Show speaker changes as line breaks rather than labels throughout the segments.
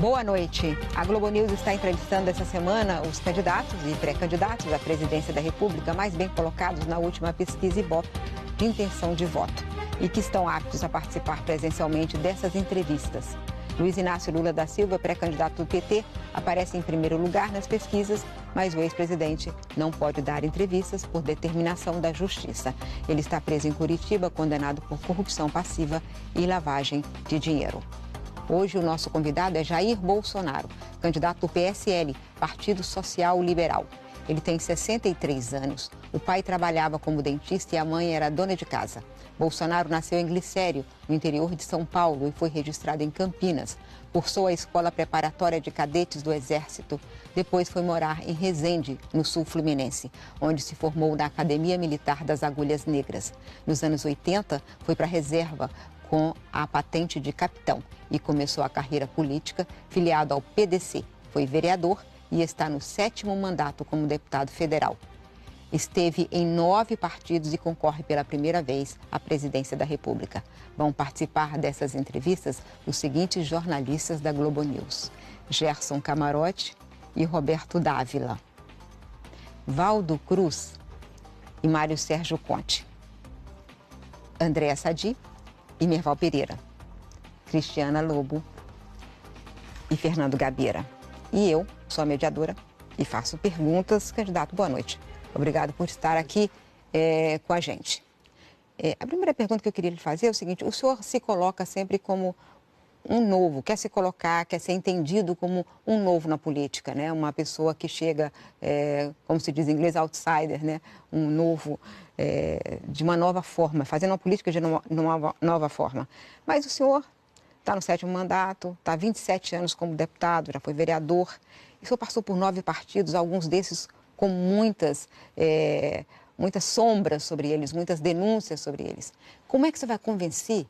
Boa noite. A Globo News está entrevistando essa semana os candidatos e pré-candidatos à presidência da República mais bem colocados na última pesquisa Ibope de intenção de voto e que estão aptos a participar presencialmente dessas entrevistas. Luiz Inácio Lula da Silva, pré-candidato do PT, aparece em primeiro lugar nas pesquisas, mas o ex-presidente não pode dar entrevistas por determinação da Justiça. Ele está preso em Curitiba, condenado por corrupção passiva e lavagem de dinheiro. Hoje o nosso convidado é Jair Bolsonaro, candidato do PSL, Partido Social Liberal. Ele tem 63 anos, o pai trabalhava como dentista e a mãe era dona de casa. Bolsonaro nasceu em Glicério, no interior de São Paulo, e foi registrado em Campinas. Cursou a Escola Preparatória de Cadetes do Exército. Depois foi morar em Resende, no sul fluminense, onde se formou na Academia Militar das Agulhas Negras. Nos anos 80, foi para a reserva com a patente de capitão e começou a carreira política filiado ao PDC. Foi vereador e está no 7º mandato como deputado federal. Esteve em 9 partidos e concorre pela primeira vez à presidência da República. Vão participar dessas entrevistas os seguintes jornalistas da Globo News: Gerson Camarote e Roberto Dávila, Valdo Cruz e Mário Sérgio Conte, Andréa Sadi e Merval Pereira, Cristiana Lobo e Fernando Gabeira. E eu sou a mediadora e faço perguntas. Candidato, boa noite. Obrigado por estar aqui com a gente. A primeira pergunta que eu queria lhe fazer é o seguinte: o senhor se coloca sempre como um novo, quer se colocar, quer ser entendido como um novo na política, né? Uma pessoa que chega, como se diz em inglês, outsider, né? Um novo, de uma nova forma, fazendo uma política de uma nova forma. Mas o senhor está no 7º mandato, está há 27 anos como deputado, já foi vereador. E o senhor passou por 9 partidos, alguns desses com muitas sombras sobre eles, muitas denúncias sobre eles. Como é que você vai convencer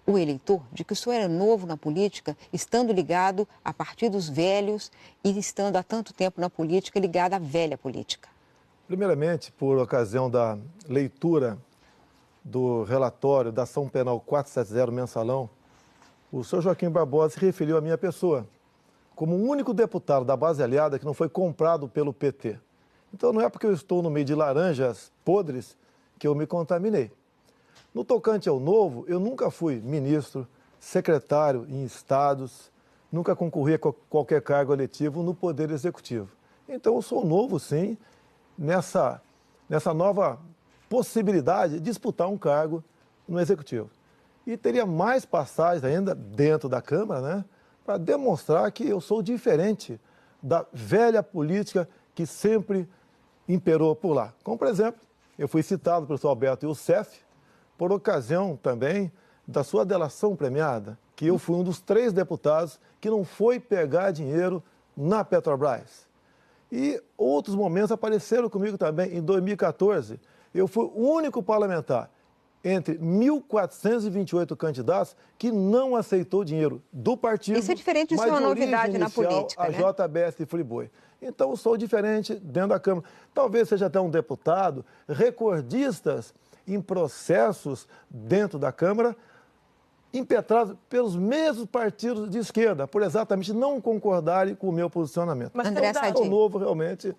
o eleitor de que o senhor era novo na política, estando ligado a partidos velhos e estando há tanto tempo na política, ligado à velha política?
Primeiramente, por ocasião da leitura do relatório da ação penal 470 mensalão, o senhor Joaquim Barbosa se referiu à minha pessoa como o único deputado da base aliada que não foi comprado pelo PT. Então não é porque eu estou no meio de laranjas podres que eu me contaminei. No tocante ao novo, eu nunca fui ministro, secretário em estados, nunca concorri a qualquer cargo eletivo no Poder Executivo. Então eu sou novo, sim, nessa nova possibilidade de disputar um cargo no Executivo. E teria mais passagens ainda dentro da Câmara, né, para demonstrar que eu sou diferente da velha política que sempre imperou por lá. Como, por exemplo, eu fui citado pelo professor Alberto Youssef, por ocasião também da sua delação premiada, que eu fui um dos 3 deputados que não foi pegar dinheiro na Petrobras. E outros momentos apareceram comigo também. Em 2014, eu fui o único parlamentar entre 1.428 candidatos que não aceitou dinheiro do partido.
Isso é diferente de ser uma novidade na política, né?
A JBS e Friboi. Então, eu sou diferente dentro da Câmara. Talvez seja até um deputado recordistas em processos dentro da Câmara, impetrados pelos mesmos partidos de esquerda, por exatamente não concordarem com o meu posicionamento.
Mas André
eu sou novo realmente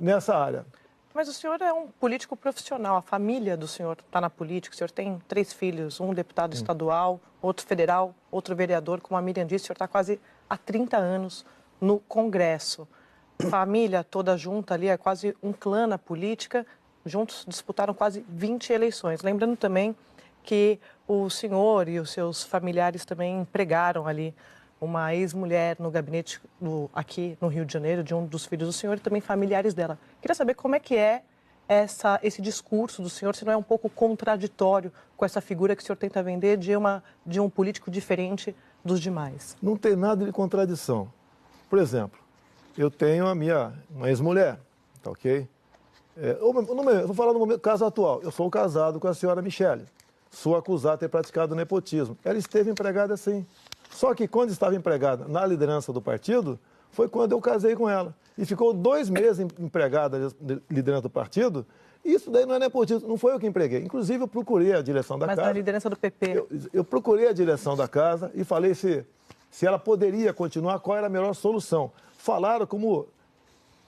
nessa área.
Mas o senhor é um político profissional, a família do senhor está na política, o senhor tem 3 filhos, um deputado estadual, outro federal, outro vereador, como a Miriam disse, o senhor está quase há 30 anos no Congresso. Família toda junta ali, é quase um clã na política, juntos disputaram quase 20 eleições. Lembrando também que o senhor e os seus familiares também empregaram ali uma ex-mulher no gabinete aqui no Rio de Janeiro, de um dos filhos do senhor e também familiares dela. Queria saber como é que é esse discurso do senhor, se não é um pouco contraditório com essa figura que o senhor tenta vender de um político diferente dos demais.
Não tem nada de contradição. Por exemplo, eu tenho uma ex-mulher, tá ok? Vou falar no momento, caso atual. Eu sou casado com a senhora Michele. Sou acusado de ter praticado nepotismo. Ela esteve empregada sim. Só que quando estava empregada na liderança do partido, foi quando eu casei com ela. E ficou 2 meses empregada na liderança do partido. Isso daí não é nepotismo, não foi eu que empreguei. Inclusive, eu procurei a direção da casa.
Mas na liderança do PP?
Eu procurei a direção da casa e falei se se ela poderia continuar, qual era a melhor solução. Falaram como,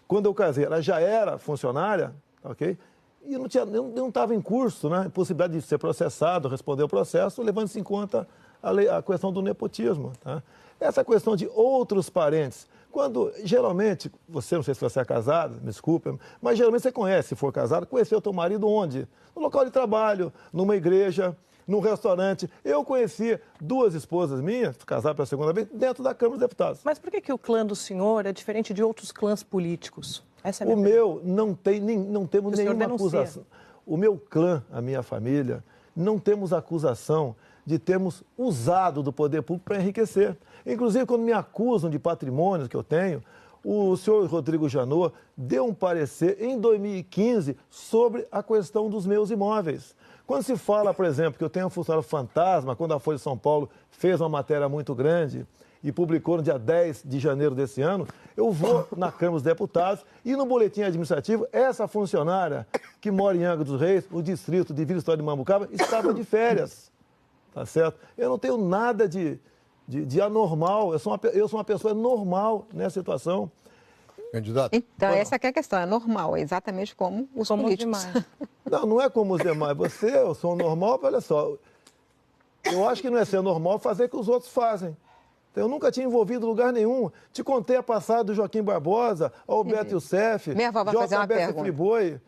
quando eu casei, ela já era funcionária, ok? E não estava em curso, né? Possibilidade de ser processado, responder o processo, levando-se em conta a questão do nepotismo. Tá? Essa questão de outros parentes, quando geralmente, você, não sei se você é casado, me desculpe, mas geralmente você conhece, se for casado, conheceu teu marido onde? No local de trabalho, numa igreja, num restaurante. Eu conheci 2 esposas minhas, casadas pela segunda vez, dentro da Câmara dos Deputados.
Mas por que o clã do senhor é diferente de outros clãs políticos? Essa é a
o meu não temos nenhuma acusação. O meu clã, a minha família, não temos acusação de termos usado do poder público para enriquecer. Inclusive, quando me acusam de patrimônios que eu tenho, o senhor Rodrigo Janot deu um parecer em 2015 sobre a questão dos meus imóveis. Quando se fala, por exemplo, que eu tenho um funcionário fantasma, quando a Folha de São Paulo fez uma matéria muito grande e publicou no dia 10 de janeiro desse ano, eu vou na Câmara dos Deputados e no boletim administrativo, essa funcionária que mora em Angra dos Reis, o distrito de Vila História de Mambucaba, estava de férias, tá certo? Eu não tenho nada de anormal, eu sou uma pessoa normal nessa situação.
Candidato?
Então, essa que é a questão, é normal, é exatamente como os políticos.
Não é como os demais. Eu sou normal, olha só, eu acho que não é ser normal fazer o que os outros fazem. Eu nunca tinha envolvido em lugar nenhum. Te contei a passada do Joaquim Barbosa, Alberto Youssef,
Minha avó vai fazer uma pergunta.
Friboi.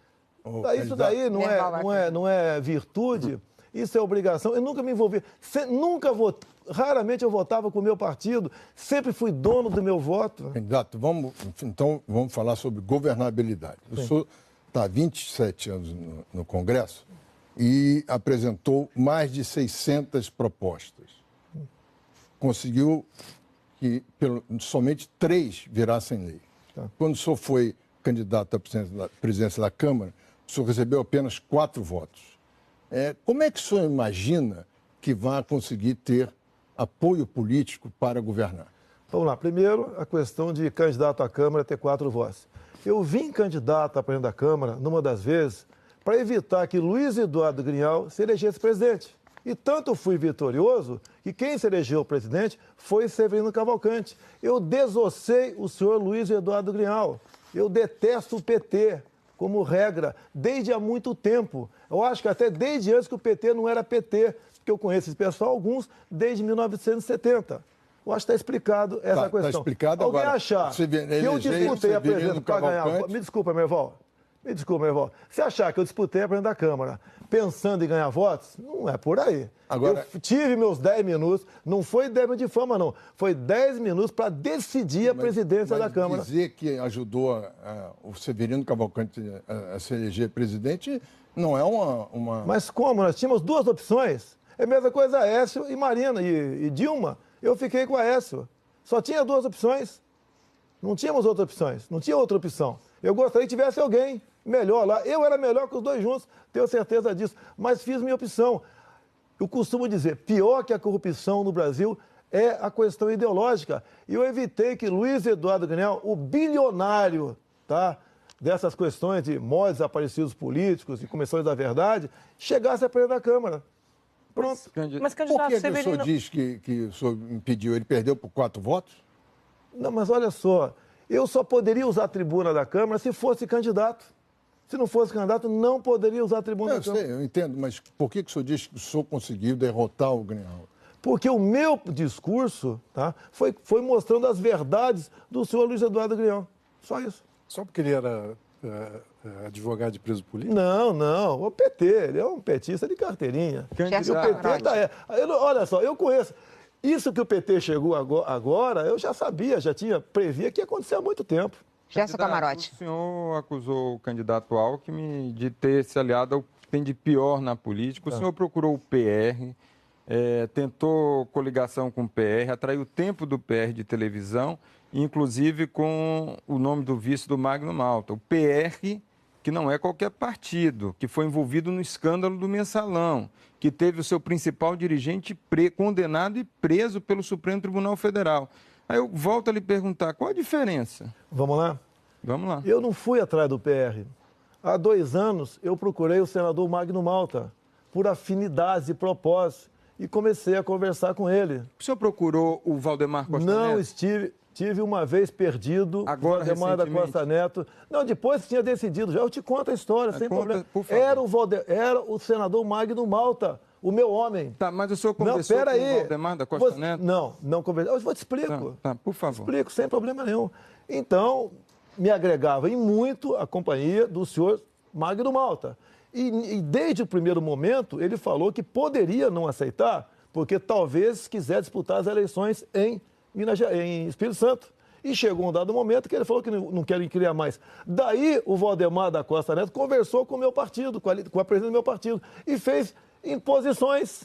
Isso daí não é virtude, isso é obrigação. Eu nunca me envolvi. Raramente eu votava com o meu partido, sempre fui dono do meu voto.
Candidato, vamos falar sobre governabilidade. O senhor está há 27 anos no Congresso e apresentou mais de 600 propostas. Conseguiu que somente 3 virassem lei. Tá. Quando o senhor foi candidato à presidência da Câmara, o senhor recebeu apenas 4 votos. Como é que o senhor imagina que vai conseguir ter apoio político para governar?
Vamos lá. Primeiro, a questão de candidato à Câmara ter 4 votos. Eu vim candidato a presidente da Câmara, numa das vezes, para evitar que Luiz Eduardo Grignal se elegesse presidente. E tanto fui vitorioso que quem se elegeu presidente foi Severino Cavalcante. Eu desossei o senhor Luiz Eduardo Grignal. Eu detesto o PT, como regra, desde há muito tempo. Eu acho que até desde antes que o PT não era PT, porque eu conheço esse pessoal, alguns, desde 1970. Eu acho que está explicado essa questão.
Está explicado
Alguém
agora.
achar que eu disputei a presidência para ganhar... Me desculpa, meu irmão. Se achar que eu disputei a presidência da Câmara pensando em ganhar votos, não é por aí. Agora, eu tive meus 10 minutos, não foi 10 minutos de fama, não. Foi 10 minutos para decidir a presidência da Câmara.
Dizer que ajudou o Severino Cavalcante a se eleger presidente não é uma...
Mas como? Nós tínhamos 2 opções. É a mesma coisa Aécio e Marina e Dilma. Eu fiquei com Aécio. Só tinha 2 opções. Não tínhamos outras opções. Não tinha outra opção. Eu gostaria que tivesse alguém melhor lá. Eu era melhor que os 2 juntos, tenho certeza disso. Mas fiz minha opção. Eu costumo dizer, pior que a corrupção no Brasil é a questão ideológica. E eu evitei que Luiz Eduardo Grignal, o bilionário, tá, dessas questões de mortos desaparecidos políticos e comissões da verdade, chegasse a presidente da Câmara. Pronto.
Mas, candidato,
por que o senhor diz que o senhor impediu? Ele perdeu por 4 votos?
Não, mas olha só, eu só poderia usar a tribuna da Câmara se fosse candidato. Se não fosse candidato, não poderia usar a tribuna da Câmara.
Eu entendo, mas por que o senhor diz que o senhor conseguiu derrotar o Grignal?
Porque o meu discurso, tá, foi mostrando as verdades do senhor Luiz Eduardo Grignal. Só isso.
Só porque ele era advogado de preso político?
Não. O PT, ele é um petista de carteirinha. O PT olha só, eu conheço. Isso que o PT chegou agora, eu já sabia, previa que ia acontecer há muito tempo.
Gerson Camarote.
O senhor acusou o candidato Alckmin de ter se aliado ao que tem de pior na política. O senhor procurou o PR, tentou coligação com o PR, atraiu o tempo do PR de televisão, inclusive com o nome do vice do Magno Malta. O PR, que não é qualquer partido, que foi envolvido no escândalo do Mensalão, que teve o seu principal dirigente condenado e preso pelo Supremo Tribunal Federal. Aí eu volto a lhe perguntar, qual a diferença?
Vamos lá?
Vamos lá.
Eu não fui atrás do PR. Há 2 anos eu procurei o senador Magno Malta, por afinidades e propósitos. e comecei a conversar com ele.
O senhor procurou o Valdemar Costa
Não
Neto?
Tive uma vez perdido
Agora,
o Valdemar da Costa Neto. Não, depois tinha decidido já. Eu te conto a história, sem problema.
Por favor.
Era o senador Magno Malta, o meu homem.
Tá, mas o senhor conversou com o Valdemar da Costa Neto?
Não conversei. Eu te explico.
Tá, por favor.
Explico, sem problema nenhum. Então, me agregava em muito a companhia do senhor Magno Malta. E desde o primeiro momento, ele falou que poderia não aceitar, porque talvez quisesse disputar as eleições em Espírito Santo. E chegou um dado momento que ele falou que não quer criar mais. Daí o Valdemar da Costa Neto conversou com o meu partido, com a presidente do meu partido, e fez imposições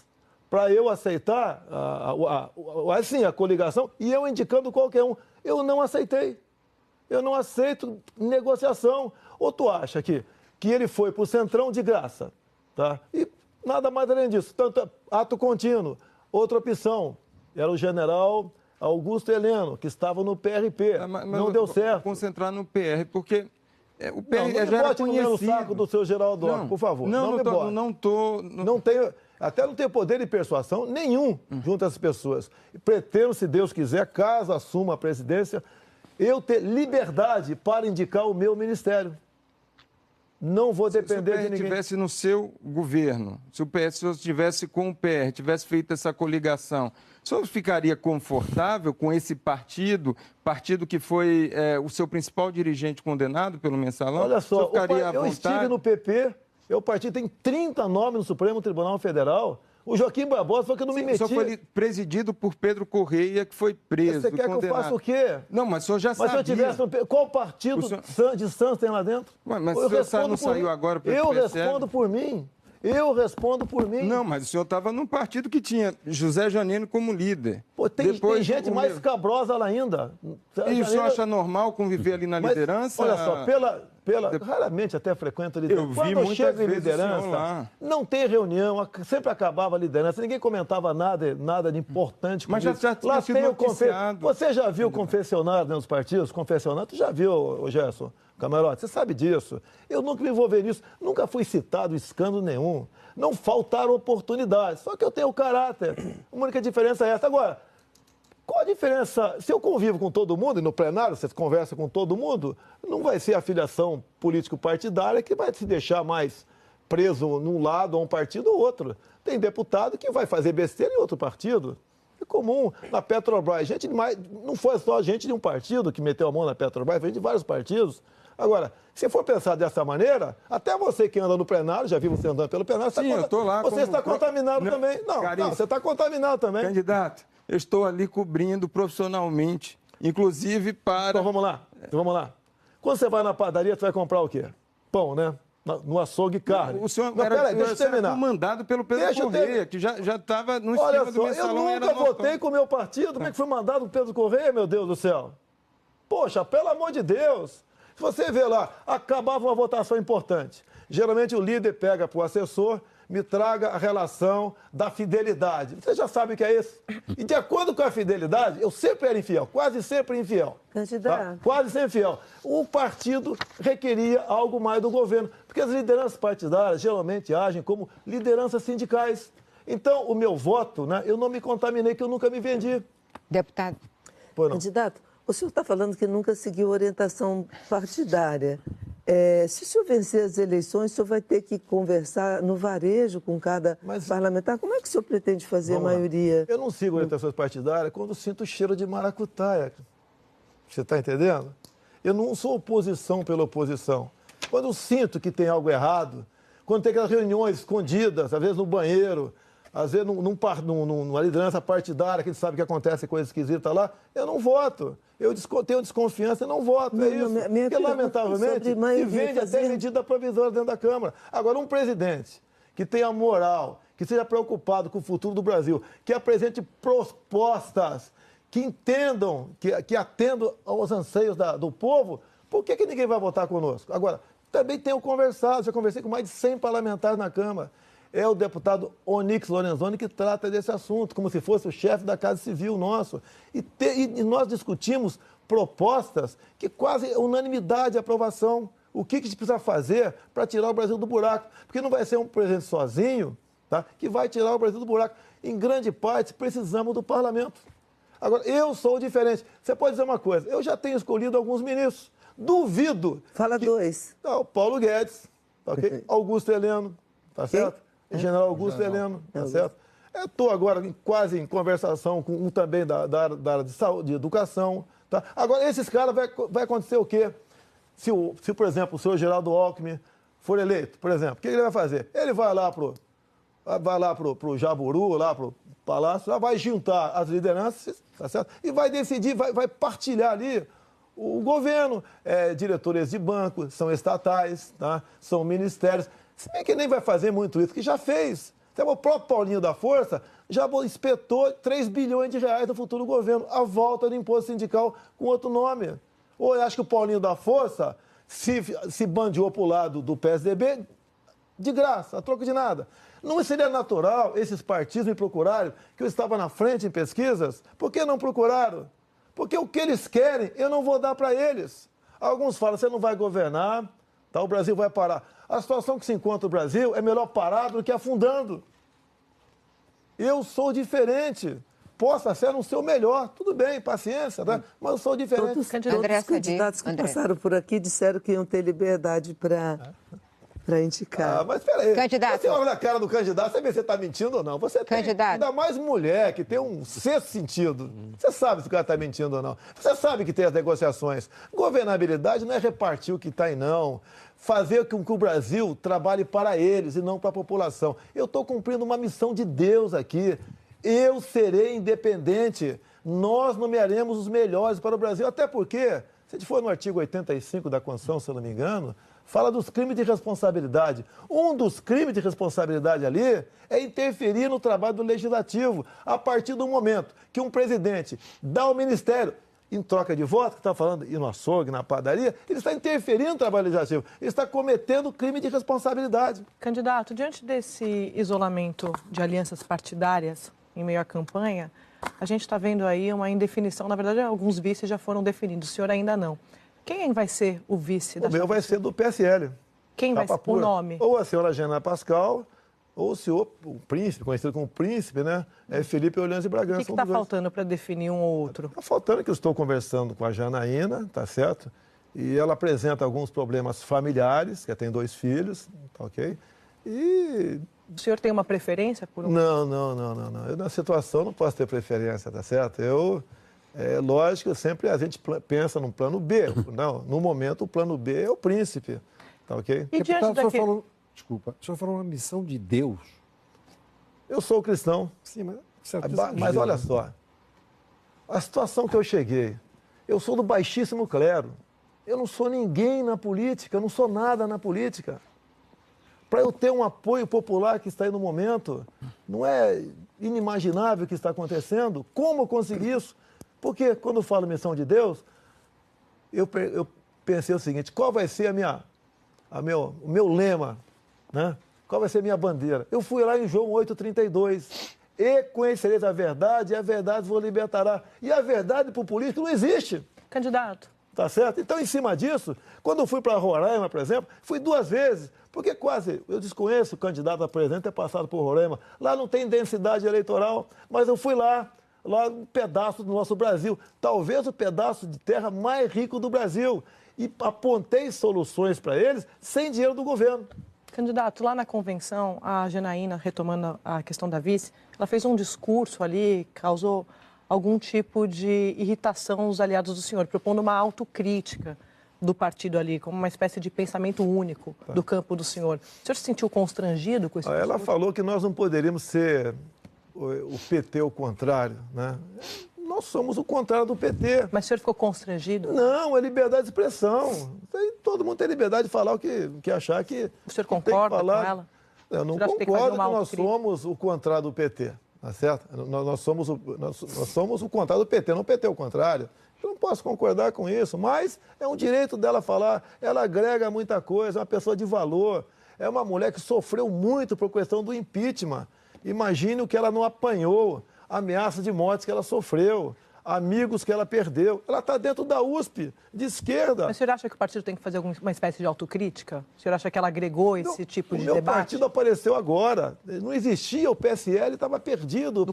para eu aceitar a coligação, e eu indicando qualquer um. Eu não aceitei. Eu não aceito negociação. Ou tu acha que ele foi para o Centrão de graça, tá? E nada mais além disso. Tanto ato contínuo. Outra opção era o general Augusto Heleno, que estava no PRP. Mas não deu certo.
Concentrar no PR, porque o PR
não
já era
conhecido. No saco do seu Geraldo Alckmin, por favor. Até não tenho poder de persuasão nenhum junto a essas pessoas. Pretendo, se Deus quiser, caso assuma a presidência, eu ter liberdade para indicar o meu ministério. Não vou depender de ninguém.
Se o PR estivesse no seu governo, se o PS estivesse com o PR, tivesse feito essa coligação, o senhor ficaria confortável com esse partido que foi o seu principal dirigente condenado pelo Mensalão?
Olha só,
eu
estive no PP, o partido tem 30 nomes no Supremo Tribunal Federal. O Joaquim Barbosa falou que eu não me meti.
Só foi presidido por Pedro Correia, que foi preso.
Você quer
condenado.
Que eu faça o quê?
Não, mas o senhor já sabia.
Mas se eu tivesse no... Qual partido de Santos tem lá dentro?
Mas o senhor não saiu agora para o
Eu respondo por mim. Eu respondo por mim.
Não, mas o senhor estava num partido que tinha José Janine como líder.
Pô, tem gente mais cabrosa lá ainda.
E o senhor acha normal conviver ali na liderança?
Olha só, raramente até frequento a liderança.
Quando eu chego em liderança,
não tem reunião, sempre acabava a liderança, ninguém comentava nada de importante.
Mas já
lá
tinha sido noticiado.
Você já viu o confessionário nos partidos? Confessionário, tu já viu, Gerson? Camarote, você sabe disso. Eu nunca me envolvi nisso, nunca fui citado em escândalo nenhum. Não faltaram oportunidades, só que eu tenho caráter. A única diferença é essa. Agora, qual a diferença? Se eu convivo com todo mundo, e no plenário você conversa com todo mundo, não vai ser a filiação político-partidária que vai te deixar mais preso num lado ou um partido ou outro. Tem deputado que vai fazer besteira em outro partido. É comum. Na Petrobras, não foi só gente de um partido que meteu a mão na Petrobras, foi gente de vários partidos. Agora, se for pensar dessa maneira, até você que anda no plenário, já vi você andando pelo plenário,
eu estou lá.
Você está contaminado também. Não, você está contaminado também.
Candidato, eu estou ali cobrindo profissionalmente, inclusive para...
Então vamos lá. Quando você vai na padaria, você vai comprar o quê? Pão, né? No açougue, carne.
O senhor era comandado pelo Pedro Correia, que já estava no esquema do Mensalão.
Olha só, eu nunca votei com o meu partido. Como é que foi mandado o Pedro Correia, meu Deus do céu? Poxa, pelo amor de Deus. Se você vê lá, acabava uma votação importante. Geralmente o líder pega para o assessor, me traga a relação da fidelidade. Você já sabe o que é isso? E de acordo com a fidelidade, eu sempre era infiel, quase sempre infiel.
Candidato.
Tá? Quase sempre infiel. O partido requeria algo mais do governo, porque as lideranças partidárias geralmente agem como lideranças sindicais. Então, o meu voto, né, eu não me contaminei, que eu nunca me vendi.
Deputado.
Candidato, o senhor está falando que nunca seguiu orientação partidária. Se o senhor vencer as eleições, o senhor vai ter que conversar no varejo com cada parlamentar. Como é que o senhor pretende fazer a maioria?
Eu não sigo orientações partidárias quando sinto o cheiro de maracutaia. Você está entendendo? Eu não sou oposição pela oposição. Quando eu sinto que tem algo errado, quando tem aquelas reuniões escondidas, às vezes no banheiro, às vezes numa liderança partidária, que a gente sabe que acontece coisa esquisita lá, eu não voto. Eu tenho desconfiança e não voto. É isso. Porque, lamentavelmente, se vende até medida provisória dentro da Câmara. Agora, um presidente que tenha moral, que seja preocupado com o futuro do Brasil, que apresente propostas que entendam, que atendam aos anseios do povo, por que ninguém vai votar conosco? Agora, também tenho conversado, já conversei com mais de 100 parlamentares na Câmara. É o deputado Onyx Lorenzoni que trata desse assunto, como se fosse o chefe da Casa Civil nosso. E nós discutimos propostas que quase unanimidade de aprovação. O que a gente precisa fazer para tirar o Brasil do buraco? Porque não vai ser um presidente sozinho tá? Que vai tirar o Brasil do buraco. Em grande parte, precisamos do parlamento. Agora, eu sou diferente. Você pode dizer uma coisa, eu já tenho escolhido alguns ministros. Duvido.
Fala dois.
O Paulo Guedes, tá ok? Augusto Heleno, tá certo? O general Augusto Heleno, tá certo? Eu estou agora quase em conversação com um também da área de saúde, de educação. Tá? Agora, esses caras, vai acontecer o quê? Se, por exemplo, o senhor Geraldo Alckmin for eleito, por exemplo, o que ele vai fazer? Ele vai lá pro Jaburu, lá pro Palácio, lá vai juntar as lideranças, tá certo? E vai decidir, vai partilhar ali o governo. Diretores de banco, são estatais, tá? São ministérios. Se bem que nem vai fazer muito isso, que já fez. O próprio Paulinho da Força já espetou 3 bilhões de reais no futuro governo, a volta do imposto sindical com outro nome. Ou eu acho que o Paulinho da Força se bandeou para o lado do PSDB de graça, a troco de nada. Não seria natural esses partidos me procurarem, que eu estava na frente em pesquisas? Por que não procuraram? Porque o que eles querem, eu não vou dar para eles. Alguns falam, você não vai governar, tá? O Brasil vai parar. A situação que se encontra no Brasil é melhor parado do que afundando. Eu sou diferente. Posso até não ser o melhor. Tudo bem, paciência, tá? Mas eu sou diferente.
Todos os candidatos que passaram por aqui disseram que iam ter liberdade para indicar.
Mas peraí.
Candidato.
Você olha na cara do candidato, você vê se você está mentindo ou não. Você tem, ainda mais mulher, que tem um sexto sentido. Você sabe se o cara está mentindo ou não. Você sabe que tem as negociações. Governabilidade não é repartir o que está aí, não. Fazer com que o Brasil trabalhe para eles e não para a população. Eu estou cumprindo uma missão de Deus aqui. Eu serei independente. Nós nomearemos os melhores para o Brasil. Até porque, se a gente for no artigo 85 da Constituição, se eu não me engano, fala dos crimes de responsabilidade. Um dos crimes de responsabilidade ali é interferir no trabalho do Legislativo. A partir do momento que um presidente dá ao Ministério, em troca de voto, que está falando, ir no açougue, na padaria, ele está interferindo no trabalho legislativo. Ele está cometendo crime de responsabilidade.
Candidato, diante desse isolamento de alianças partidárias em meio à campanha, a gente está vendo aí uma indefinição. Na verdade, alguns vices já foram definidos, o senhor ainda não. Quem vai ser o vice da
O meu vai ser do PSL.
Quem vai ser o nome?
Ou a senhora Jana Pascal, ou o senhor, o príncipe, conhecido como príncipe, né? É Felipe Orleans de Bragança.
O que está faltando para definir um ou outro?
Está faltando que eu estou conversando com a Janaína, tá certo? E ela apresenta alguns problemas familiares, que tem 2 filhos, tá ok? E...
O senhor tem uma preferência por um?
Não. Eu, na situação, não posso ter preferência, tá certo? É lógico, sempre a gente pensa num plano B. Não, no momento, o plano B é o príncipe, tá ok?
E diante daquele...
Desculpa, o senhor falou uma missão de Deus.
Eu sou cristão.
Sim,
mas olha só, a situação que eu cheguei, eu sou do baixíssimo clero. Eu não sou ninguém na política, eu não sou nada na política. Para eu ter um apoio popular que está aí no momento, não é inimaginável o que está acontecendo? Como eu consegui isso? Porque quando eu falo missão de Deus, eu pensei o seguinte, qual vai ser o meu lema? Né? Qual vai ser a minha bandeira? Eu fui lá em João 8,32. E conhecereis a verdade, e a verdade vos libertará. E a verdade para o político não existe.
Candidato.
Tá certo? Então, em cima disso, quando eu fui para Roraima, por exemplo, fui 2 vezes, porque eu desconheço o candidato a presidente ter passado por Roraima. Lá não tem densidade eleitoral, mas eu fui lá um pedaço do nosso Brasil, talvez o pedaço de terra mais rico do Brasil, e apontei soluções para eles sem dinheiro do governo.
Candidato, lá na convenção, a Janaína, retomando a questão da vice, ela fez um discurso ali, causou algum tipo de irritação aos aliados do senhor, propondo uma autocrítica do partido ali, como uma espécie de pensamento único do campo do senhor. O senhor se sentiu constrangido com isso?
Ela falou que nós não poderíamos ser o PT ao contrário, né? Nós somos o contrário do PT.
Mas o senhor ficou constrangido?
Não, é liberdade de expressão. Todo mundo tem liberdade de falar o que achar que...
O senhor concorda com ela?
Eu não concordo que nós somos o contrário do PT, tá certo? Nós somos o contrário do PT, não o PT ao contrário. Eu não posso concordar com isso, mas é um direito dela falar. Ela agrega muita coisa, é uma pessoa de valor. É uma mulher que sofreu muito por questão do impeachment. Imagine o que ela não apanhou, a ameaça de morte que ela sofreu, amigos que ela perdeu. Ela está dentro da USP, de esquerda.
Mas o senhor acha que o partido tem que fazer uma espécie de autocrítica? O senhor acha que ela agregou esse tipo de debate?
O meu partido apareceu agora. Não existia, o PSL estava perdido.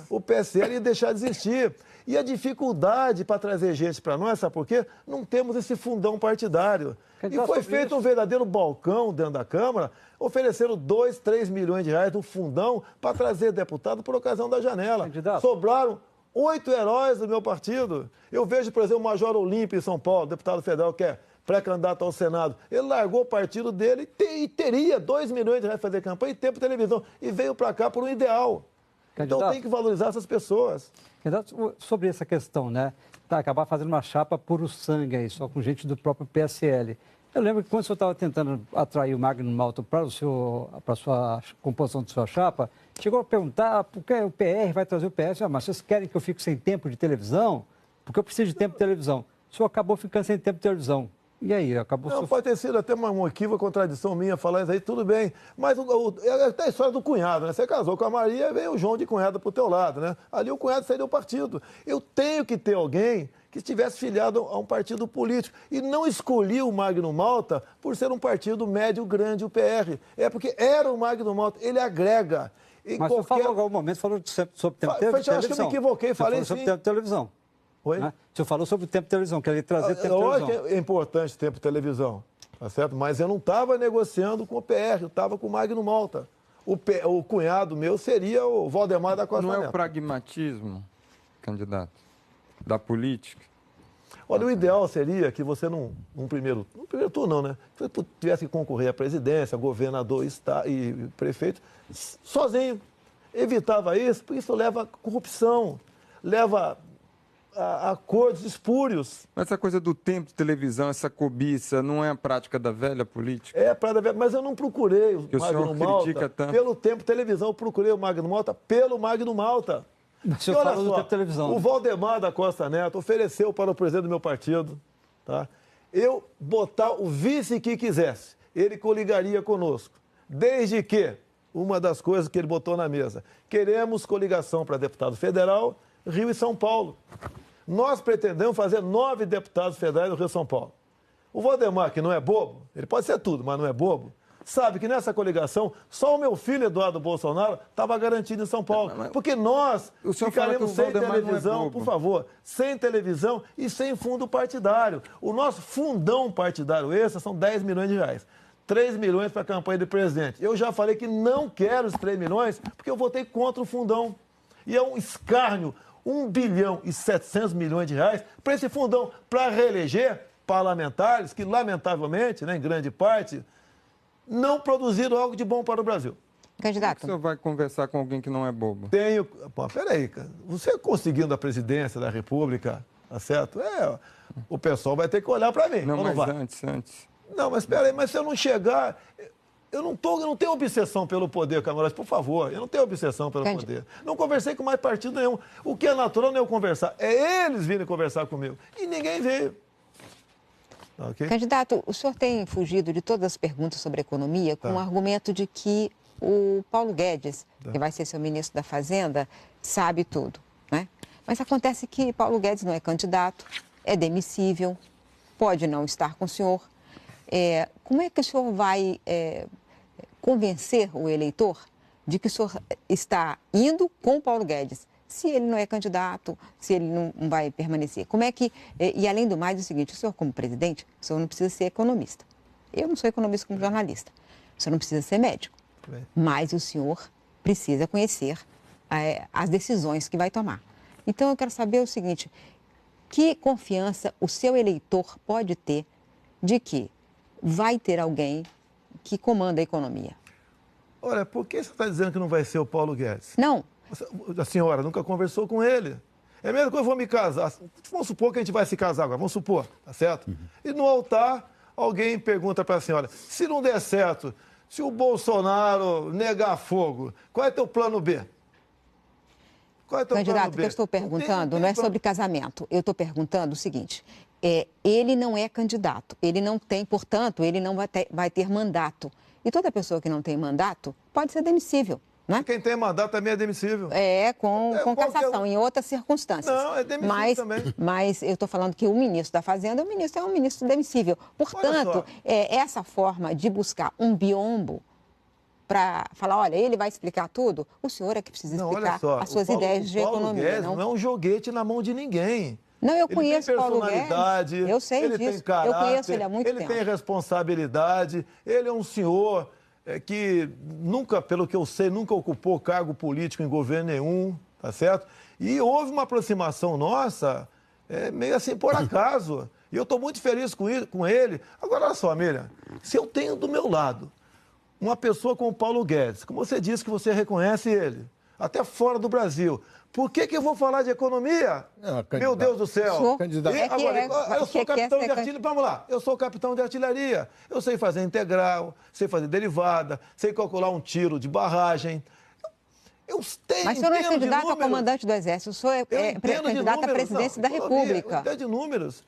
O PSL ia deixar de existir. E a dificuldade para trazer gente para nós, sabe por quê? Não temos esse fundão partidário. E foi feito um verdadeiro balcão dentro da Câmara, ofereceram 2, 3 milhões de reais no fundão para trazer deputado por ocasião da janela. Sobraram 8 heróis do meu partido. Eu vejo, por exemplo, o Major Olímpio em São Paulo, deputado federal que é pré-candidato ao Senado. Ele largou o partido dele e teria 2 milhões de reais para fazer campanha e tempo de televisão. E veio para cá por um ideal.
Candidato,
então tem que valorizar essas pessoas.
Candidato, sobre essa questão, né? Acabar fazendo uma chapa puro sangue aí, só com gente do próprio PSL. Eu lembro que quando o senhor estava tentando atrair o Magno Malta para a sua composição de sua chapa, chegou a perguntar por que o PR vai trazer o PS. Mas vocês querem que eu fique sem tempo de televisão? Porque eu preciso de tempo de televisão. O senhor acabou ficando sem tempo de televisão. E aí, acabou...
Não, pode ter sido até uma equívoca, contradição minha falar isso aí, tudo bem. Mas é até a história do cunhado, né? Você casou com a Maria, veio o João de cunhado pro teu lado, né? Ali o cunhado saiu do partido. Eu tenho que ter alguém que estivesse filiado a um partido político. E não escolhi o Magno Malta por ser um partido médio, grande, o PR. É porque era o Magno Malta, ele agrega.
Mas você falou em algum momento, falou sobre tempo de televisão.
Acho que eu me equivoquei, falei sim.
Sobre tempo de televisão.
Oi?
Né? O senhor falou sobre o tempo de televisão, que ele trazer tempo de televisão.
Lógico que é importante o tempo de televisão, tá certo? Mas eu não estava negociando com o PR, eu estava com o Magno Malta. O cunhado meu seria o Valdemar da Costa Neto.
Não é o pragmatismo, candidato, da política?
Olha, o ideal seria que você no primeiro turno não, né? Que você tivesse que concorrer à presidência, governador e prefeito, sozinho. Evitava isso, porque isso leva a corrupção, leva a acordos espúrios.
Mas essa coisa do tempo de televisão, essa cobiça, não é a prática da velha política?
É a prática da velha, mas eu não procurei o Magno Malta pelo tempo de televisão, eu procurei o Magno Malta pelo Magno Malta.
Mas o senhor falou do tempo de televisão.
O Valdemar da Costa Neto ofereceu para o presidente do meu partido, tá? Eu botar o vice que quisesse, ele coligaria conosco, desde que, uma das coisas que ele botou na mesa, queremos coligação para deputado federal, Rio e São Paulo. Nós pretendemos fazer 9 deputados federais no Rio e São Paulo. O Valdemar, que não é bobo, ele pode ser tudo, mas não é bobo, sabe que nessa coligação só o meu filho Eduardo Bolsonaro estava garantido em São Paulo. Porque nós ficaremos sem televisão, por favor, sem televisão e sem fundo partidário. O nosso fundão partidário extra são 10 milhões de reais. 3 milhões para a campanha do presidente. Eu já falei que não quero os 3 milhões porque eu votei contra o fundão. E é um escárnio, 1 bilhão e 700 milhões de reais para esse fundão, para reeleger parlamentares que, lamentavelmente, né, em grande parte, não produziram algo de bom para o Brasil.
Candidato.
Como é que o senhor vai conversar com alguém que não é bobo?
Pô, peraí, cara. Você conseguindo a presidência da República, tá certo? O pessoal vai ter que olhar para mim.
Não, mas
vai?
antes.
Não, mas peraí, mas se eu não chegar... Eu não tenho obsessão pelo poder, camarote, por favor. Eu não tenho obsessão pelo poder. Não conversei com mais partido nenhum. O que é natural não é eu conversar, é eles virem conversar comigo. E ninguém veio. Okay?
Candidato, o senhor tem fugido de todas as perguntas sobre economia com o argumento de que o Paulo Guedes, que vai ser seu ministro da Fazenda, sabe tudo, né? Mas acontece que Paulo Guedes não é candidato, é demissível, pode não estar com o senhor. Como é que o senhor vai convencer o eleitor de que o senhor está indo com o Paulo Guedes, se ele não é candidato, se ele não vai permanecer? Como é que... E além do mais, é o seguinte, o senhor como presidente, o senhor não precisa ser economista. Eu não sou economista como jornalista. O senhor não precisa ser médico. Mas o senhor precisa conhecer as decisões que vai tomar. Então, eu quero saber o seguinte, que confiança o seu eleitor pode ter de que vai ter alguém que comanda a economia?
Olha, por que você está dizendo que não vai ser o Paulo Guedes?
Não.
A senhora nunca conversou com ele. É a mesma coisa, eu vou me casar. Vamos supor que a gente vai se casar agora, vamos supor, tá certo? E no altar, alguém pergunta para a senhora, se não der certo, se o Bolsonaro negar fogo, qual é teu plano B? Qual é teu
Candidato,
plano B?
O que eu estou perguntando não é sobre casamento. Eu estou perguntando o seguinte, ele não é candidato, ele não tem, portanto, ele não vai ter mandato. E toda pessoa que não tem mandato pode ser demissível. Né?
Quem tem mandato também é demissível.
Com cassação, em outras circunstâncias.
Não, é demissível também.
Mas eu estou falando que o ministro da Fazenda é um ministro demissível. Portanto, essa forma de buscar um biombo para falar, olha, ele vai explicar tudo, o senhor é que precisa explicar as suas ideias de economia.
Guedes não é um joguete na mão de ninguém.
Não, eu conheço o Paulo Guedes. Eu sei
ele
disso.
Tem caráter,
eu conheço ele há muito tempo.
Ele tem responsabilidade, ele é um senhor que nunca, pelo que eu sei, nunca ocupou cargo político em governo nenhum, tá certo? E houve uma aproximação nossa, meio assim, por acaso. E eu estou muito feliz com ele. Agora, olha só, Miriam, se eu tenho do meu lado uma pessoa como o Paulo Guedes, como você disse que você reconhece ele, até fora do Brasil, por que eu vou falar de economia? Meu Deus do céu. Eu sou capitão de artilharia. Vamos lá. Eu sou capitão de artilharia. Eu sei fazer integral, sei fazer derivada, sei calcular um tiro de barragem.
Mas o senhor não é candidato a comandante do Exército, o senhor é candidato à presidência da República.
Eu entendo de números.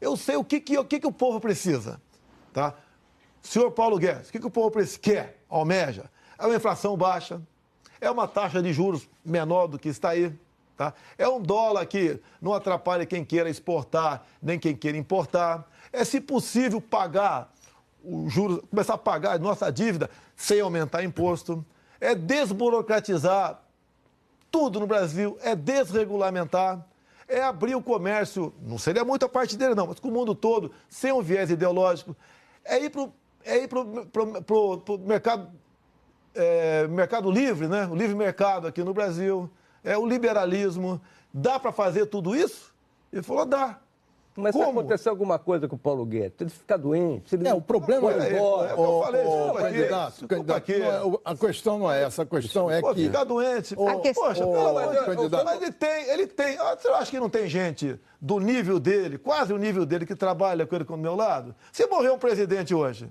Eu sei o que o povo precisa. Tá? Senhor Paulo Guedes, o que o povo quer, almeja? É uma inflação baixa. É uma taxa de juros menor do que está aí. Tá? É um dólar que não atrapalha quem queira exportar, nem quem queira importar. É, se possível, pagar os juros, começar a pagar a nossa dívida sem aumentar imposto. É desburocratizar tudo no Brasil. É desregulamentar. É abrir o comércio, não seria muito a parte dele não, mas com o mundo todo, sem um viés ideológico. É ir para o mercado... mercado livre, né? O livre mercado aqui no Brasil, o liberalismo. Dá para fazer tudo isso? Ele falou, dá.
Mas se acontecer alguma coisa com o Paulo Guedes, ele ficar doente, se ele
o problema
eu falei,
candidato, a questão não é essa, a questão é que...
Ficar doente, mas ele tem, você acha que não tem gente do nível dele, quase o nível dele, que trabalha com ele do meu lado? Se morrer um presidente hoje,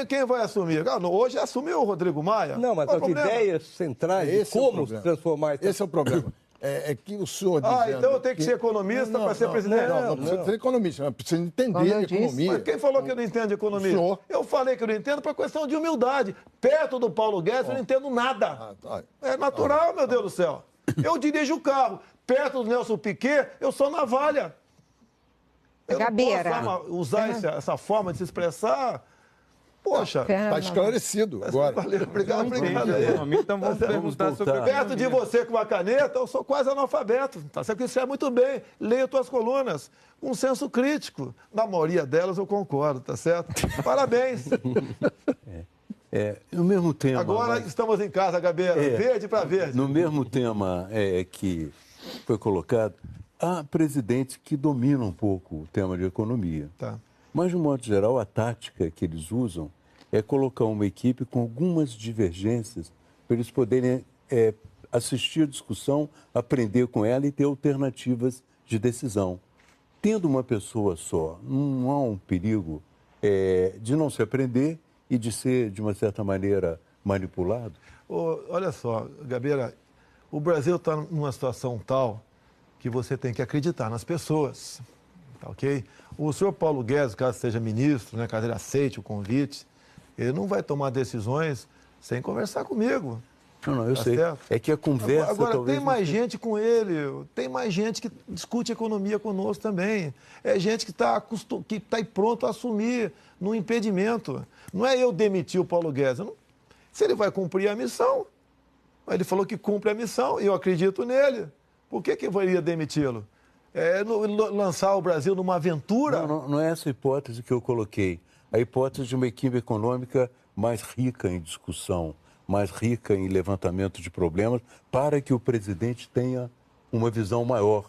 quem vai assumir? Hoje assumiu o Rodrigo Maia.
Não, mas as ideias centrais de como se transformar...
Esse é o problema. É que o senhor dizendo...
então eu tenho que ser economista para ser presidente?
Não precisa ser economista, mas precisa entender a economia.
Mas quem falou que eu não entendo de economia? Eu falei que eu não entendo por questão de humildade. Perto do Paulo Guedes eu não entendo nada. É natural, meu Deus do céu. Eu dirijo o carro. Perto do Nelson Piquet, eu sou navalha. Eu não posso usar essa forma de se expressar... Poxa,
está esclarecido agora.
Valeu, obrigado.
Então vamos perguntar sobre...
Perto de você com uma caneta, eu sou quase analfabeto. Tá certo que isso é muito bem. Leia tuas colunas com senso crítico. Na maioria delas eu concordo, tá certo? Parabéns.
No mesmo tema...
Agora estamos em casa, Gabeira, verde para verde.
No mesmo tema que foi colocado, há presidentes que dominam um pouco o tema de economia.
Tá.
Mas, de um modo geral, a tática que eles usam é colocar uma equipe com algumas divergências para eles poderem assistir a discussão, aprender com ela e ter alternativas de decisão. Tendo uma pessoa só, não há um perigo de não se aprender e de ser, de uma certa maneira, manipulado?
Olha só, Gabeira, o Brasil está numa situação tal que você tem que acreditar nas pessoas. Tá, ok? O senhor Paulo Guedes, caso seja ministro, né, caso ele aceite o convite, ele não vai tomar decisões sem conversar comigo.
Não, eu sei. Certo? É que a conversa...
Agora, tem mais gente com ele, tem mais gente que discute economia conosco também. É gente que está pronto a assumir no impedimento. Não é eu demitir o Paulo Guedes. Se ele vai cumprir a missão, ele falou que cumpre a missão e eu acredito nele. Por que eu iria demiti-lo? Lançar o Brasil numa aventura?
Não é essa a hipótese que eu coloquei. A hipótese de uma equipe econômica mais rica em discussão, mais rica em levantamento de problemas, para que o presidente tenha uma visão maior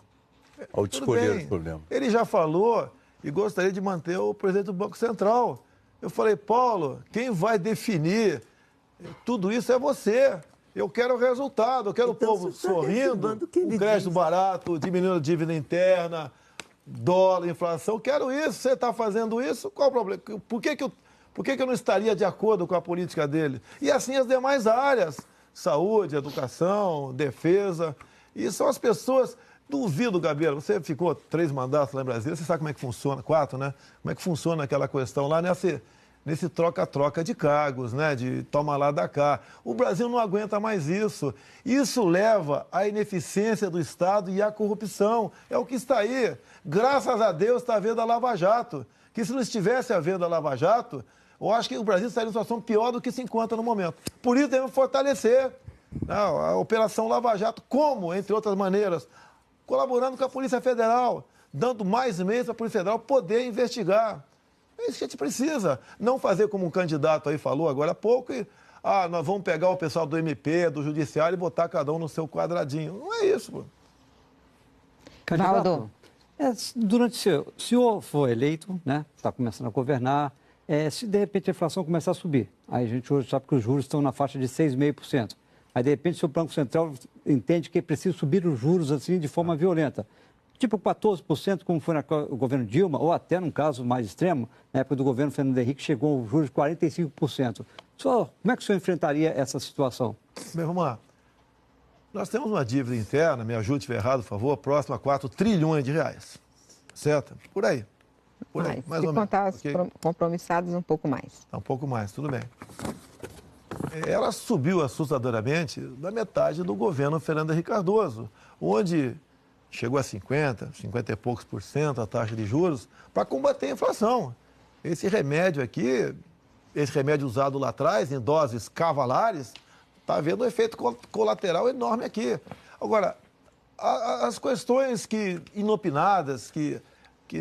ao escolher os problemas.
Ele já falou e gostaria de manter o presidente do Banco Central. Eu falei, Paulo, quem vai definir tudo isso é você. Eu quero o resultado, eu quero o povo sorrindo, o crédito barato, diminuindo a dívida interna, dólar, inflação. Eu quero isso. Você está fazendo isso? Qual o problema? Por que eu não estaria de acordo com a política dele? E assim as demais áreas, saúde, educação, defesa. E são as pessoas... Duvido, Gabeira, você ficou 3 mandatos lá em Brasília, você sabe como é que funciona, 4, né? Como é que funciona aquela questão lá, né? nesse troca-troca de cargos, né? De toma lá da cá. O Brasil não aguenta mais isso. Isso leva à ineficiência do Estado e à corrupção. É o que está aí. Graças a Deus está havendo a Lava Jato. Que se não estivesse havendo a Lava Jato, eu acho que o Brasil estaria em uma situação pior do que se encontra no momento. Por isso devemos fortalecer a Operação Lava Jato. Como, entre outras maneiras? Colaborando com a Polícia Federal, dando mais meios para a Polícia Federal poder investigar. É isso que a gente precisa. Não fazer como um candidato aí falou agora há pouco e nós vamos pegar o pessoal do MP, do Judiciário e botar cada um no seu quadradinho. Não é isso, pô.
Candidato, se o senhor for eleito, né, está começando a governar, se de repente a inflação começar a subir, aí a gente hoje sabe que os juros estão na faixa de 6,5%. Aí, de repente, o Banco Central entende que é preciso subir os juros assim de forma violenta. Tipo 14%, como foi no governo Dilma, ou até, num caso mais extremo, na época do governo Fernando Henrique, chegou aos juros de 45%. Como é que o senhor enfrentaria essa situação?
Meu irmão, nós temos uma dívida interna, me ajude se estiver errado, por favor, próxima a 4 trilhões de reais. Certo? Por aí. Por aí, mais ou menos.
Se contar os compromissados, um pouco mais.
Um pouco mais, tudo bem. Ela subiu assustadoramente da metade do governo Fernando Henrique Cardoso, onde chegou a 50 e poucos por cento a taxa de juros para combater a inflação. Esse remédio aqui, esse remédio usado lá atrás, em doses cavalares, está havendo um efeito colateral enorme aqui. Agora, as questões inopinadas, que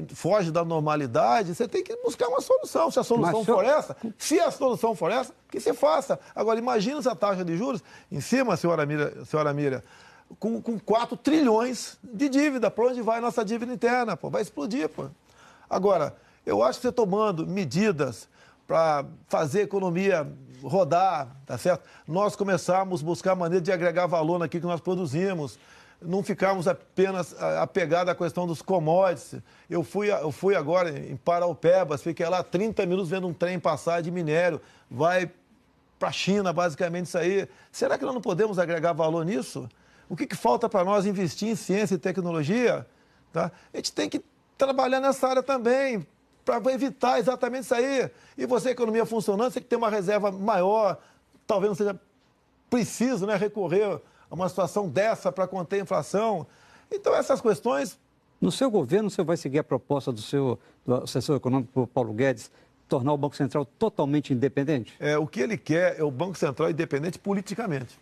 foge da normalidade, você tem que buscar uma solução. Se a solução for essa, que se faça. Agora, imagina essa taxa de juros em cima, senhora Miriam, com 4 trilhões de dívida. Para onde vai a nossa dívida interna? Pô? Vai explodir. Pô. Agora, eu acho que você tomando medidas para fazer a economia rodar, tá certo? Nós começarmos a buscar maneira de agregar valor naquilo que nós produzimos, não ficarmos apenas apegados à questão dos commodities. Eu fui agora em Paraupebas, fiquei lá 30 minutos vendo um trem passar de minério, vai para a China, basicamente isso aí. Será que nós não podemos agregar valor nisso? O que falta para nós investir em ciência e tecnologia? Tá? A gente tem que trabalhar nessa área também, para evitar exatamente isso aí. E você, a economia funcionando, você tem que ter uma reserva maior, talvez não seja preciso, né, recorrer a uma situação dessa para conter a inflação. Então, essas questões...
No seu governo, você vai seguir a proposta do assessor econômico Paulo Guedes, tornar o Banco Central totalmente independente?
O que ele quer é o Banco Central independente politicamente.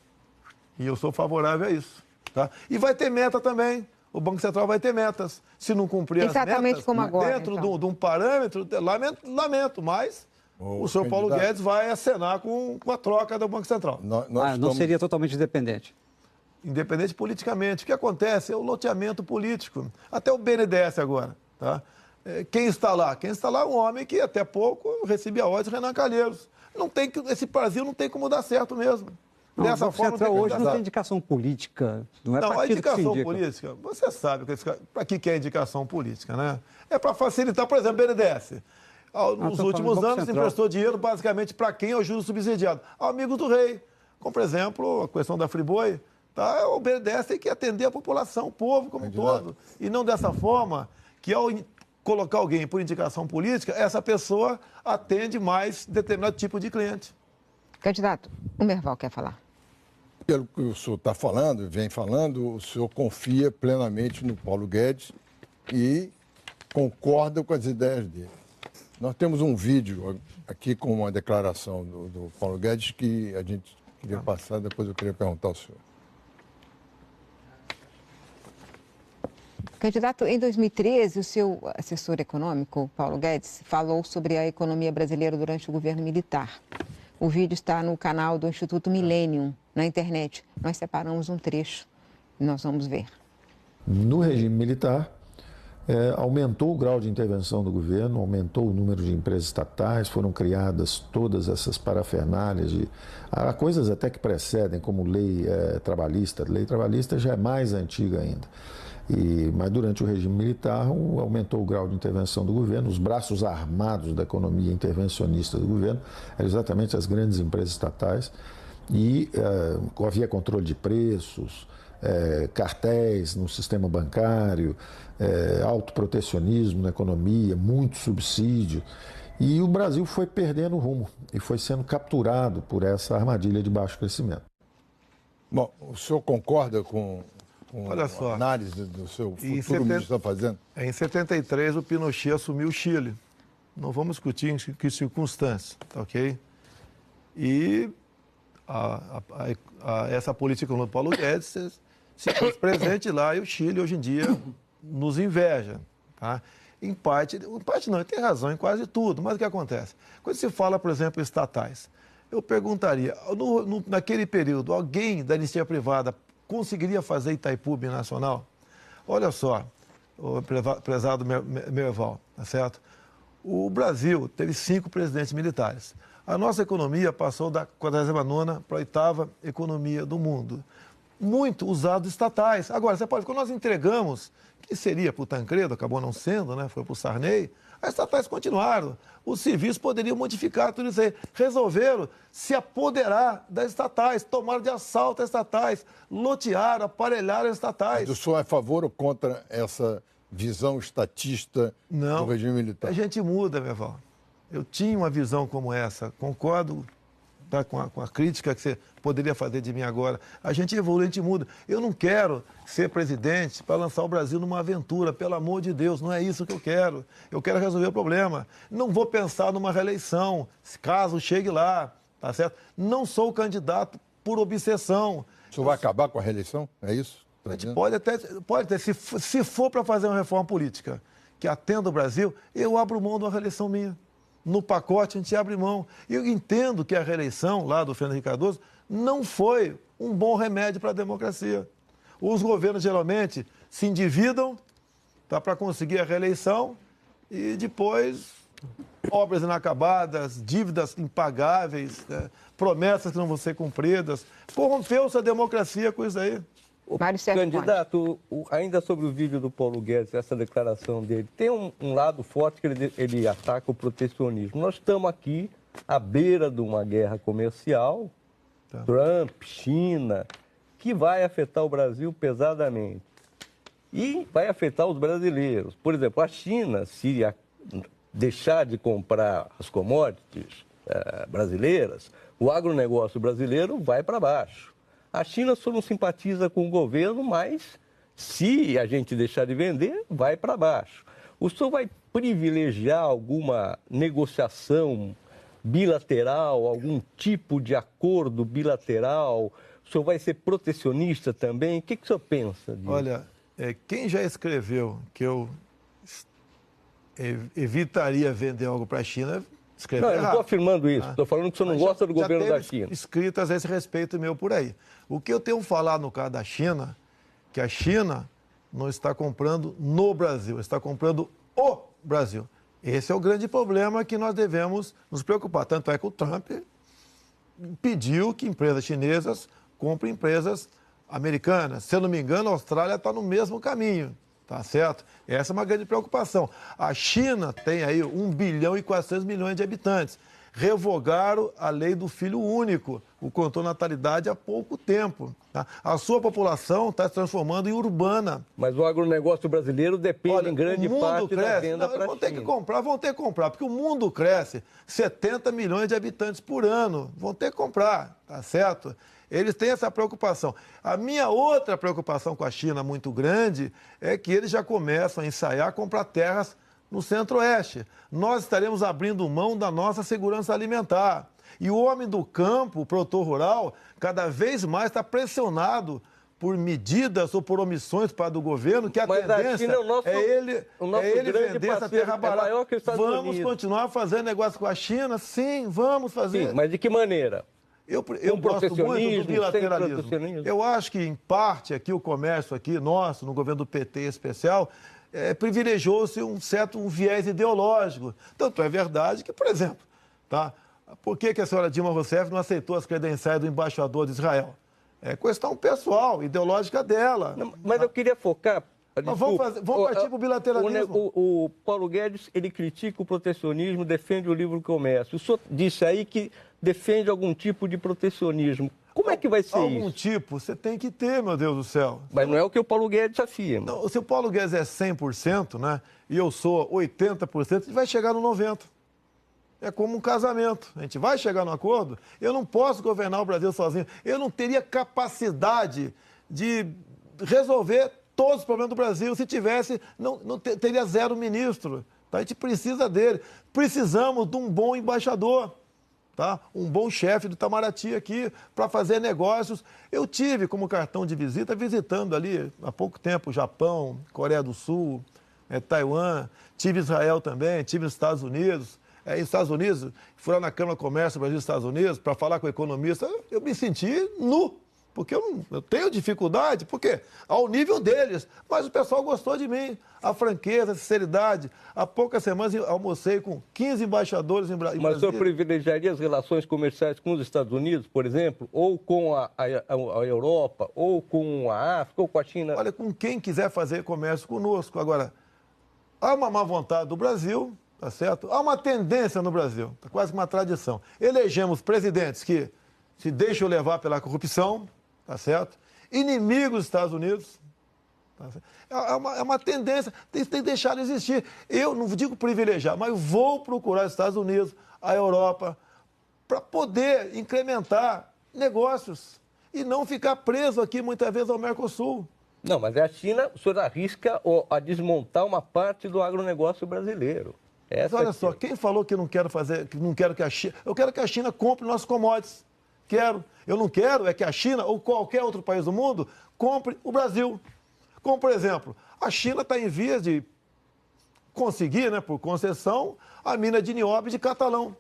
E eu sou favorável a isso. Tá? E vai ter meta também. O Banco Central vai ter metas. Se não cumprir
exatamente
as metas,
como agora,
dentro de um parâmetro, lamento, mas o senhor Paulo Guedes vai acenar com a troca do Banco Central.
Não seria totalmente independente?
Independente politicamente. O que acontece é o loteamento político. Até o BNDES agora. Tá? Quem está lá? Quem está lá é um homem que até pouco recebia ordens, Renan Calheiros. Esse Brasil não tem como dar certo mesmo.
Não, dessa forma, hoje não tem indicação política. Não,
a indicação política, você sabe para que é indicação política, né? É para facilitar, por exemplo, o BNDES. Nos últimos anos, emprestou dinheiro basicamente para quem é o juro subsidiado? Amigos do rei. Como, por exemplo, a questão da Friboi. Tá? O BNDES tem que atender a população, o povo como um todo. E não dessa forma que, ao colocar alguém por indicação política, essa pessoa atende mais determinado tipo de cliente.
Candidato, o Merval quer falar.
Pelo que o senhor está falando, vem falando, o senhor confia plenamente no Paulo Guedes e concorda com as ideias dele. Nós temos um vídeo aqui com uma declaração do Paulo Guedes que a gente queria passar, depois eu queria perguntar ao senhor.
Candidato, em 2013, o seu assessor econômico, Paulo Guedes, falou sobre a economia brasileira durante o governo militar. O vídeo está no canal do Instituto Millennium, na internet. Nós separamos um trecho e nós vamos ver.
No regime militar, aumentou o grau de intervenção do governo, aumentou o número de empresas estatais, foram criadas todas essas parafernálias. Há coisas até que precedem, como lei trabalhista. A lei trabalhista já é mais antiga ainda. Mas durante o regime militar aumentou o grau de intervenção do governo, os braços armados da economia intervencionista do governo eram exatamente as grandes empresas estatais e havia controle de preços, cartéis no sistema bancário, autoprotecionismo na economia, muito subsídio. E o Brasil foi perdendo o rumo e foi sendo capturado por essa armadilha de baixo crescimento.
Bom, o senhor concorda com
Olha só,
a análise do seu futuro ministro está fazendo?
Em 73, o Pinochet assumiu o Chile. Não vamos discutir em que circunstâncias, tá ok? E essa política do Paulo Guedes se fez presente lá e o Chile, hoje em dia, nos inveja, tá? Em parte não, ele tem razão em quase tudo, mas o que acontece? Quando se fala, por exemplo, estatais, eu perguntaria, naquele período, alguém da iniciativa privada conseguiria fazer Itaipu binacional? Olha só, o prezado Merval, tá certo? O Brasil teve 5 presidentes militares. A nossa economia passou da 49ª para a 8ª economia do mundo. Muito usado estatais. Agora, você pode, quando nós entregamos, que seria para o Tancredo, acabou não sendo, né? Foi para o Sarney, as estatais continuaram. Os civis poderiam modificar tudo isso aí. Resolveram se apoderar das estatais, tomaram de assalto as estatais, lotearam, aparelharam as estatais.
Mas o senhor é a favor ou contra essa visão estatista do regime militar?
A gente muda, Merval. Eu tinha uma visão como essa, concordo com a crítica que você poderia fazer de mim agora. A gente evolui, a gente muda. Eu não quero ser presidente para lançar o Brasil numa aventura, pelo amor de Deus, não é isso que eu quero. Eu quero resolver o problema. Não vou pensar numa reeleição, caso chegue lá, tá certo? Não sou candidato por obsessão.
O senhor vai acabar com a reeleição? É isso?
A gente pode até, se for para fazer uma reforma política que atenda o Brasil, eu abro mão de uma reeleição minha. No pacote a gente abre mão. E eu entendo que a reeleição lá do Fernando Henrique Cardoso não foi um bom remédio para a democracia. Os governos geralmente se endividam para conseguir a reeleição e depois obras inacabadas, dívidas impagáveis, né, promessas que não vão ser cumpridas. Corrompeu-se a democracia com isso aí.
Candidato, ainda sobre o vídeo do Paulo Guedes, essa declaração dele, tem um lado forte que ele ataca o protecionismo. Nós estamos aqui à beira de uma guerra comercial, Trump, China, que vai afetar o Brasil pesadamente. E vai afetar os brasileiros. Por exemplo, a China, se deixar de comprar as commodities brasileiras, o agronegócio brasileiro vai para baixo. A China só não simpatiza com o governo, mas se a gente deixar de vender, vai para baixo. O senhor vai privilegiar alguma negociação bilateral, algum tipo de acordo bilateral? O senhor vai ser protecionista também? O que o senhor pensa disso?
Olha, quem já escreveu que eu evitaria vender algo para a China...
Não, eu não estou afirmando isso. Estou falando que o senhor não gosta do governo da China.
Escritas a esse respeito meu por aí. O que eu tenho falado no caso da China, que a China não está comprando no Brasil, está comprando o Brasil. Esse é o grande problema que nós devemos nos preocupar. Tanto é que o Trump pediu que empresas chinesas comprem empresas americanas. Se eu não me engano, a Austrália está no mesmo caminho. Tá certo? Essa é uma grande preocupação. A China tem aí 1 bilhão e 400 milhões de habitantes. Revogaram a lei do filho único, o controle de natalidade há pouco tempo. Tá? A sua população está se transformando em urbana.
Mas o agronegócio brasileiro depende em grande parte da venda para a China.
Vão ter que comprar, porque o mundo cresce 70 milhões de habitantes por ano. Vão ter que comprar, tá certo? Eles têm essa preocupação. A minha outra preocupação com a China muito grande é que eles já começam a ensaiar comprar terras no Centro-Oeste. Nós estaremos abrindo mão da nossa segurança alimentar. E o homem do campo, o produtor rural, cada vez mais está pressionado por medidas ou por omissões do governo, que a tendência é ele vender essa terra barata. Vamos continuar fazendo negócio com a China? Sim, vamos fazer.
Sim, mas de que maneira?
Eu gosto muito do bilateralismo. Eu acho que, em parte, aqui o comércio aqui, nosso, no governo do PT em especial, privilegiou-se um viés ideológico. Tanto é verdade que, por exemplo, tá? Por que a senhora Dilma Rousseff não aceitou as credenciais do embaixador de Israel? É questão pessoal, ideológica dela.
Não, mas eu queria focar...
Mas vamos partir para o bilateralismo.
O Paulo Guedes, ele critica o protecionismo, defende o livre comércio. O senhor disse aí que defende algum tipo de protecionismo. Como é que vai ser isso?
Algum tipo você tem que ter, meu Deus do céu.
Mas não é o que o Paulo Guedes afirma.
Não, se o Paulo Guedes é 100%, né, e eu sou 80%, ele vai chegar no 90%. É como um casamento. A gente vai chegar no acordo. Eu não posso governar o Brasil sozinho. Eu não teria capacidade de resolver todos os problemas do Brasil. Se tivesse, não teria 0 ministro. Tá? A gente precisa dele. Precisamos de um bom embaixador. Tá? Um bom chefe do Itamaraty aqui para fazer negócios. Eu tive como cartão de visita, visitando ali há pouco tempo o Japão, Coreia do Sul, Taiwan, tive Israel também, tive os Estados Unidos. Nos Estados Unidos, fui lá na Câmara de Comércio Brasil e Estados Unidos para falar com o economista, eu me senti nu, porque eu tenho dificuldade, porque ao nível deles, mas o pessoal gostou de mim, a franqueza, a sinceridade. Há poucas semanas eu almocei com 15 embaixadores em Brasília.
Mas o senhor privilegiaria as relações comerciais com os Estados Unidos, por exemplo, ou com a Europa, ou com a África, ou com a China?
Olha, com quem quiser fazer comércio conosco. Agora, há uma má vontade do Brasil, tá certo? Há uma tendência no Brasil, tá quase uma tradição. Elegemos presidentes que se deixam levar pela corrupção, tá certo? Inimigos dos Estados Unidos. Tá certo? É uma tendência, tem que deixar de existir. Eu não digo privilegiar, mas vou procurar os Estados Unidos, a Europa, para poder incrementar negócios e não ficar preso aqui muitas vezes ao Mercosul.
Não, mas é a China, o senhor arrisca a desmontar uma parte do agronegócio brasileiro.
Mas olha só, quem falou que não quero que a China... Eu quero que a China compre nossos commodities. Quero. Eu não quero é que a China ou qualquer outro país do mundo compre o Brasil. Como, por exemplo, a China está em vias de conseguir, né, por concessão, a mina de nióbio de Catalão.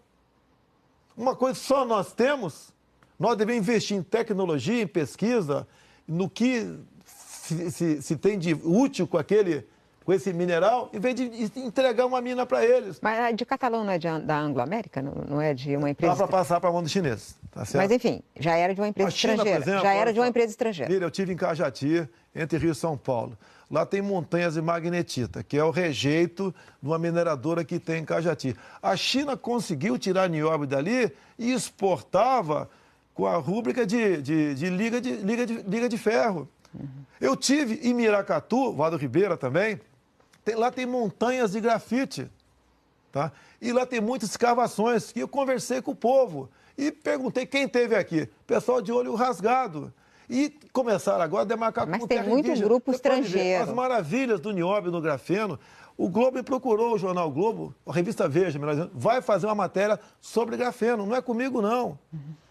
Uma coisa que só nós temos, nós devemos investir em tecnologia, em pesquisa, no que se tem de útil com esse mineral, em vez de entregar uma mina para eles.
Mas a de Catalão não é da Anglo-América? Não é de uma empresa...
Dá para passar para a mão dos chineses, tá certo?
Mas, enfim, já era de uma empresa estrangeira.
Exemplo,
já era de uma empresa estrangeira.
Mira, eu estive em Cajati, entre Rio e São Paulo. Lá tem montanhas de magnetita, que é o rejeito de uma mineradora que tem em Cajati. A China conseguiu tirar nióbio dali e exportava com a rúbrica de liga de ferro. Uhum. Eu tive em Miracatu, Vado Ribeira também, lá tem montanhas de grafite, tá? E lá tem muitas escavações, que eu conversei com o povo e perguntei quem teve aqui. Pessoal de olho rasgado. E começaram agora a demarcar como terra indígena.
Mas tem muito grupo estrangeiro.
As maravilhas do nióbio no grafeno. O Globo me procurou, o jornal Globo, a revista Veja, melhor dizendo, vai fazer uma matéria sobre grafeno. Não é comigo, não.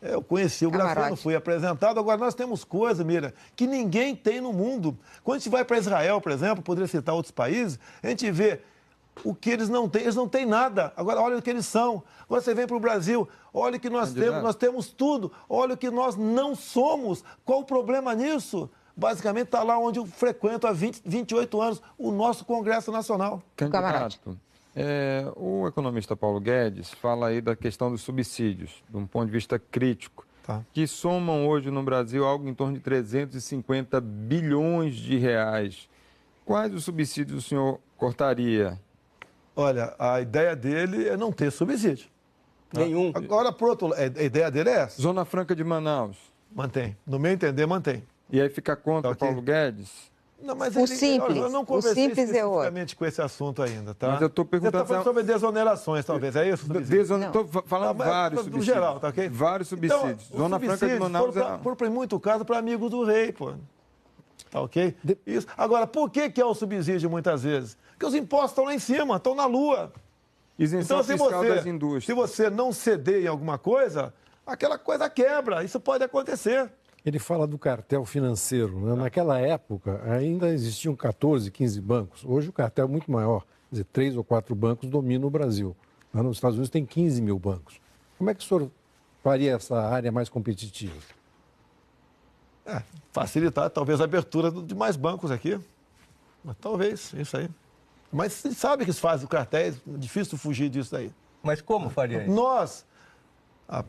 Eu conheci o grafeno, fui apresentado. Agora, nós temos coisa, Mira, que ninguém tem no mundo. Quando a gente vai para Israel, por exemplo, poderia citar outros países, a gente vê o que eles não têm nada. Agora, olha o que eles são. Agora você vem para o Brasil, olha o que nós temos tudo. Olha o que nós não somos. Qual o problema nisso? Basicamente está lá onde eu frequento há 28 anos, o nosso Congresso Nacional.
Candidato, o economista Paulo Guedes fala aí da questão dos subsídios, de um ponto de vista crítico, que somam hoje no Brasil algo em torno de 350 bilhões de reais. Quais os subsídios o senhor cortaria?
Olha, a ideia dele é não ter subsídio.
Nenhum.
Agora, por outro lado, a ideia dele é essa.
Zona Franca de Manaus.
Mantém. No meu entender, mantém.
E aí fica contra Paulo Guedes?
Não, mas
eu
não conversei especificamente com esse assunto ainda, tá?
Mas eu estou perguntando...
Você está falando sobre desonerações, talvez, é isso?
Estou falando vários subsídios.
No geral, tá ok?
Vários subsídios.
Então, Zona Franca de Manaus por muito caso, para amigos do rei, pô. Tá ok? Isso. Agora, por que é o subsídio muitas vezes? Porque os impostos estão lá em cima, estão na lua.
Isenção fiscal das indústrias.
Se você não ceder em alguma coisa, aquela coisa quebra. Isso pode acontecer.
Ele fala do cartel financeiro. Né? Naquela época, ainda existiam 14, 15 bancos. Hoje o cartel é muito maior. Quer dizer, 3 ou 4 bancos dominam o Brasil. Nos Estados Unidos tem 15 mil bancos. Como é que o senhor faria essa área mais competitiva?
Facilitar, talvez, a abertura de mais bancos aqui. Mas, talvez, isso aí. Mas você sabe que isso faz o cartel, é difícil fugir disso aí.
Mas como faria isso?
Nós...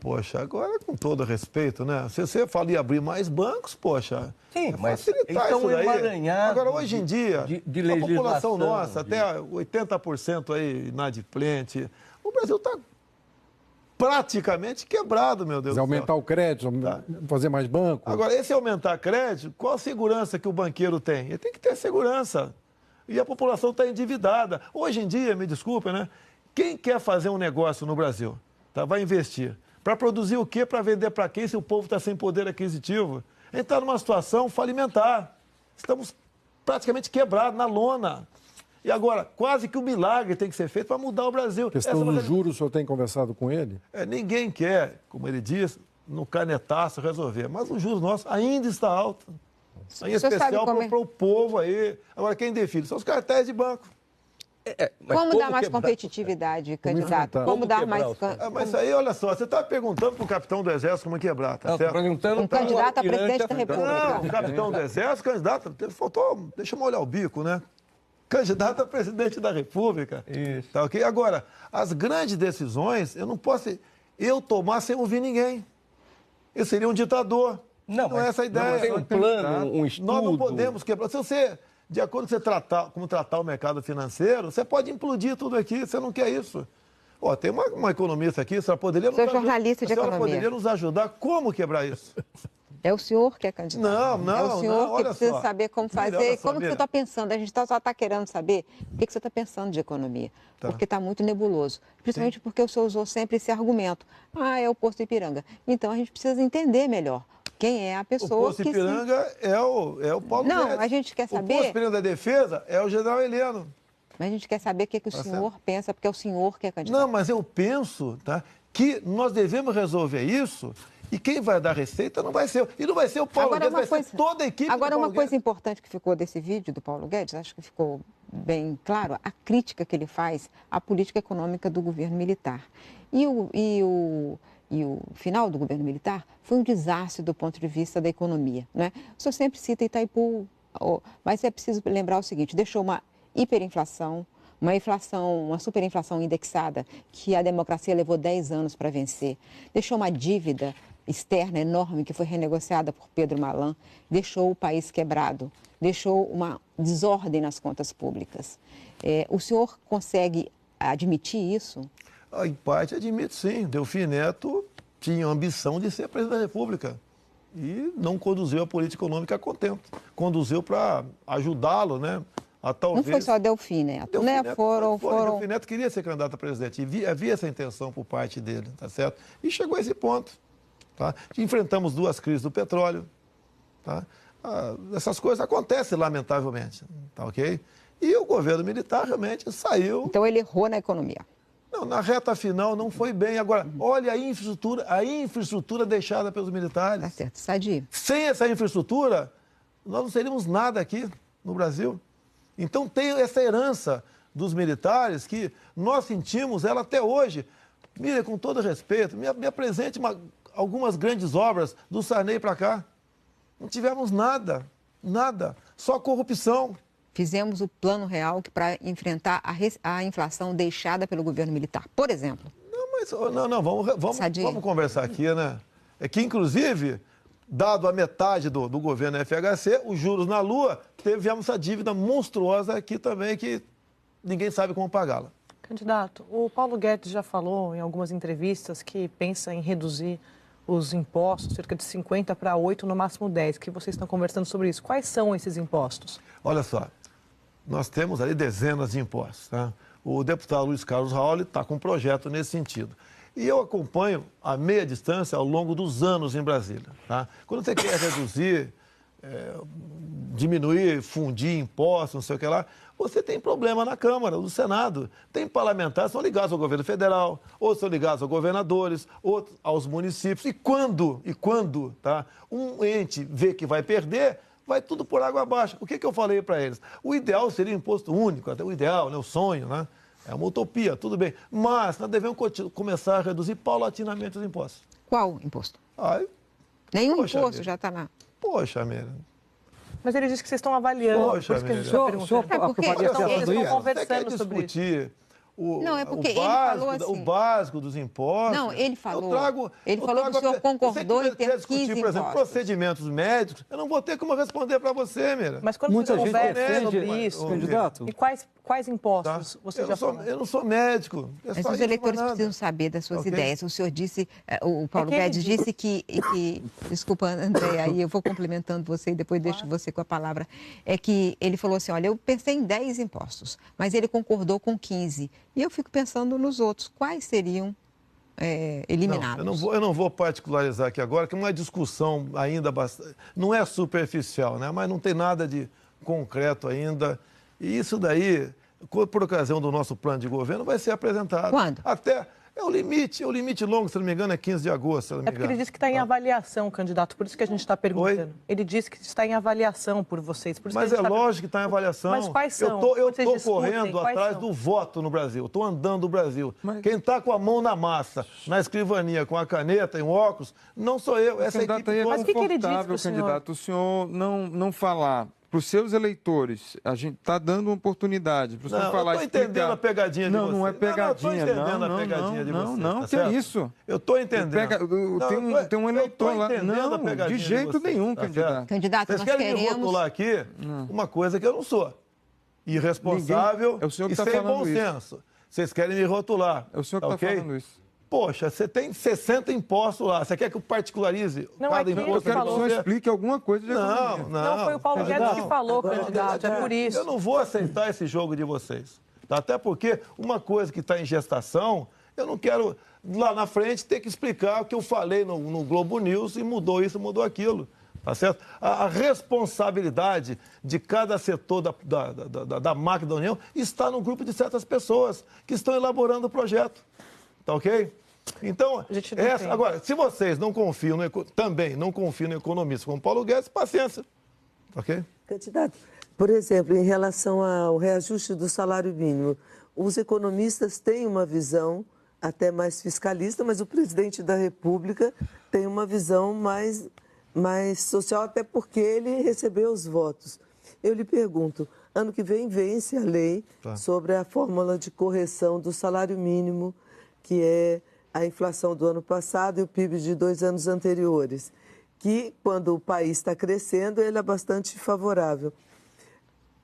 poxa, agora com todo respeito, né? Se você fala em abrir mais bancos, poxa,
sim, mas
facilitar
então
isso daí. Agora, hoje em dia,
a
população nossa, até 80% aí inadimplente, o Brasil está praticamente quebrado, meu Deus do céu.
Aumentar o crédito, fazer mais banco.
Agora, esse aumentar crédito, qual a segurança que o banqueiro tem? Ele tem que ter segurança. E a população está endividada. Hoje em dia, me desculpe, né? Quem quer fazer um negócio no Brasil, tá? Vai investir. Para produzir o quê? Para vender para quem se o povo está sem poder aquisitivo? A gente está numa situação falimentar. Estamos praticamente quebrados na lona. E agora, quase que um milagre tem que ser feito para mudar o Brasil.
A questão dos juros, o senhor tem conversado com ele?
Ninguém quer, como ele diz, no canetaço resolver. Mas os juros nossos ainda está alto. Em especial para o povo aí. Agora, quem define? São os cartéis de banco.
Como dar mais competitividade, candidato? Como dar mais...
Mas isso aí, olha só, você está perguntando para o capitão do Exército como quebrar, tá certo?
Um candidato a presidente da República.
Não, o capitão do Exército, candidato, faltou, deixa eu molhar o bico, né? Candidato a presidente da República.
Isso.
Tá ok? Agora, as grandes decisões, eu não posso tomar sem ouvir ninguém. Eu seria um ditador. Não é essa a ideia.
Tem um plano, um estudo.
Nós não podemos quebrar. Se você... De acordo com como tratar o mercado financeiro, você pode implodir tudo aqui, você não quer isso. Tem uma economista aqui, a senhora poderia
jornalista de economia.
Poderia nos ajudar como quebrar isso?
É o senhor que é candidato.
Não,
é o senhor que precisa
só.
saber como fazer. Como que você está pensando? A gente só está querendo saber o que você está pensando de economia. Porque está muito nebuloso. Principalmente porque o senhor usou sempre esse argumento. É o Posto Ipiranga. Então a gente precisa entender melhor. Quem é a pessoa
o Posto Ipiranga é o Paulo Guedes.
Não, a gente quer saber...
O Posto Ipiranga da Defesa é o general Heleno.
Mas a gente quer saber o que o senhor pensa, porque é o senhor que é candidato.
Não, mas eu penso que nós devemos resolver isso e quem vai dar receita não vai ser... E não vai ser o Paulo Guedes, vai ser toda a equipe
Agora,
do Paulo
uma coisa importante que ficou desse vídeo do Paulo Guedes, acho que ficou bem claro, a crítica que ele faz à política econômica do governo militar. E o final do governo militar foi um desastre do ponto de vista da economia. Né? O senhor sempre cita Itaipu, mas é preciso lembrar o seguinte, deixou uma hiperinflação, uma superinflação indexada, que a democracia levou 10 anos para vencer, deixou uma dívida externa enorme que foi renegociada por Pedro Malan, deixou o país quebrado, deixou uma desordem nas contas públicas. O senhor consegue admitir isso?
Em parte, admito sim. Delfim Neto tinha a ambição de ser presidente da República e não conduziu a política econômica a contento. Conduziu para ajudá-lo, né? A talvez...
Não foi só Delfim Neto, né?
Delfim Neto queria ser candidato a presidente e havia essa intenção por parte dele, tá certo? E chegou a esse ponto. Tá? Enfrentamos 2 crises do petróleo. Tá? Essas coisas acontecem, lamentavelmente. Tá ok? E o governo militar realmente saiu...
Então ele errou na economia.
Não, na reta final não foi bem. Agora, olha a infraestrutura deixada pelos militares.
Tá certo, sadio.
Sem essa infraestrutura, nós não seríamos nada aqui no Brasil. Então tem essa herança dos militares que nós sentimos ela até hoje. Mira, com todo respeito, me apresente algumas grandes obras do Sarney para cá. Não tivemos nada, só corrupção.
Fizemos o plano real para enfrentar a inflação deixada pelo governo militar, por exemplo.
Vamos conversar aqui, né? É que, inclusive, dado a metade do governo FHC, os juros na Lua, tivemos essa dívida monstruosa aqui também, que ninguém sabe como pagá-la.
Candidato, o Paulo Guedes já falou em algumas entrevistas que pensa em reduzir os impostos, cerca de 50 para 8, no máximo 10, que vocês estão conversando sobre isso. Quais são esses impostos?
Olha só. Nós temos ali dezenas de impostos. Tá? O deputado Luiz Carlos Raul está com um projeto nesse sentido. E eu acompanho a meia distância ao longo dos anos em Brasília. Tá? Quando você quer reduzir, diminuir, fundir impostos, não sei o que lá, você tem problema na Câmara, no Senado. Tem parlamentares que são ligados ao governo federal, outros são ligados aos governadores, outros aos municípios. E quando tá, um ente vê que vai perder, vai tudo por água abaixo. O que eu falei para eles? O ideal seria imposto único, até o ideal, né? O sonho, né? É uma utopia, tudo bem. Mas nós devemos começar a reduzir paulatinamente os impostos.
Qual imposto? Nenhum imposto já está na...
Poxa, Mira.
Mas ele disse que vocês estão avaliando.
Poxa,
por isso que a gente está perguntando. Eles estão conversando sobre isso.
O básico dos impostos.
Não, ele falou que o senhor concordou em ter 15 impostos.
Por exemplo, procedimentos médicos, eu não vou ter como responder para você, Mira.
Mas quando você conversa sobre isso,
candidato,
e Quais impostos você já falou?
Eu não sou médico.
Mas os eleitores precisam saber das suas ideias. O senhor disse, o Paulo Guedes disse que... Desculpa, André, aí eu vou complementando você e depois deixo você com a palavra. É que ele falou assim, olha, eu pensei em 10 impostos, mas ele concordou com 15. E eu fico pensando nos outros. Quais seriam eliminados?
Não, eu não vou particularizar aqui agora, que é uma discussão ainda bastante... Não é superficial, né? Mas não tem nada de concreto ainda. E isso daí, por ocasião do nosso plano de governo, vai ser apresentado.
Quando?
Até... É o limite longo, se não me engano, é 15 de agosto, se não me engano.
É porque ele disse que está em avaliação, candidato, por isso que a gente está perguntando. Oi? Ele disse que está em avaliação por vocês. Por isso
mas lógico que está em avaliação.
Mas quais são?
Eu estou correndo atrás do voto no Brasil, estou andando no Brasil. Mas... Quem está com a mão na massa, na escrivania, com a caneta, em óculos, não sou eu, essa equipe toda.
Mas o que ele disse para o senhor?
Candidato, o senhor não falar... Para os seus eleitores, a gente está dando uma oportunidade para o senhor falar,
eu estou entendendo a pegadinha de vocês.
Não é pegadinha.
Estou entendendo a pegadinha de vocês.
Não, que é isso?
Eu estou entendendo.
Tem um eleitor lá. Não, de jeito nenhum, candidato.
Candidato,
vocês querem me rotular aqui uma coisa que eu não sou. Irresponsável e sem bom senso. Vocês querem me rotular.
É o senhor que está falando isso.
Poxa, você tem 60 impostos lá. Você quer que eu particularize
cada
imposto?
Eu quero que o senhor explique alguma coisa de economia.
Não, foi o Paulo Guedes que falou, candidato. É por isso.
Eu não vou aceitar esse jogo de vocês. Tá? Até porque uma coisa que está em gestação, eu não quero, lá na frente, ter que explicar o que eu falei no Globo News e mudou isso, mudou aquilo. Tá certo? A responsabilidade de cada setor da máquina da União está no grupo de certas pessoas que estão elaborando o projeto. Tá ok? Então, agora, se vocês não confiam também não confiam no economista como Paulo Guedes, paciência. Ok?
Candidato, por exemplo, em relação ao reajuste do salário mínimo, os economistas têm uma visão até mais fiscalista, mas o presidente da República tem uma visão mais social, até porque ele recebeu os votos. Eu lhe pergunto, ano que vem vence a lei sobre a fórmula de correção do salário mínimo, que é a inflação do ano passado e o PIB de 2 anos anteriores, que, quando o país está crescendo, ele é bastante favorável.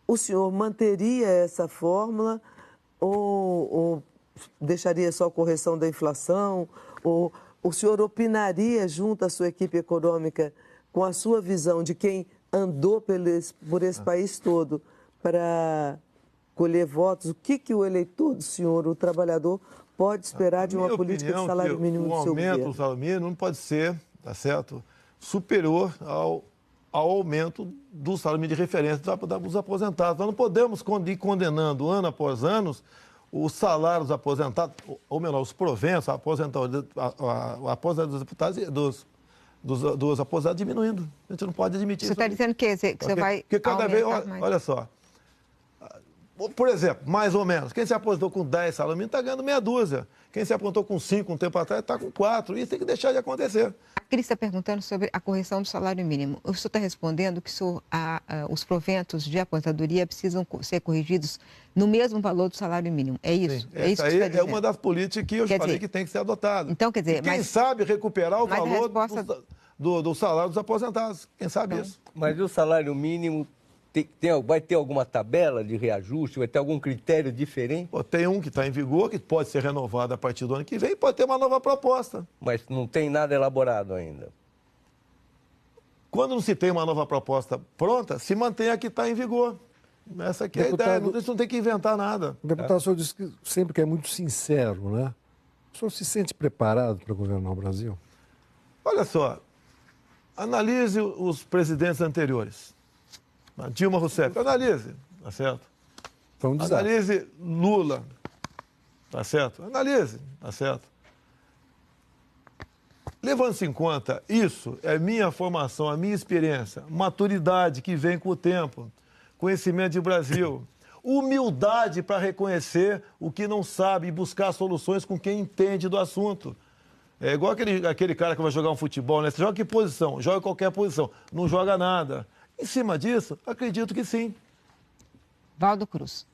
O senhor manteria essa fórmula ou deixaria só a correção da inflação? Ou o senhor opinaria junto à sua equipe econômica com a sua visão de quem andou por esse país todo para colher votos? O que o eleitor do senhor, o trabalhador, pode esperar de uma política de salário mínimo do seu governo?
O aumento do salário mínimo não pode ser, tá certo, superior ao aumento do salário mínimo de referência dos aposentados. Nós não podemos ir condenando ano após ano os salários dos aposentados, ou melhor, os proventos, a aposentadoria dos deputados dos aposentados diminuindo. A gente não pode admitir isso.
Você está dizendo que você vai
Porque cada vez,
mais.
olha só, por exemplo, mais ou menos, quem se aposentou com 10 salários mínimos está ganhando meia dúzia. Quem se aposentou com 5 um tempo atrás está com 4. Isso tem que deixar de acontecer.
A Cris está perguntando sobre a correção do salário mínimo. O senhor está respondendo que os proventos de aposentadoria precisam ser corrigidos no mesmo valor do salário mínimo. É isso?
Sim. É isso que você está dizendo? É uma das políticas que eu falei que tem que ser adotada.
Então, quer dizer,
quem sabe recuperar o valor do salário dos aposentados. Quem sabe isso?
Mas o salário mínimo... vai ter alguma tabela de reajuste? Vai ter algum critério diferente?
Tem um que está em vigor, que pode ser renovado a partir do ano que vem, e pode ter uma nova proposta.
Mas não tem nada elaborado ainda?
Quando não se tem uma nova proposta pronta, se mantém a que está em vigor. Essa aqui é a ideia, não tem que inventar nada.
O deputado, o senhor disse que sempre que é muito sincero, né? O senhor se sente preparado para governar o Brasil?
Olha só, analise os presidentes anteriores. Dilma Rousseff, analise, tá certo?
Foi um desastre.
Analise Lula, tá certo? Analise, tá certo? Levando-se em conta isso, é minha formação, a minha experiência, maturidade que vem com o tempo, conhecimento de Brasil, humildade para reconhecer o que não sabe e buscar soluções com quem entende do assunto. É igual aquele cara que vai jogar um futebol, né? Você joga que posição? Joga qualquer posição, não joga nada. Em cima disso, acredito que sim.
Valdo Cruz.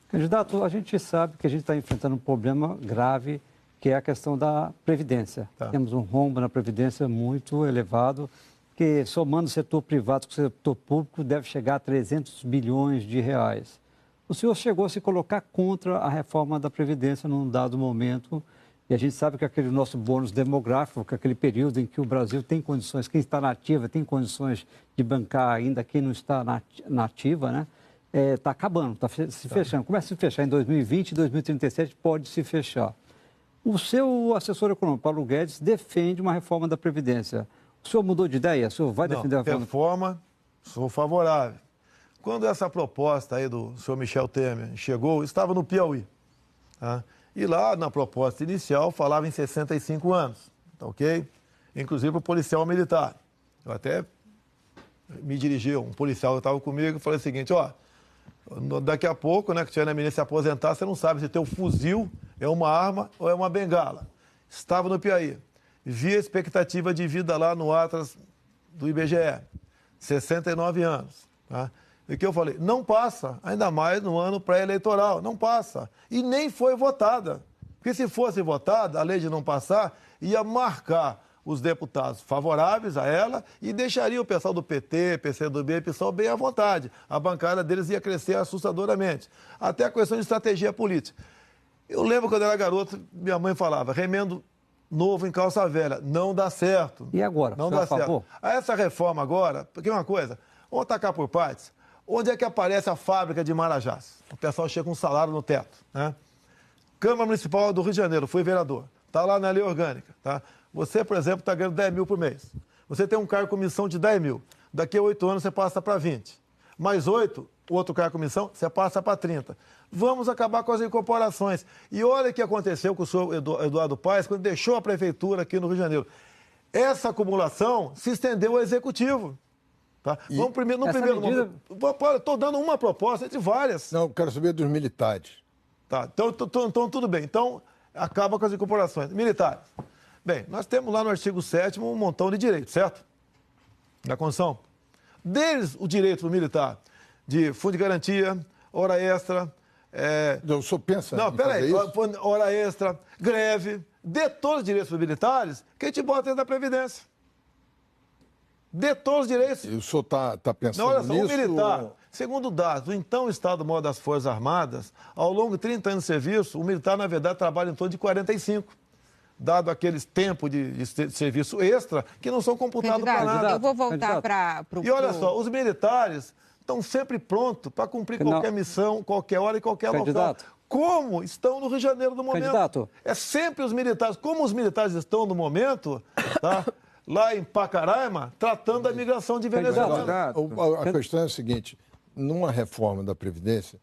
Candidato, a gente sabe que a gente está enfrentando um problema grave, que é a questão da Previdência. Temos um rombo na Previdência muito elevado, que somando o setor privado com o setor público deve chegar a 300 bilhões de reais. O senhor chegou a se colocar contra a reforma da Previdência num dado momento, e a gente sabe que aquele nosso bônus demográfico, que é aquele período em que o Brasil tem condições, quem está na ativa tem condições de bancar ainda quem não está na ativa, né? Está acabando, está se fechando. Começa a se fechar em 2020, 2037 pode se fechar. O seu assessor econômico, Paulo Guedes, defende uma reforma da Previdência. O senhor mudou de ideia? O senhor vai defender a
reforma? Sou favorável. Quando essa proposta aí do senhor Michel Temer chegou, estava no Piauí. Tá? E lá, na proposta inicial, falava em 65 anos, tá ok? Inclusive o policial militar. Eu até me dirigi, um policial que estava comigo, e falei o seguinte, ó, daqui a pouco, né, que tiver na eminência se aposentar, você não sabe se teu fuzil é uma arma ou é uma bengala. Estava no Piauí. Vi a expectativa de vida lá no Atlas do IBGE, 69 anos, tá? E o que eu falei? Não passa, ainda mais no ano pré-eleitoral, não passa. E nem foi votada. Porque se fosse votada, a lei de não passar ia marcar os deputados favoráveis a ela e deixaria o pessoal do PT, PCdoB e PSOL bem à vontade. A bancada deles ia crescer assustadoramente. Até a questão de estratégia política. Eu lembro quando eu era garoto, minha mãe falava, remendo novo em calça velha, não dá certo.
E agora?
Não dá certo. Essa reforma agora, porque uma coisa, vamos atacar por partes. Onde é que aparece a fábrica de Marajás? O pessoal chega com um salário no teto, né? Câmara Municipal do Rio de Janeiro, fui vereador. Está lá na lei orgânica, tá? Você, por exemplo, está ganhando 10 mil por mês. Você tem um cargo com comissão de 10 mil. Daqui a 8 anos você passa para 20. Mais 8, outro cargo com comissão, você passa para 30. Vamos acabar com as incorporações. E olha o que aconteceu com o senhor Eduardo Paes quando deixou a prefeitura aqui no Rio de Janeiro. Essa acumulação se estendeu ao executivo. Tá? Vamos primeiro, no primeiro momento. Estou dando uma proposta entre várias.
Não, quero saber dos militares.
Tá, então tudo bem. Então, acaba com as incorporações. Militares. Bem, nós temos lá no artigo 7º um montão de direitos, certo? Da Constituição. Deles, o direito do militar de fundo de garantia, hora extra.
Eu sou pensando.
Não, peraí. Hora extra, greve. Dê todos os direitos dos militares que a gente bota dentro da Previdência. Dê todos os direitos.
E o senhor está pensando
não, olha só,
nisso?
O militar, segundo dados do então Estado-Maior das Forças Armadas, ao longo de 30 anos de serviço, o militar, na verdade, trabalha em torno de 45, dado aqueles tempos de serviço extra que não são computados para nada.
Eu vou voltar para
o... E olha só, os militares estão sempre prontos para cumprir qualquer missão, qualquer hora e qualquer local. Como estão no Rio de Janeiro no momento.
Candidato.
É sempre os militares. Como os militares estão no momento, tá? Lá em Pacaraima, tratando da migração de Venezuela.
A questão é a seguinte, numa reforma da Previdência,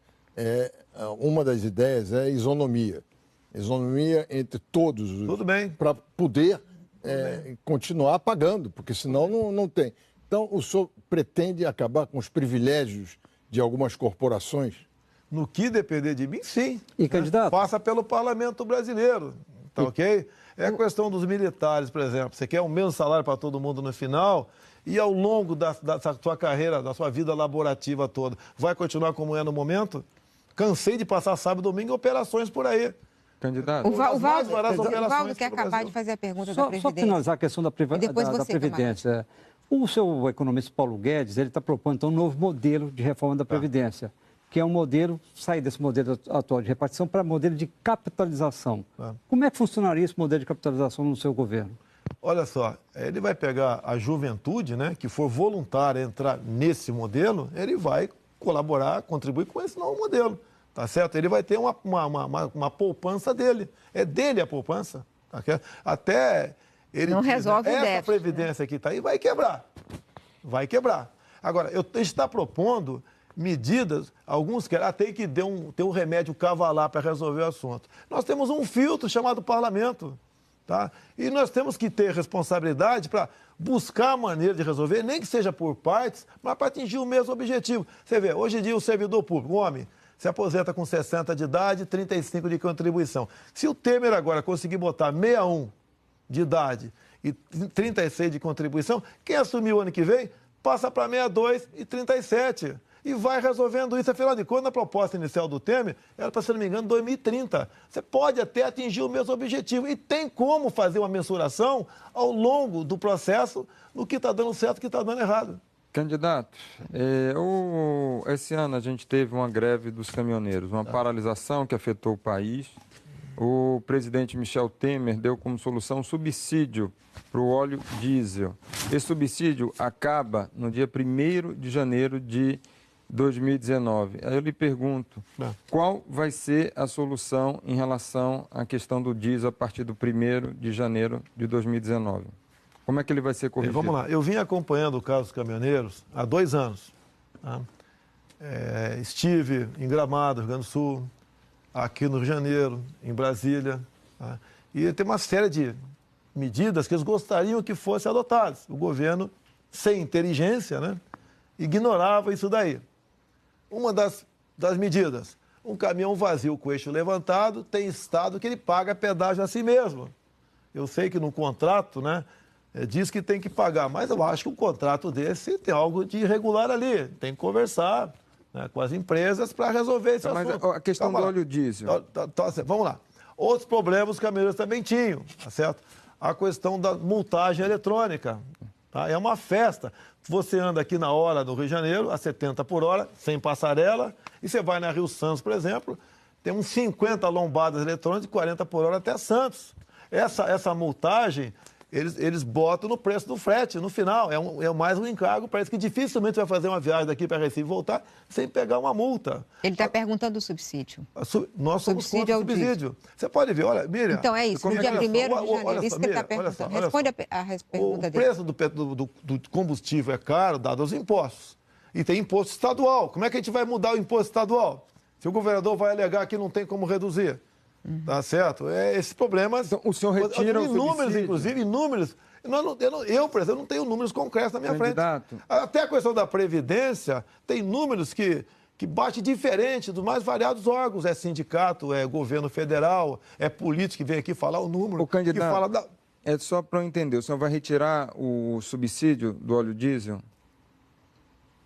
uma das ideias é a isonomia. Isonomia entre todos.
Tudo bem.
Para poder continuar pagando, porque senão não tem. Então, o senhor pretende acabar com os privilégios de algumas corporações?
No que depender de mim, sim.
E candidato?
Passa pelo parlamento brasileiro, tá ok? É a questão dos militares, por exemplo. Você quer o mesmo salário para todo mundo no final e ao longo da sua carreira, da sua vida laborativa toda, vai continuar como é no momento? Cansei de passar sábado e domingo em operações por aí.
Candidato. O Valdo quer acabar de fazer a pergunta da Previdência.
Só finalizar a questão da Previdência. O seu economista Paulo Guedes, ele está propondo então, um novo modelo de reforma da Previdência, que é um modelo, sair desse modelo atual de repartição para modelo de capitalização. Como é que funcionaria esse modelo de capitalização no seu governo?
Olha só, ele vai pegar a juventude, né, que for voluntária a entrar nesse modelo, ele vai colaborar, contribuir com esse novo modelo, tá certo? Ele vai ter uma poupança dele, é dele a poupança, tá certo? Até ele
não resolve o déficit.
Essa previdência que está aí vai quebrar. Agora, a gente está propondo medidas, alguns querem até que ter um remédio cavalar para resolver o assunto. Nós temos um filtro chamado parlamento, tá? E nós temos que ter responsabilidade para buscar a maneira de resolver, nem que seja por partes, mas para atingir o mesmo objetivo. Você vê, hoje em dia o servidor público, o homem, se aposenta com 60 de idade, 35 de contribuição. Se o Temer agora conseguir botar 61 de idade e 36 de contribuição, quem assumir o ano que vem passa para 62 e 37. E vai resolvendo isso. Afinal de contas, na proposta inicial do Temer, era para, se não me engano, 2030. Você pode até atingir o mesmo objetivo. E tem como fazer uma mensuração ao longo do processo no que está dando certo e o que está dando errado.
Candidato, esse ano a gente teve uma greve dos caminhoneiros, uma paralisação que afetou o país. O presidente Michel Temer deu como solução um subsídio para o óleo diesel. Esse subsídio acaba no dia 1º de janeiro de 2019. Aí eu lhe pergunto, qual vai ser a solução em relação à questão do diesel a partir do 1º de janeiro de 2019? Como é que ele vai ser corrigido?
Vamos lá. Eu vim acompanhando o caso dos caminhoneiros há 2 anos. Tá? Estive em Gramado, Rio Grande do Sul, aqui no Rio de Janeiro, em Brasília. Tá? E tem uma série de medidas que eles gostariam que fossem adotadas. O governo, sem inteligência, né, ignorava isso daí. Uma das medidas, um caminhão vazio com o eixo levantado, tem estado que ele paga pedágio a si mesmo. Eu sei que no contrato, né, diz que tem que pagar, mas eu acho que um contrato desse tem algo de irregular ali. Tem que conversar, né, com as empresas para resolver esse assunto.
Mas a questão do óleo diesel.
Vamos lá. Outros problemas os caminhoneiros também tinham, tá certo? A questão da multagem eletrônica. Tá? É uma festa. Você anda aqui na hora do Rio de Janeiro, a 70 por hora, sem passarela, e você vai na Rio Santos, por exemplo, tem uns 50 lombadas eletrônicas de 40 por hora até Santos. Essa multagem, eles botam no preço do frete, no final. É mais um encargo para eles, que dificilmente vai fazer uma viagem daqui para Recife e voltar sem pegar uma multa.
Ele está perguntando do subsídio.
Nós somos contra o subsídio. Você pode ver, olha, Miriam...
Então é isso, no dia 1º de janeiro, isso que ele está perguntando. Responde a pergunta dele.
O preço do combustível é caro, dado aos impostos. E tem imposto estadual. Como é que a gente vai mudar o imposto estadual? Se o governador vai alegar que não tem como reduzir. Tá certo? Esses problemas...
Então, o senhor retira o subsídio?
Inclusive, inúmeros. Eu, por exemplo, não tenho números concretos na minha frente. Até a questão da Previdência tem números que bate diferente dos mais variados órgãos. É sindicato, é governo federal, é político que vem aqui falar o número.
O candidato,
que fala
é só para eu entender, o senhor vai retirar o subsídio do óleo diesel?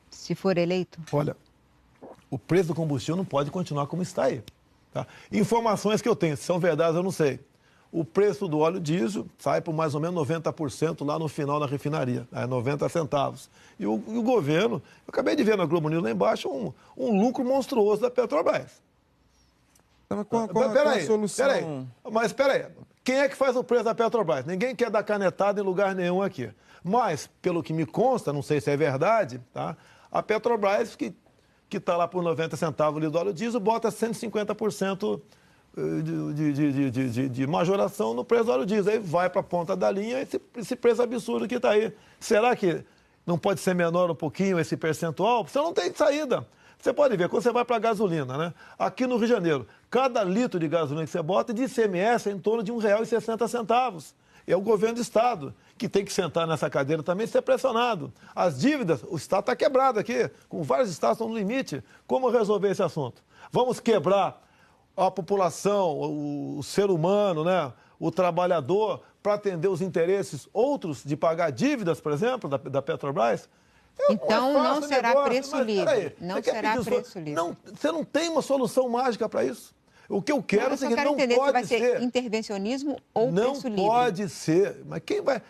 Se for eleito?
Olha, o preço do combustível não pode continuar como está aí. Tá? Informações que eu tenho, se são verdades eu não sei. O preço do óleo diesel sai por mais ou menos 90% lá no final da refinaria, 90 centavos. E o governo, eu acabei de ver na Globo News lá embaixo um lucro monstruoso da Petrobras.
Qual a solução?
Mas peraí, quem é que faz o preço da Petrobras? Ninguém quer dar canetada em lugar nenhum aqui. Mas, pelo que me consta, não sei se é verdade, tá? A Petrobras, que está lá por 90 centavos ali do óleo diesel, bota 150% de majoração no preço do óleo diesel. Aí vai para a ponta da linha esse preço absurdo que está aí. Será que não pode ser menor um pouquinho esse percentual? Você não tem saída. Você pode ver, quando você vai para a gasolina, né? Aqui no Rio de Janeiro, cada litro de gasolina que você bota de ICMS é em torno de R$ 1,60. É o governo do Estado que tem que sentar nessa cadeira também e ser pressionado. As dívidas, o Estado está quebrado aqui, com vários estados estão no limite. Como resolver esse assunto? Vamos quebrar a população, o ser humano, né? O trabalhador, para atender os interesses outros de pagar dívidas, por exemplo, da Petrobras?
Então não será preço livre. Não será preço livre.
Você não tem uma solução mágica para isso. O que eu quero é que não
entender
pode
se vai ser
ser
intervencionismo ou preço livre.
Não pode ser. Mas quem vai...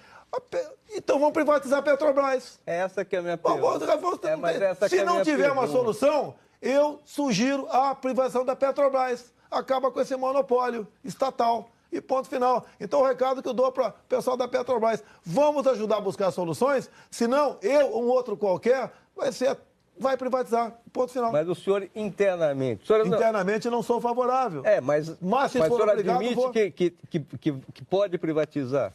Então vamos privatizar a Petrobras.
Essa que é a minha pergunta.
Se não tiver uma solução, eu sugiro a privatização da Petrobras. Acaba com esse monopólio estatal. E ponto final. Então, o recado que eu dou para o pessoal da Petrobras, vamos ajudar a buscar soluções, senão eu ou um outro qualquer vai privatizar. Ponto final.
Mas o senhor internamente...
Internamente não sou favorável.
Mas se o senhor admite que pode privatizar?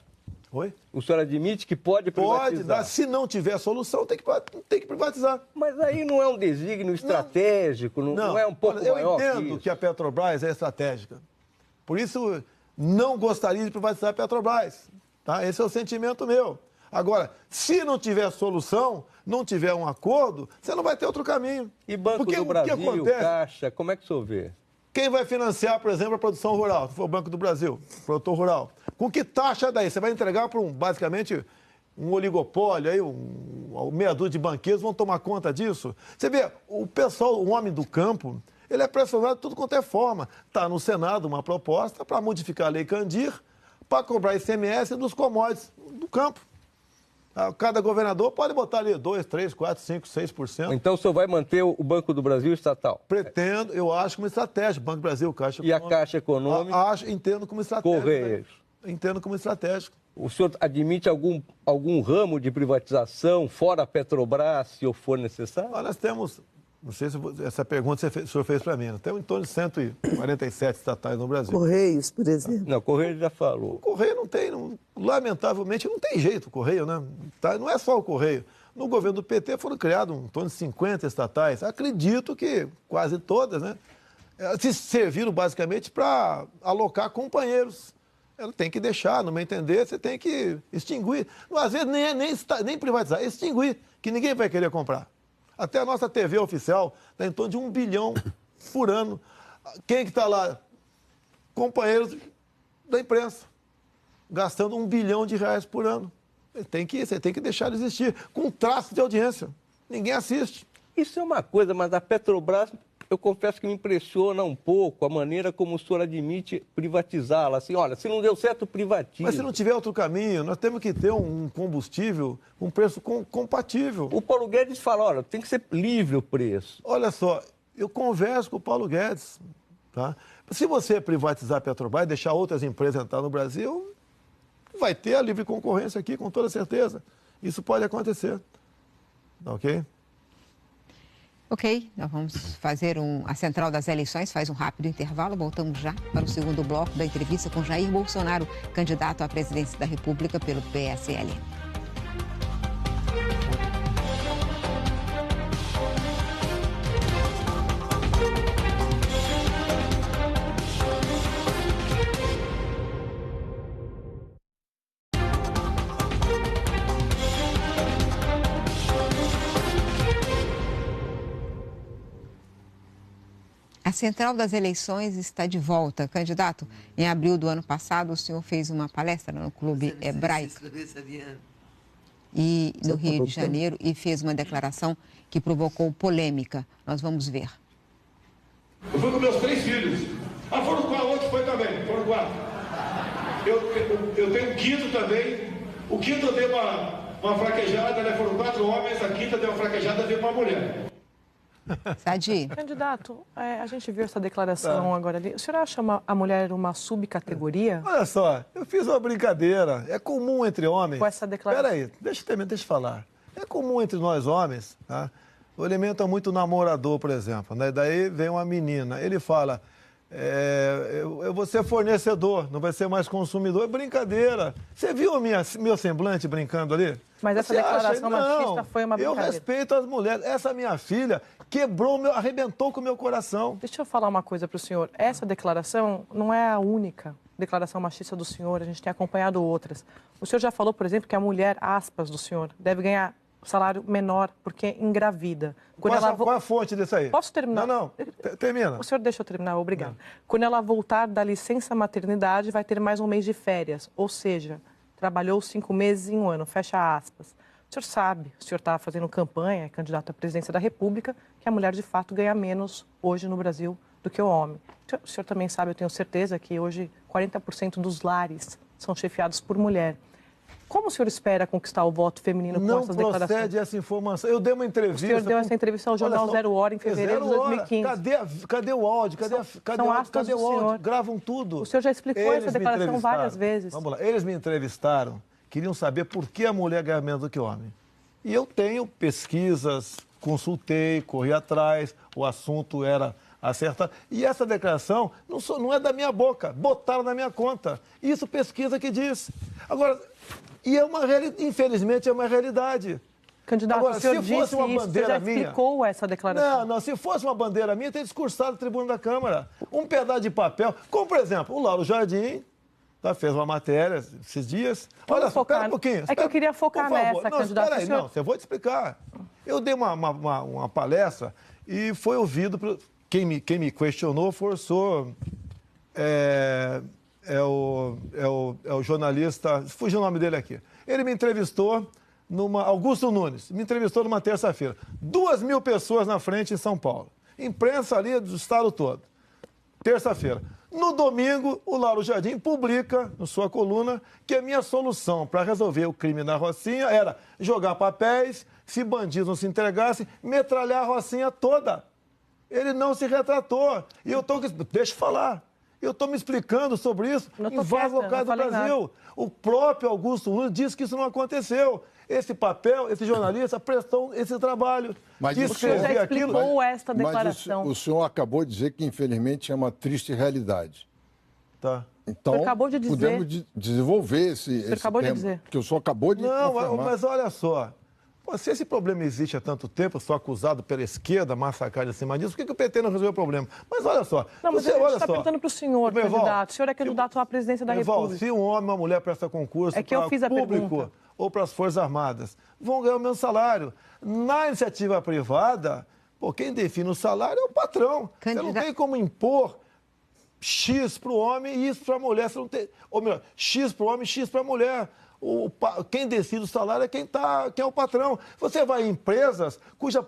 Oi?
O senhor admite que pode privatizar?
Pode, se não tiver solução, tem que privatizar.
Mas aí não é um desígnio estratégico, não é um pouco maior que isso?
Eu entendo que a Petrobras é estratégica. Por isso, não gostaria de privatizar a Petrobras. Tá? Esse é o sentimento meu. Agora, se não tiver solução, não tiver um acordo, você não vai ter outro caminho.
E Banco do Brasil, Caixa, como é que o senhor vê?
Quem vai financiar, por exemplo, a produção rural? Se for o Banco do Brasil, produtor rural. Com que taxa daí? Você vai entregar para basicamente um oligopólio, aí, meia dúzia de banqueiros vão tomar conta disso? Você vê, o pessoal, o homem do campo, ele é pressionado de tudo quanto é forma. Está no Senado uma proposta para modificar a Lei Candir, para cobrar ICMS dos commodities do campo. Cada governador pode botar ali 2, 3, 4, 5, 6%.
Então o senhor vai manter o Banco do Brasil estatal?
Pretendo, eu acho como estratégia. Banco do Brasil, Caixa
Econômica. E a Caixa Econômica?
Entendo como estratégia.
Correios?
Entendo como estratégico.
O senhor admite algum ramo de privatização fora a Petrobras, se for necessário?
Nós temos, não sei se essa pergunta o senhor fez para mim, nós temos em torno de 147 estatais no Brasil.
Correios, por exemplo.
Não, Correio já falou.
O Correio não tem, lamentavelmente não tem jeito o Correio, né? Não é só o Correio. No governo do PT foram criados em torno de 50 estatais. Acredito que quase todas, né? Se serviram basicamente para alocar companheiros. Ela tem que deixar, no meu entender, você tem que extinguir. Às vezes nem privatizar, extinguir, que ninguém vai querer comprar. Até a nossa TV oficial está em torno de 1 bilhão por ano. Quem que está lá? Companheiros da imprensa, gastando R$1 bilhão por ano. Você tem que deixar de existir, com traço de audiência. Ninguém assiste.
Isso é uma coisa, mas a Petrobras, eu confesso que me impressiona um pouco a maneira como o senhor admite privatizá-la. Assim, olha, se não deu certo, privatiza.
Mas se não tiver outro caminho, nós temos que ter um combustível com preço compatível.
O Paulo Guedes fala, olha, tem que ser livre o preço.
Olha só, eu converso com o Paulo Guedes, tá? Se você privatizar a Petrobras e deixar outras empresas entrar no Brasil, vai ter a livre concorrência aqui, com toda certeza. Isso pode acontecer. Ok?
Ok, nós vamos fazer a central das eleições, faz um rápido intervalo, voltamos já para o segundo bloco da entrevista com Jair Bolsonaro, candidato à presidência da República pelo PSL. A Central das Eleições está de volta. Candidato, em abril do ano passado, o senhor fez uma palestra no Clube Hebraico e no Rio de Janeiro e fez uma declaração que provocou polêmica. Nós vamos ver.
Eu fui com meus 3 filhos. Foram 4, outros foi também, foram 4. Eu tenho um quinto também. O quinto eu dei uma fraquejada, né? Foram 4 homens, a quinta deu uma fraquejada, veio uma mulher.
Sadi.
Candidato, a gente viu essa declaração agora ali. O senhor acha a mulher uma subcategoria?
Olha só, eu fiz uma brincadeira. É comum entre homens...
Com essa declaração.
Espera aí, deixa eu falar. É comum entre nós homens, tá? O elemento é muito namorador, por exemplo. Né? Daí vem uma menina, ele fala... eu vou ser fornecedor, não vai ser mais consumidor. É brincadeira. Você viu meu semblante brincando ali?
Mas essa declaração machista foi uma brincadeira.
Eu respeito as mulheres. Essa minha filha arrebentou com o meu coração.
Deixa eu falar uma coisa para o senhor. Essa declaração não é a única declaração machista do senhor. A gente tem acompanhado outras. O senhor já falou, por exemplo, que a mulher, aspas, do senhor, deve ganhar salário menor porque engravida.
Qual é a fonte disso aí?
Posso terminar?
Não. Termina.
O senhor deixa eu terminar, obrigado. Quando ela voltar da licença maternidade, vai ter mais um mês de férias. Ou seja, trabalhou 5 meses em um ano, fecha aspas. O senhor sabe, o senhor está fazendo campanha, é candidato à presidência da República, que a mulher de fato ganha menos hoje no Brasil do que o homem. O senhor também sabe, eu tenho certeza, que hoje 40% dos lares são chefiados por mulher. Como o senhor espera conquistar o voto feminino com essas declarações?
Não procede essa informação. Eu dei uma entrevista...
O senhor deu essa entrevista ao jornal Zero Hora em fevereiro de 2015.
Cadê o áudio? Cadê o áudio? Gravam tudo.
O senhor já explicou essa declaração várias vezes.
Vamos lá. Eles me entrevistaram, queriam saber por que a mulher ganha menos do que o homem. E eu tenho pesquisas, consultei, corri atrás, o assunto era acertado. E essa declaração não é da minha boca, botaram na minha conta. Isso pesquisa que diz. Agora... E infelizmente é uma realidade.
Candidato,
agora,
se fosse uma bandeira minha... explicou essa declaração.
Não, se fosse uma bandeira minha, teria discursado no tribuna da Câmara. Um pedaço de papel, como por exemplo, o Lauro Jardim fez uma matéria esses dias. Olha só, espera um pouquinho.
É que eu queria focar nessa, candidato.
Espera aí, não, eu vou te explicar. Eu dei uma palestra e foi ouvido... Quem me questionou forçou... É o jornalista, fugiu o nome dele aqui. Ele me entrevistou, Augusto Nunes, me entrevistou numa terça-feira. 2.000 pessoas na frente em São Paulo. Imprensa ali do estado todo. Terça-feira. No domingo, o Lauro Jardim publica, na sua coluna, que a minha solução para resolver o crime na Rocinha era jogar papéis, se bandidos não se entregassem, metralhar a Rocinha toda. Ele não se retratou. E eu estou... Deixa eu falar. Eu estou me explicando sobre isso em vários locais do Brasil. Nada. O próprio Augusto Nunes disse que isso não aconteceu. Esse papel, esse jornalista prestou esse trabalho.
Mas o senhor já explicou esta declaração.
Mas o senhor acabou de dizer que, infelizmente, é uma triste realidade.
Tá.
Então,
acabou de dizer...
podemos desenvolver esse
acabou
tema,
de dizer.
Que o senhor acabou de confirmar.
Mas olha só. Pô, se esse problema existe há tanto tempo, eu sou acusado pela esquerda, massacrado em cima disso, por que o PT não resolveu o problema? Mas olha só.
Não, mas a gente está perguntando para o senhor, candidato. O senhor é candidato à presidência da República.
Se um homem e uma mulher prestam concurso para o público ou para as Forças Armadas, vão ganhar o mesmo salário. Na iniciativa privada, quem define o salário é o patrão. Você não tem como impor X para o homem e isso para a mulher. Você não tem, ou melhor, X para o homem e X para a mulher. Quem decide o salário é quem é o patrão. Você vai em empresas cuja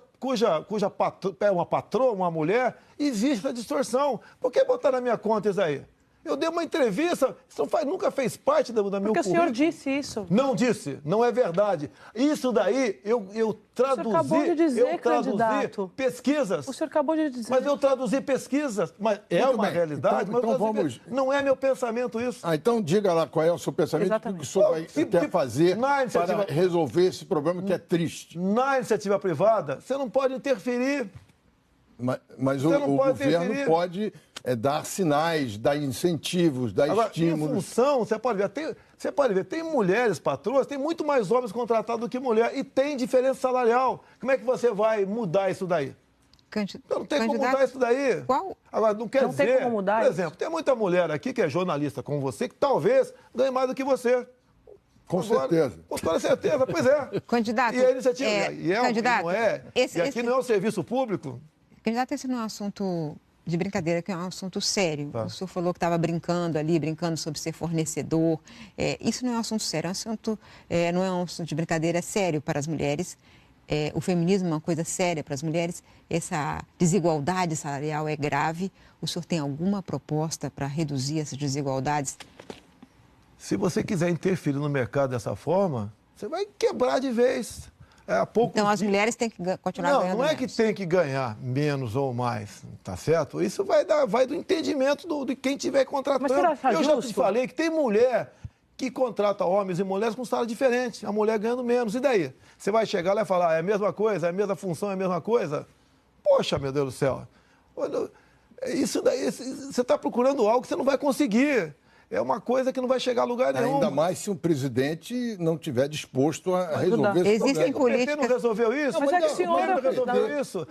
uma patroa, uma mulher, existe a distorção. Por que botar na minha conta isso aí? Eu dei uma entrevista, isso nunca fez parte da minha
Porque o senhor disse isso.
Não disse, não é verdade. Isso daí eu traduzi. O senhor acabou de dizer, candidato. Pesquisas.
O senhor acabou de dizer.
Mas eu traduzi pesquisas. Mas é uma realidade, mas não é meu pensamento isso.
Então diga lá qual é o seu pensamento, o que o senhor quer fazer para resolver esse problema que é triste.
Na iniciativa privada, você não pode interferir.
Mas o governo pode dar sinais, dar incentivos, dar estímulos.
Em função, você pode ver, tem mulheres patroas, tem muito mais homens contratados do que mulher e tem diferença salarial. Como é que você vai mudar isso daí? Não tem como mudar isso daí.
Qual?
Agora, não quer dizer...
Tem como mudar
por exemplo, tem muita mulher aqui que é jornalista como você, que talvez ganhe mais do que você.
Com certeza.
Com toda certeza, pois é.
Candidato...
E a iniciativa...
candidato,
e aqui não é um serviço público...
Candidato, esse não é um assunto de brincadeira, que é um assunto sério. Tá. O senhor falou que estava brincando sobre ser fornecedor. Isso não é um assunto sério, não é um assunto de brincadeira, é sério para as mulheres. O feminismo é uma coisa séria para as mulheres. Essa desigualdade salarial é grave. O senhor tem alguma proposta para reduzir essas desigualdades?
Se você quiser interferir no mercado dessa forma, você vai quebrar de vez.
Então as mulheres têm que continuar ganhando
Não é
menos.
que tem que ganhar menos ou mais, tá certo? Isso vai do entendimento de quem estiver contratando.
Mas
já te falei que tem mulher que contrata homens e mulheres com salário diferente, a mulher ganhando menos. E daí? Você vai chegar lá e falar, é a mesma coisa, é a mesma função, é a mesma coisa? Poxa, meu Deus do céu. Isso daí, você está procurando algo que você não vai conseguir. É uma coisa que não vai chegar a lugar nenhum.
Ainda mais se o presidente não estiver disposto a resolver esse problema.
Existem políticas...
O PT não resolveu isso?
Mas é que o senhor
não resolveu isso.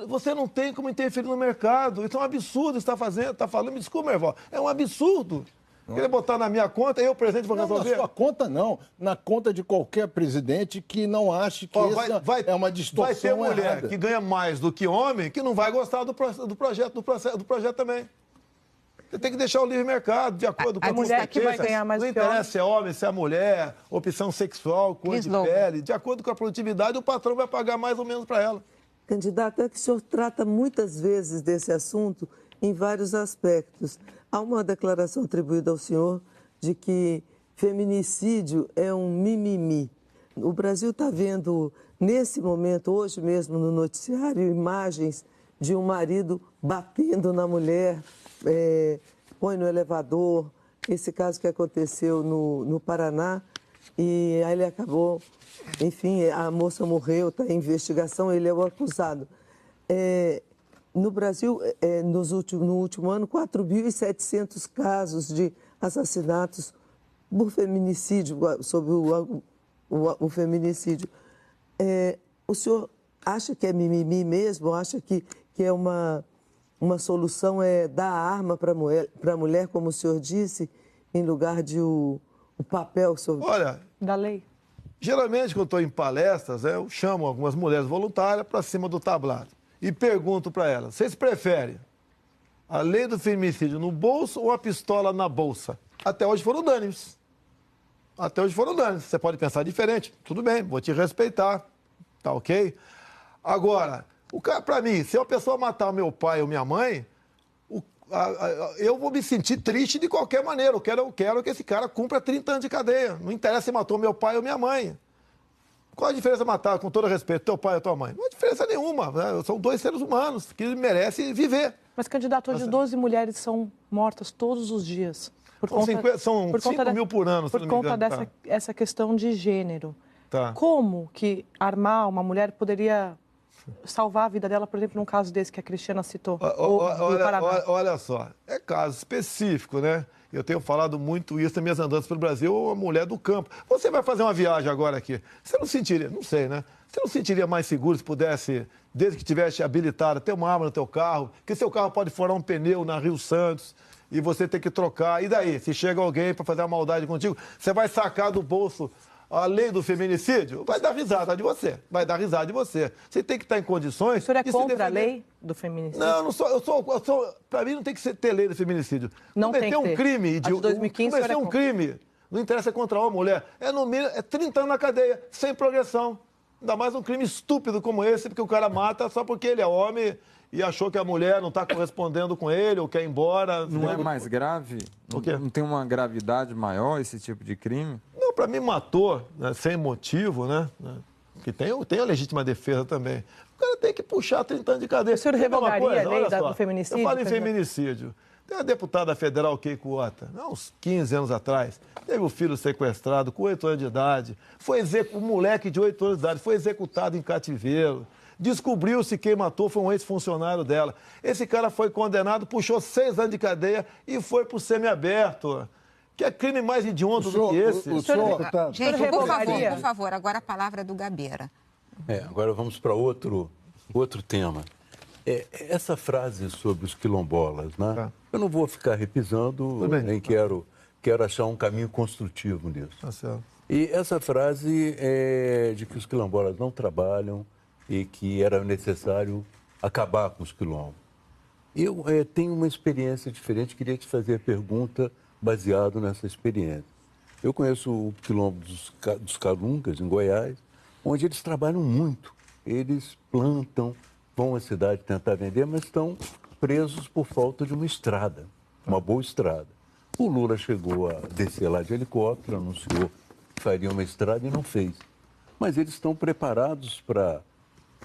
Você não tem como interferir no mercado. Isso é um absurdo você está falando. Me desculpa, meu irmão. É um absurdo. Querer botar na minha conta, eu, presidente, vou resolver?
Na sua conta, não. Na conta de qualquer presidente que não ache que é uma distorção.
Vai ter mulher
errada.
que ganha mais do que homem que não vai gostar do projeto também. Você tem que deixar o livre mercado, de acordo com a
mulher que vai ganhar mais.
Não interessa se é homem, se é mulher, opção sexual, cor de pele. De acordo com a produtividade, o patrão vai pagar mais ou menos para ela.
Candidato, é que o senhor trata muitas vezes desse assunto em vários aspectos. Há uma declaração atribuída ao senhor de que feminicídio é um mimimi. O Brasil está vendo, nesse momento, hoje mesmo no noticiário, imagens de um marido batendo na mulher, põe no elevador. Esse caso que aconteceu no Paraná, e aí ele acabou, enfim, a moça morreu, está em investigação, ele é o acusado. No Brasil, no último ano, 4.700 casos de assassinatos por feminicídio, sobre o feminicídio. O senhor acha que é mimimi mesmo? Acha que é uma solução dar a arma para a mulher, como o senhor disse, em lugar de o papel
da lei?
Geralmente, quando eu estou em palestras, eu chamo algumas mulheres voluntárias para cima do tablado e pergunto para elas, vocês preferem a lei do feminicídio no bolso ou a pistola na bolsa? Até hoje foram unânimes. Você pode pensar diferente. Tudo bem, vou te respeitar. Tá ok? Agora, para mim, se uma pessoa matar meu pai ou minha mãe, eu vou me sentir triste de qualquer maneira. Eu quero que esse cara cumpra 30 anos de cadeia. Não interessa se matou meu pai ou minha mãe. Qual a diferença matar, com todo respeito, teu pai ou tua mãe? Não há diferença nenhuma. Né? São dois seres humanos que merecem viver.
Mas, candidato, hoje 12 mulheres são mortas todos os dias.
São 5 mil por ano, se não me engano.
Por conta dessa questão de gênero.
Tá.
Como que armar uma mulher poderia salvar a vida dela, por exemplo, num caso desse que a Cristiana citou?
Olha só, é caso específico, né? Eu tenho falado muito isso nas minhas andanças pelo Brasil, a mulher do campo. Você vai fazer uma viagem agora aqui, você não sentiria, não sei, né? Você não sentiria mais seguro se pudesse, desde que tivesse habilitado, ter uma arma no teu carro, que seu carro pode furar um pneu na Rio Santos e você ter que trocar. E daí, se chega alguém para fazer uma maldade contigo, você vai sacar do bolso a lei do feminicídio? Vai dar risada de você. Vai dar risada de você. Você tem que estar em condições...
O senhor é contra a lei do feminicídio?
Não, não sou. Para mim não tem que ter lei do feminicídio.
Não tem que ter.
Um crime de
2015,
cometer um crime. Não interessa contra uma mulher. No mínimo, 30 anos na cadeia, sem progressão. Ainda mais um crime estúpido como esse, porque o cara mata só porque ele é homem e achou que a mulher não está correspondendo com ele ou quer ir embora.
Não é mais grave?
O quê?
Não tem uma gravidade maior esse tipo de crime?
Não, para mim matou, né, sem motivo, né? Que tem a legítima defesa também. O cara tem que puxar 30 anos de cadeia.
O senhor revogaria a lei do feminicídio?
Eu falo em feminicídio. Tem a deputada federal Keiko Ota, há uns 15 anos atrás, teve o filho sequestrado com 8 anos de idade, um moleque de 8 anos de idade foi executado em cativeiro. Descobriu-se quem matou foi um ex-funcionário dela. Esse cara foi condenado, puxou 6 anos de cadeia e foi para o semiaberto. Que é crime mais hediondo do que esse.
Gente, por favor, agora a palavra é do Gabeira.
Agora vamos para outro tema. Essa frase sobre os quilombolas, né? Tá. Eu não vou ficar repisando, nem quero achar um caminho construtivo nisso.
Tá certo.
E essa frase é de que os quilombolas não trabalham e que era necessário acabar com os quilombos. Eu tenho uma experiência diferente, queria te fazer a pergunta baseado nessa experiência. Eu conheço o quilombo dos Calungas, em Goiás, onde eles trabalham muito. Eles plantam, vão à cidade tentar vender, mas estão presos por falta de uma estrada, uma boa estrada. O Lula chegou a descer lá de helicóptero, anunciou que faria uma estrada e não fez. Mas eles estão preparados para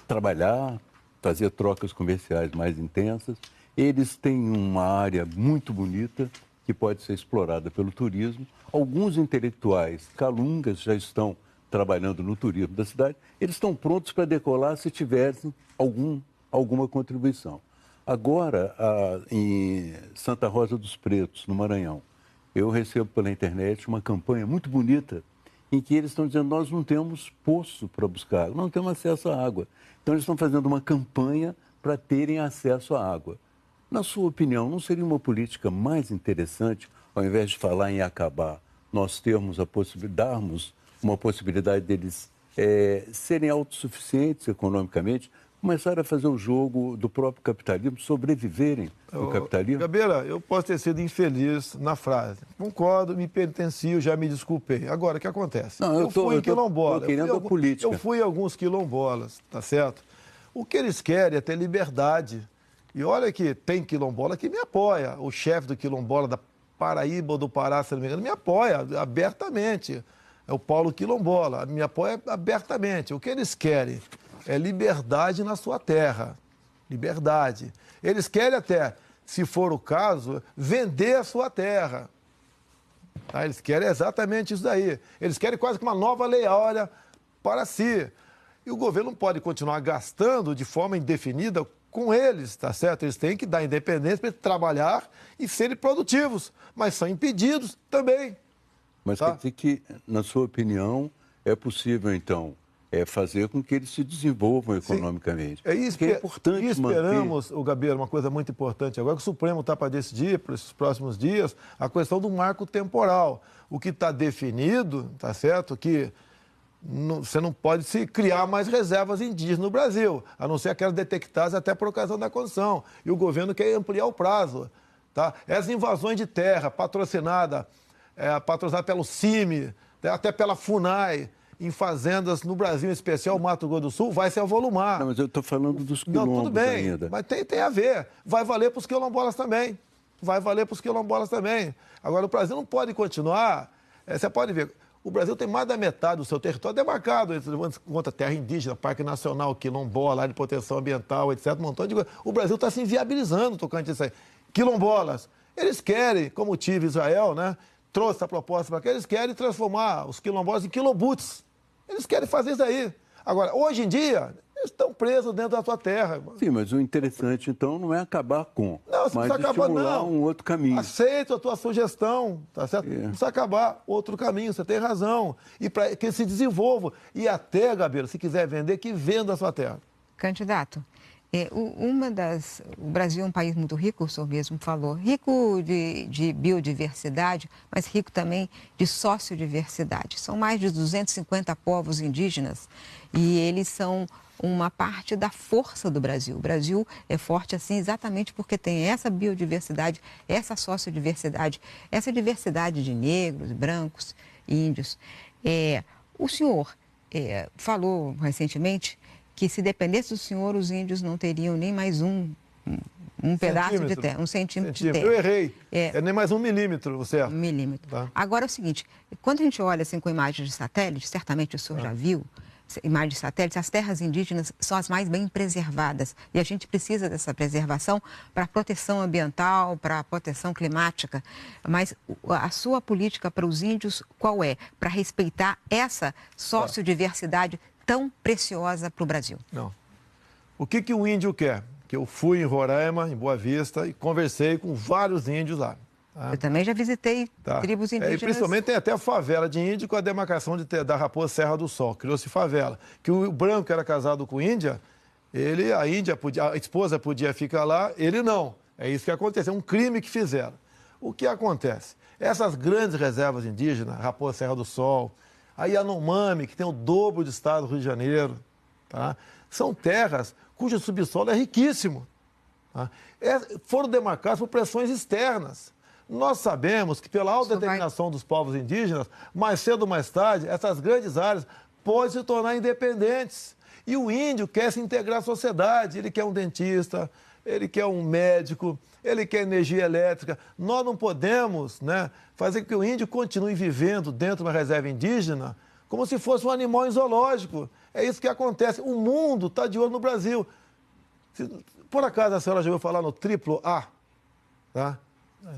trabalhar, fazer trocas comerciais mais intensas. Eles têm uma área muito bonita que pode ser explorada pelo turismo. Alguns intelectuais calungas já estão trabalhando no turismo da cidade. Eles estão prontos para decolar se tivessem alguma contribuição. Agora, em Santa Rosa dos Pretos, no Maranhão, eu recebo pela internet uma campanha muito bonita em que eles estão dizendo nós não temos poço para buscar, não temos acesso à água. Então, eles estão fazendo uma campanha para terem acesso à água. Na sua opinião, não seria uma política mais interessante, ao invés de falar em acabar, nós darmos uma possibilidade deles serem autossuficientes economicamente, começar a fazer o jogo do próprio capitalismo, sobreviverem ao capitalismo?
Gabeira, eu posso ter sido infeliz na frase. Concordo, me penitencio, já me desculpei. Agora, o que acontece?
Não, eu fui quilombola.
Eu fui alguns quilombolas, tá certo? O que eles querem é ter liberdade. E olha que tem quilombola que me apoia. O chefe do quilombola da Paraíba ou do Pará, se não me engano, me apoia abertamente. É o Paulo Quilombola, me apoia abertamente. O que eles querem é liberdade na sua terra. Liberdade. Eles querem até, se for o caso, vender a sua terra. Tá? Eles querem exatamente isso daí. Eles querem quase que uma nova lei áurea para si. E o governo não pode continuar gastando de forma indefinida com eles, tá certo? Eles têm que dar independência para trabalhar e serem produtivos, mas são impedidos também.
Mas quer dizer que, na sua opinião, é possível, então, fazer com que eles se desenvolvam economicamente?
Sim. É isso que é importante. E esperamos, o Gabeira, uma coisa muito importante agora, que o Supremo está para decidir, para esses próximos dias, a questão do marco temporal. O que está definido, tá certo? Que você não pode se criar mais reservas indígenas no Brasil, a não ser aquelas detectadas até por ocasião da Constituição. E o governo quer ampliar o prazo. Tá? As invasões de terra patrocinadas pelo CIMI, até pela FUNAI, em fazendas no Brasil, em especial Mato Grosso do Sul, vai se avolumar.
Não, mas eu estou falando dos quilombos
tudo bem,
ainda.
Mas tem a ver. Vai valer para os quilombolas também. vai valer para os quilombolas também. Agora, o Brasil não pode continuar... Você pode ver, o Brasil tem mais da metade do seu território demarcado, contra terra indígena, Parque Nacional, quilombola, área de proteção ambiental, etc. Um montão de coisa. O Brasil está se inviabilizando, tocante isso aí. Quilombolas, eles querem, como o TIV Israel, né, trouxe essa proposta para cá, eles querem transformar os quilombolas em quilobuts. Eles querem fazer isso aí. Agora, hoje em dia, eles estão presos dentro da sua terra.
Sim, mas o interessante, então, não é acabar com,
não,
mas estimular um outro caminho.
Aceito a tua sugestão, tá certo? Não precisa acabar outro caminho, você tem razão. E para que se desenvolva. E até, Gabriel, se quiser vender, que venda a sua terra.
Candidato, o Brasil é um país muito rico, o senhor mesmo falou, rico de biodiversidade, mas rico também de sociodiversidade. São mais de 250 povos indígenas e eles são uma parte da força do Brasil. O Brasil é forte assim exatamente porque tem essa biodiversidade, essa sociodiversidade, essa diversidade de negros, brancos, índios. O senhor falou recentemente que se dependesse do senhor, os índios não teriam nem mais um pedaço de terra, um centímetro de terra.
Eu errei. É nem mais 1 milímetro, certo?
1 milímetro.
Tá.
Agora é o seguinte, quando a gente olha assim com imagens de satélite, certamente o senhor já viu, imagens de satélite, as terras indígenas são as mais bem preservadas. E a gente precisa dessa preservação para proteção ambiental, para proteção climática. Mas a sua política para os índios qual é? Para respeitar essa sociodiversidade tão preciosa para o Brasil.
Não. O que o índio quer? Que eu fui em Roraima, em Boa Vista, e conversei com vários índios lá. Tá?
Eu também já visitei tribos indígenas.
E principalmente tem até a favela de índio com a demarcação da Raposa Serra do Sol. Criou-se favela. Que o branco era casado com índia, a esposa podia ficar lá, ele não. É isso que aconteceu, é um crime que fizeram. O que acontece? Essas grandes reservas indígenas, Raposa Serra do Sol, a Yanomami, que tem o dobro do estado do Rio de Janeiro, tá? São terras cujo subsolo é riquíssimo. Tá? Foram demarcadas por pressões externas. Nós sabemos que pela autodeterminação dos povos indígenas, mais cedo ou mais tarde, essas grandes áreas podem se tornar independentes. E o índio quer se integrar à sociedade, ele quer um dentista, ele quer um médico, ele quer energia elétrica. Nós não podemos, né, fazer com que o índio continue vivendo dentro de uma reserva indígena como se fosse um animal em zoológico. É isso que acontece. O mundo está de olho no Brasil. Por acaso a senhora já ouviu falar no triplo A? Tá?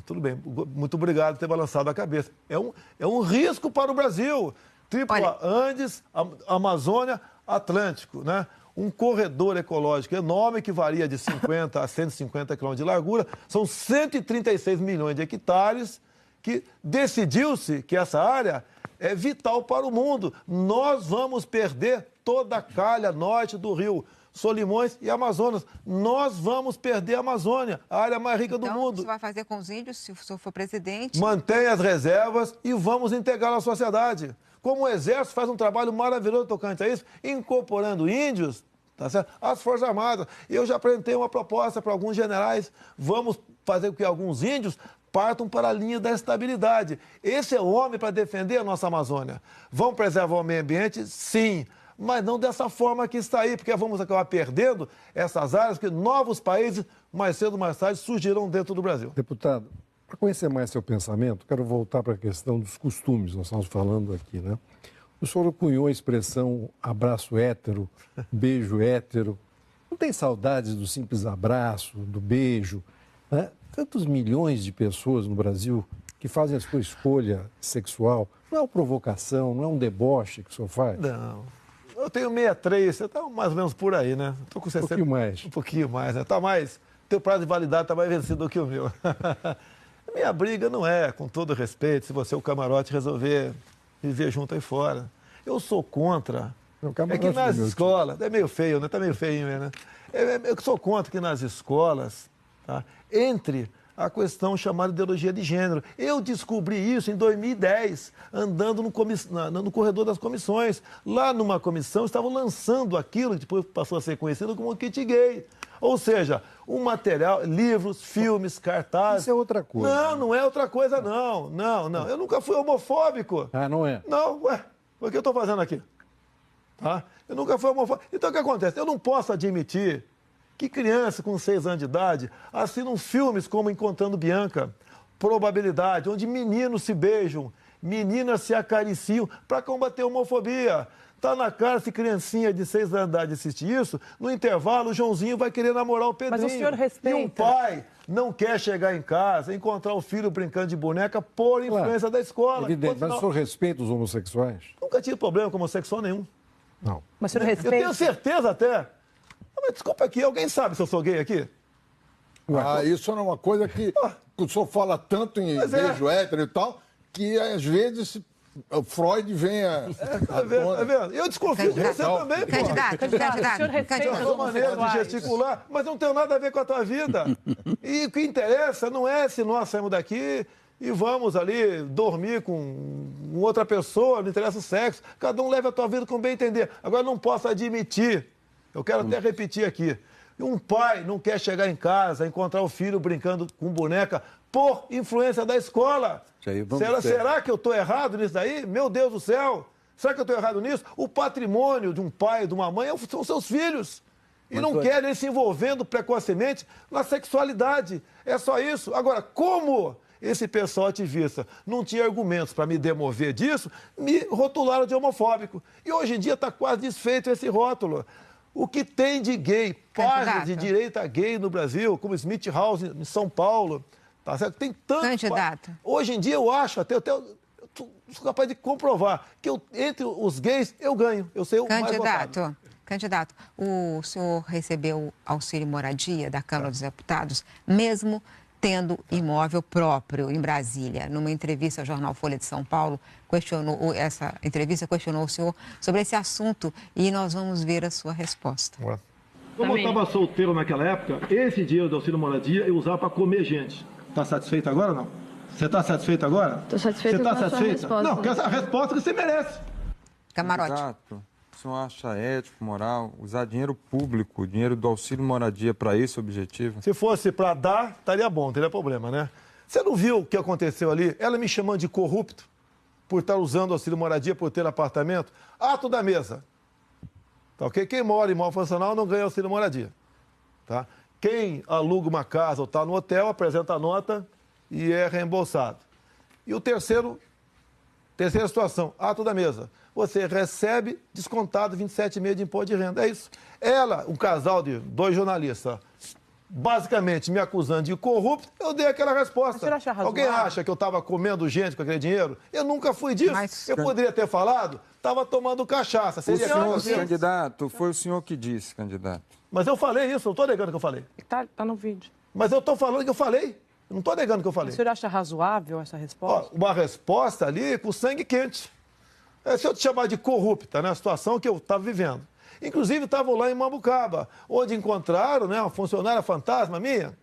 Tudo bem, muito obrigado por ter balançado a cabeça. É um risco para o Brasil. Triplo A, Andes, Amazônia, Atlântico, né? Um corredor ecológico enorme que varia de 50 a 150 quilômetros de largura. São 136 milhões de hectares que decidiu-se que essa área é vital para o mundo. Nós vamos perder toda a calha norte do Rio Solimões e Amazonas. Nós vamos perder a Amazônia, a área mais rica do mundo.
O que você vai fazer com os índios, se o senhor for presidente?
Mantém as reservas e vamos integrar a sociedade. Como o Exército faz um trabalho maravilhoso tocante a isso, incorporando índios, tá certo? Às Forças Armadas. Eu já apresentei uma proposta para alguns generais. Vamos fazer com que alguns índios partam para a linha da estabilidade. Esse é o homem para defender a nossa Amazônia. Vamos preservar o meio ambiente? Sim. Mas não dessa forma que está aí, porque vamos acabar perdendo essas áreas, porque novos países, mais cedo ou mais tarde, surgirão dentro do Brasil.
Deputado, para conhecer mais seu pensamento, quero voltar para a questão dos costumes, nós estamos falando aqui, né? O senhor cunhou a expressão abraço hétero, beijo hétero. Não tem saudades do simples abraço, do beijo, né? Tantos milhões de pessoas no Brasil que fazem a sua escolha sexual. Não é uma provocação, não é um deboche que o senhor faz?
Não. Eu tenho 63, você está mais ou menos por aí, né? Estou com 60.
Um pouquinho mais.
Um pouquinho mais, né? Teu prazo de validade está mais vencido do que o meu. Minha briga não é, com todo respeito, se você, o camarote, resolver viver junto aí fora. Eu sou contra. É que nas escolas, é meio feio, né? Está meio feio, né? Eu sou contra que nas escolas, tá, entre a questão chamada ideologia de gênero. Eu descobri isso em 2010, andando no corredor das comissões. Lá numa comissão estavam lançando aquilo que depois passou a ser conhecido como kit gay. Ou seja, um material, livros, filmes, cartazes.
Isso é outra coisa.
Não, não é outra coisa, não. Não. Eu nunca fui homofóbico.
Ah, não é?
Não, o que eu estou fazendo aqui? Tá? Eu nunca fui homofóbico. Então o que acontece? Eu não posso admitir Que criança com 6 anos de idade assinam filmes como Encontrando Bianca, Probabilidade, onde meninos se beijam, meninas se acariciam para combater a homofobia. Tá na cara, se criancinha de 6 anos de idade assistir isso, no intervalo o Joãozinho vai querer namorar o Pedrinho.
Mas o senhor respeita.
E um pai não quer chegar em casa, encontrar o filho brincando de boneca por influência da escola.
Evidente, mas o senhor respeita os homossexuais?
Nunca tive problema com homossexual nenhum.
Não.
Mas o senhor respeita?
Eu tenho certeza até. Mas desculpa aqui, alguém sabe se eu sou gay aqui?
Isso não é uma coisa que o senhor fala tanto em beijo hétero e tal, que às vezes o Freud vem a...
Tá vendo? Eu desconfio de você também,
Candidato.
A sua maneira de gesticular, mas não tem nada a ver com a tua vida. E o que interessa não é se nós saímos daqui e vamos ali dormir com outra pessoa, não interessa o sexo. Cada um leva a tua vida como bem entender. Agora, não posso admitir, eu quero até repetir aqui, um pai não quer chegar em casa, encontrar o filho brincando com boneca por influência da escola. Será que eu estou errado nisso daí? Meu Deus do céu! Será que eu estou errado nisso? O patrimônio de um pai, de uma mãe, são seus filhos. E não querem se envolvendo precocemente na sexualidade. É só isso. Agora, como esse pessoal ativista não tinha argumentos para me demover disso, me rotularam de homofóbico. E hoje em dia está quase desfeito esse rótulo. O que tem de gay, páginas de direita gay no Brasil, como Smith House em São Paulo, tá certo? Tem tanto.
Candidato.
Hoje em dia eu acho, até eu sou capaz de comprovar que entre os gays eu ganho. Eu sei o mais votado.
Candidato, o senhor recebeu auxílio moradia da Câmara dos Deputados, mesmo tendo imóvel próprio em Brasília. Numa entrevista ao jornal Folha de São Paulo, essa entrevista questionou o senhor sobre esse assunto e nós vamos ver a sua resposta.
Como eu estava solteiro naquela época, esse dinheiro do auxílio moradia eu usava para comer gente. Está satisfeito agora ou não? Você está satisfeito agora?
Estou satisfeito com a sua resposta.
Não, porque essa resposta que você merece.
Camarote.
Exato. O senhor acha ético, moral, usar dinheiro público, dinheiro do auxílio moradia para esse objetivo?
Se fosse para dar, estaria bom, não teria problema, né? Você não viu o que aconteceu ali? Ela me chamando de corrupto por estar usando o auxílio moradia, por ter apartamento. Ato da mesa. Tá, ok? Quem mora em imóvel funcional não ganha auxílio moradia. Tá? Quem aluga uma casa ou está no hotel, apresenta a nota e é reembolsado. E o terceira situação, ato da mesa. Você recebe descontado 27,5% de imposto de renda. É isso. Ela, um casal de 2 jornalistas, basicamente me acusando de corrupto, eu dei aquela resposta. Alguém acha que eu estava comendo gente com aquele dinheiro? Eu nunca fui disso. Eu poderia ter falado, estava tomando cachaça.
Candidato, foi o senhor que disse, candidato.
Mas eu falei isso, eu não estou negando que eu falei.
Tá no vídeo.
Mas eu estou falando que eu falei. Eu não estou negando que eu falei.
O senhor acha razoável essa resposta?
Uma resposta ali com sangue quente. Se eu te chamar de corrupta, né, a situação que eu estava vivendo. Inclusive, estavam lá em Mambucaba, onde encontraram, né, uma funcionária fantasma minha.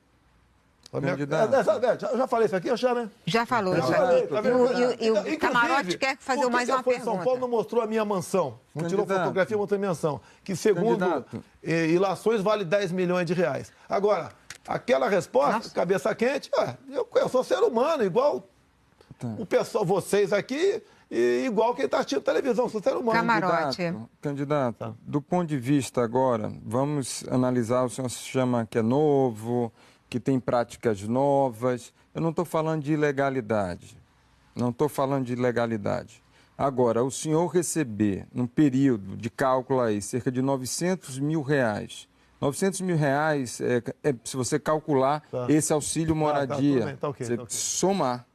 Eu já falei isso aqui, né?
Já falou isso aqui. E o Camarote quer fazer mais uma pergunta.
São Paulo não mostrou a minha mansão. Não tirou fotografia, mostrou a minha mansão. Que, segundo ilações, vale 10 milhões de reais. Agora, aquela resposta, cabeça quente, eu sou ser humano, igual o pessoal, vocês aqui, e igual quem está assistindo televisão, sou ser humano.
Camarote.
Candidato, do ponto de vista agora, vamos analisar, o senhor se chama que é novo, que tem práticas novas. Eu não estou falando de ilegalidade. Agora, o senhor receber, num período de cálculo aí, cerca de 900 mil reais. 900 mil reais, se você calcular esse auxílio moradia, somar,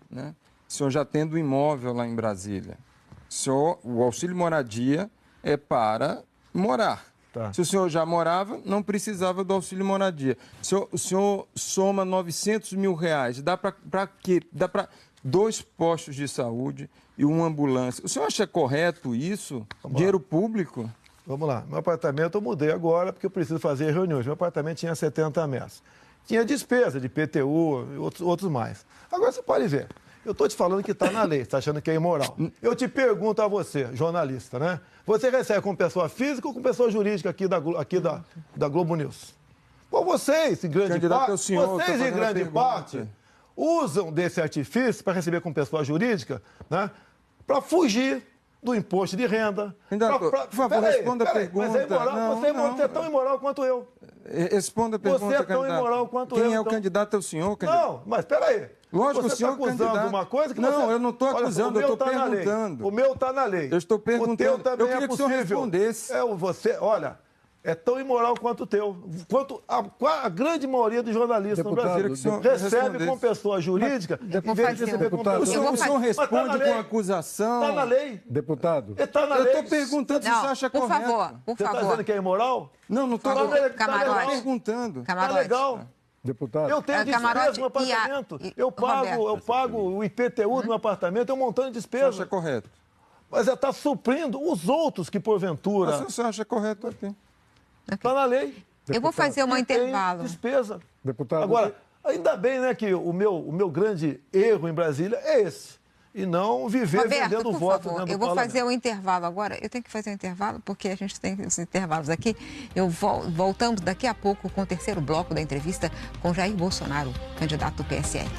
né? O senhor já tendo um imóvel lá em Brasília. O auxílio moradia é para morar. Se o senhor já morava, não precisava do auxílio moradia. O senhor soma 900 mil reais, dá para quê? Dá para 2 postos de saúde e uma ambulância. O senhor acha correto isso? Dinheiro público?
Vamos lá. Meu apartamento eu mudei agora porque eu preciso fazer reuniões. Meu apartamento tinha 70 metros. Tinha despesa de PTU e outros mais. Agora você pode ver. Eu estou te falando que está na lei, você está achando que é imoral. Eu te pergunto a você, jornalista, né? Você recebe com pessoa física ou com pessoa jurídica aqui da Globo News? Bom, vocês, em grande parte, usam desse artifício para receber com pessoa jurídica, né? Para fugir do imposto de renda.
Por favor, responda a pergunta.
Mas é imoral. Você é tão imoral quanto eu.
Responda a pergunta,
você é tão imoral quanto eu.
Quem é o candidato? É o senhor, candidato?
Não, mas peraí.
Lógico,
você
o senhor
está acusando
candidato.
uma coisa que
não,
você...
eu não estou acusando, eu estou perguntando.
O meu está na lei.
Eu estou perguntando.
O teu também
eu queria que o senhor respondesse.
Olha, é tão imoral quanto o teu. Quanto a grande maioria dos jornalistas no Brasil recebe com pessoa jurídica em vez de receber com pessoa...
O senhor responde com acusação.
Está na lei.
Deputado.
Está na lei.
Eu estou perguntando se você acha correto.
Por favor.
Você está dizendo que é imoral?
Não, não estou perguntando.
Está legal.
Deputado.
Eu tenho despesa no apartamento. Eu pago o IPTU do meu apartamento, eu montando despesa.
Você acha correto?
Mas está suprindo os outros que, porventura...
Mas você acha correto aqui?
Está na lei.
Deputado. Eu vou fazer um intervalo.
Despesa.
Deputado.
Agora, ainda bem, né, que o meu grande erro em Brasília é esse. E não viver vendendo voto.
Eu vou fazer um intervalo agora. Eu tenho que fazer um intervalo, porque a gente tem os intervalos aqui. Voltamos daqui a pouco com o terceiro bloco da entrevista com Jair Bolsonaro, candidato do PSL.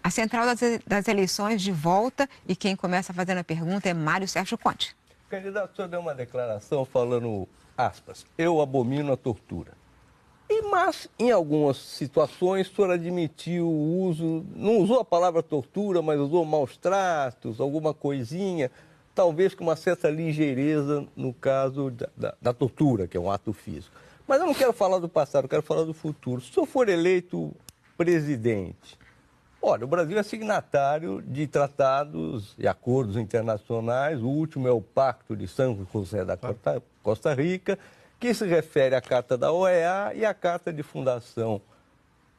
A central das eleições de volta e quem começa fazendo a pergunta é Mário Sérgio Conte.
Candidato, o senhor deu uma declaração falando, aspas, eu abomino a tortura. Mas, em algumas situações, o senhor admitiu o uso, não usou a palavra tortura, mas usou maus tratos, alguma coisinha, talvez com uma certa ligeireza no caso da tortura, que é um ato físico. Mas eu não quero falar do passado, eu quero falar do futuro. Se o senhor for eleito presidente... Olha, o Brasil é signatário de tratados e acordos internacionais. O último é o Pacto de São José da Costa Rica, que se refere à Carta da OEA e à Carta de Fundação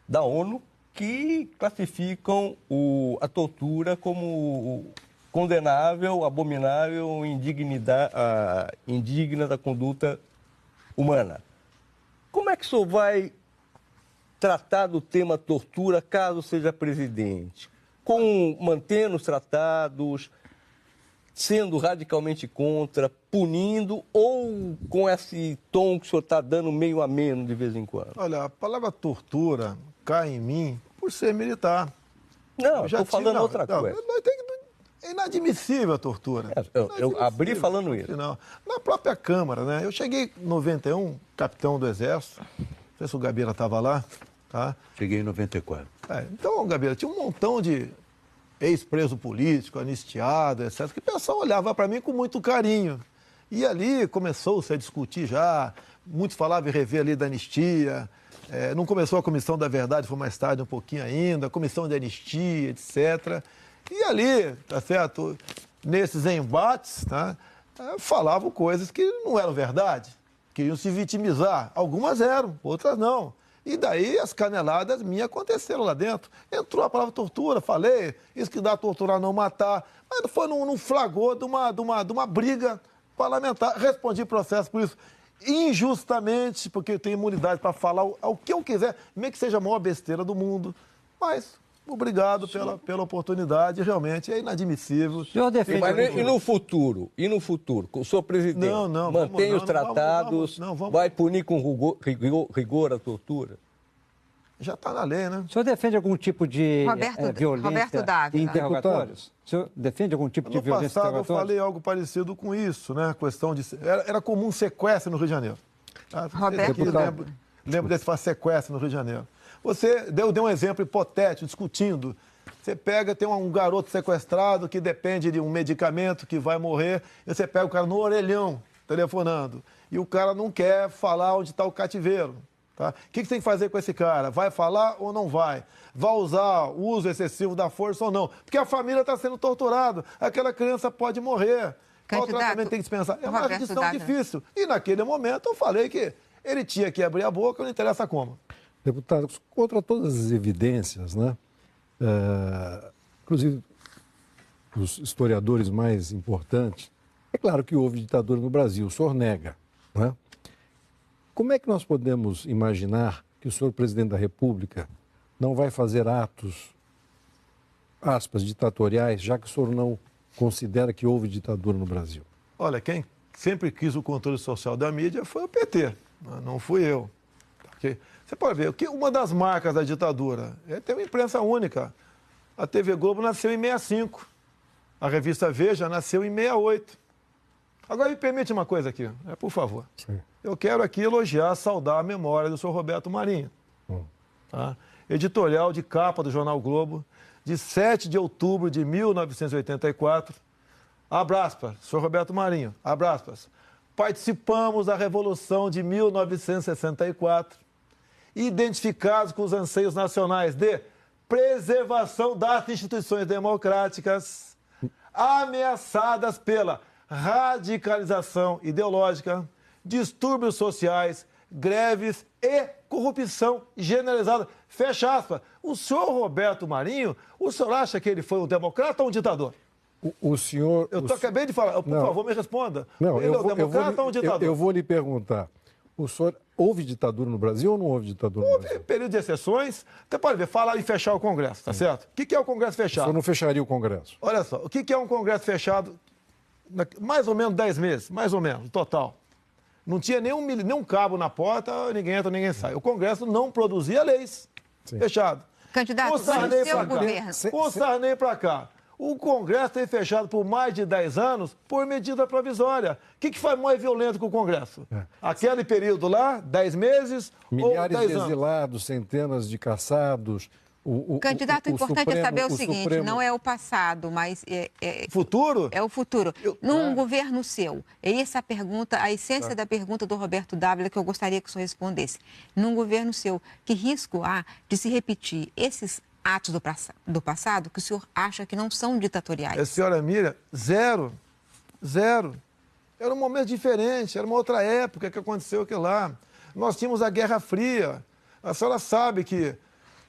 da ONU, que classificam a tortura como condenável, abominável, indigna da conduta humana. Como é que o senhor vai tratar do tema tortura caso seja presidente? Mantendo os tratados, sendo radicalmente contra, punindo, ou com esse tom que o senhor está dando meio ameno de vez em quando?
Olha, a palavra tortura cai em mim por ser militar.
Não, estou falando outra coisa.
É inadmissível a tortura.
Eu abri falando isso.
Não. Na própria Câmara, né? Eu cheguei em 91, capitão do Exército, não sei se o Gabeira estava lá. Tá?
Cheguei em 94.
Então, Gabriel, tinha um montão de ex-preso político, anistiado, etc., que o pessoal olhava para mim com muito carinho. E ali começou-se a discutir já, muitos falavam em rever a lei da anistia, não começou a Comissão da Verdade, foi mais tarde um pouquinho ainda, a Comissão de Anistia, etc. E ali, tá certo, nesses embates, tá, falavam coisas que não eram verdade, queriam se vitimizar. Algumas eram, outras não. E daí as caneladas minhas aconteceram lá dentro. Entrou a palavra tortura, falei, isso que dá torturar não matar. Mas foi num flagrante de uma briga parlamentar. Respondi processo por isso injustamente, porque eu tenho imunidade para falar o que eu quiser, mesmo que seja a maior besteira do mundo. Mas obrigado pela oportunidade, realmente é inadmissível.
E no futuro? O senhor presidente mantém os tratados, vai punir com rigor a tortura?
Já está na lei, né?
O senhor defende algum tipo de
Roberto Dávila.
em interrogatórios? O senhor defende algum tipo de violência
interrogatória? No
interrogatória?
passado eu falei algo parecido com isso, né? A questão de... Era comum sequestro no Rio de Janeiro. Lembro desse sequestro no Rio de Janeiro. Você deu um exemplo hipotético, discutindo. Você tem um garoto sequestrado que depende de um medicamento que vai morrer, e você pega o cara no orelhão, telefonando, e o cara não quer falar onde está o cativeiro. Tá? O que você tem que fazer com esse cara? Vai falar ou não vai? Vai usar o uso excessivo da força ou não? Porque a família está sendo torturada, aquela criança pode morrer. Qual tratamento tem que dispensar? É uma questão difícil. E naquele momento eu falei que ele tinha que abrir a boca, não interessa como.
Deputados, contra todas as evidências, né? Inclusive os historiadores mais importantes, é claro que houve ditadura no Brasil, o senhor nega, né? Como é que nós podemos imaginar que o senhor presidente da República não vai fazer atos, aspas, ditatoriais, já que o senhor não considera que houve ditadura no Brasil?
Olha, quem sempre quis o controle social da mídia foi o PT, não fui eu. Okay? Você pode ver, uma das marcas da ditadura é ter uma imprensa única. A TV Globo nasceu em 65, a revista Veja nasceu em 68. Agora me permite uma coisa aqui, por favor.
Sim.
Eu quero aqui elogiar, saudar a memória do senhor Roberto Marinho. Tá? Editorial de capa do Jornal Globo, de 7 de outubro de 1984. Abraço, senhor Roberto Marinho, abraço. Participamos da Revolução de 1964, identificados com os anseios nacionais de preservação das instituições democráticas, ameaçadas pela radicalização ideológica, distúrbios sociais, greves e corrupção generalizada. Fecha aspas. O senhor Roberto Marinho, o senhor acha que ele foi um democrata ou um ditador?
O senhor...
Acabei de falar. Por favor, me responda.
Não,
ele é um democrata ou um ditador?
Eu vou lhe perguntar. O senhor, houve ditadura no Brasil ou não houve ditadura no Brasil?
Houve período de exceções. Você pode ver, falar em fechar o Congresso, tá certo? O que é o Congresso fechado?
O senhor não fecharia o Congresso?
Olha só, o que é um Congresso fechado? Mais ou menos 10 meses, mais ou menos, total. Não tinha nenhum cabo na porta, ninguém entra, ninguém sai. O Congresso não produzia leis. Sim. Fechado.
Candidato,
o Sarney
seu governo.
O Sarney para cá. O Congresso tem fechado por mais de 10 anos por medida provisória. O que foi mais violento que o Congresso? Aquele período lá, 10 meses
milhares
ou 10
de exilados, centenas de caçados.
Candidato, o importante é saber o seguinte, não é o passado, mas...
futuro?
É o futuro. Num governo seu, é essa a pergunta, a essência da pergunta do Roberto Dávila que eu gostaria que o senhor respondesse. Num governo seu, que risco há de se repetir esses atos do passado que o senhor acha que não são ditatoriais?
A senhora Miriam, zero. Era um momento diferente, era uma outra época que aconteceu aquilo lá. Nós tínhamos a Guerra Fria. A senhora sabe que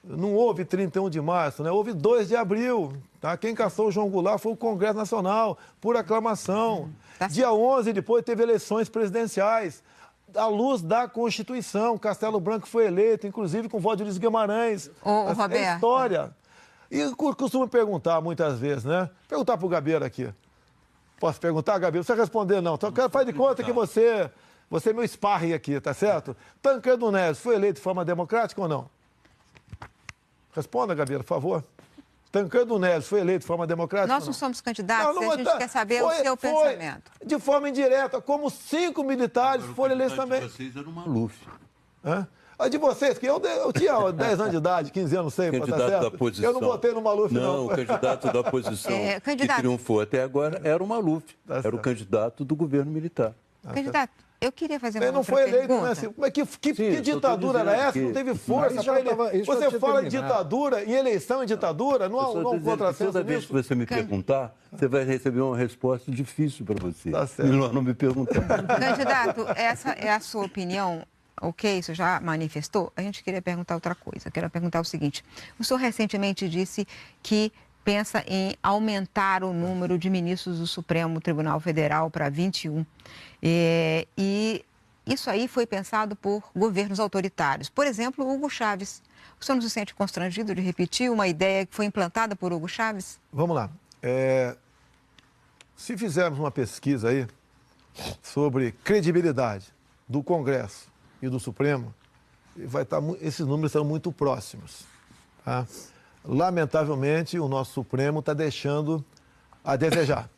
não houve 31 de março, né? Houve 2 de abril. Tá? Quem caçou o João Goulart foi o Congresso Nacional, por aclamação. Dia 11, depois, teve eleições presidenciais. À luz da Constituição, Castelo Branco foi eleito, inclusive com voto de Luiz Guimarães.
Roberto.
É história. E costumo perguntar muitas vezes, né? Perguntar para o Gabeira aqui. Posso perguntar, Gabeira? Não precisa responder, não. Então, faz de conta que você é meu sparring aqui, tá certo? Tancredo Neves foi eleito de forma democrática ou não? Responda, Gabeira, por favor. Tancredo Neves foi eleito de forma democrática?
Nós não somos candidatos, a gente quer saber o seu pensamento.
De forma indireta, como 5 militares foram eleitos também.
De vocês era o Maluf.
A de vocês, que eu tinha 10 anos de idade, 15 anos, não sei,
candidato
tá certo?
da oposição.
Eu não votei no Maluf, não.
Não, o candidato da oposição que triunfou até agora era o Maluf. Era o candidato do governo militar.
Candidato, eu queria fazer uma
não foi eleito, né? Mas que ditadura era essa? Não teve força para ele. Você fala em ditadura, em eleição em ditadura, não há um contrassenso
toda vez que você me perguntar, você vai receber uma resposta difícil para você.
Tá certo.
Melhor não me perguntar.
Candidato, essa é a sua opinião? Ok, isso já manifestou? A gente queria perguntar outra coisa. Quero perguntar o seguinte. O senhor recentemente disse que pensa em aumentar o número de ministros do Supremo Tribunal Federal para 21. E isso aí foi pensado por governos autoritários. Por exemplo, Hugo Chávez. O senhor não se sente constrangido de repetir uma ideia que foi implantada por Hugo Chávez?
Vamos lá. Se fizermos uma pesquisa aí sobre credibilidade do Congresso e do Supremo, esses números são muito próximos. Tá? Lamentavelmente, o nosso Supremo está deixando a desejar.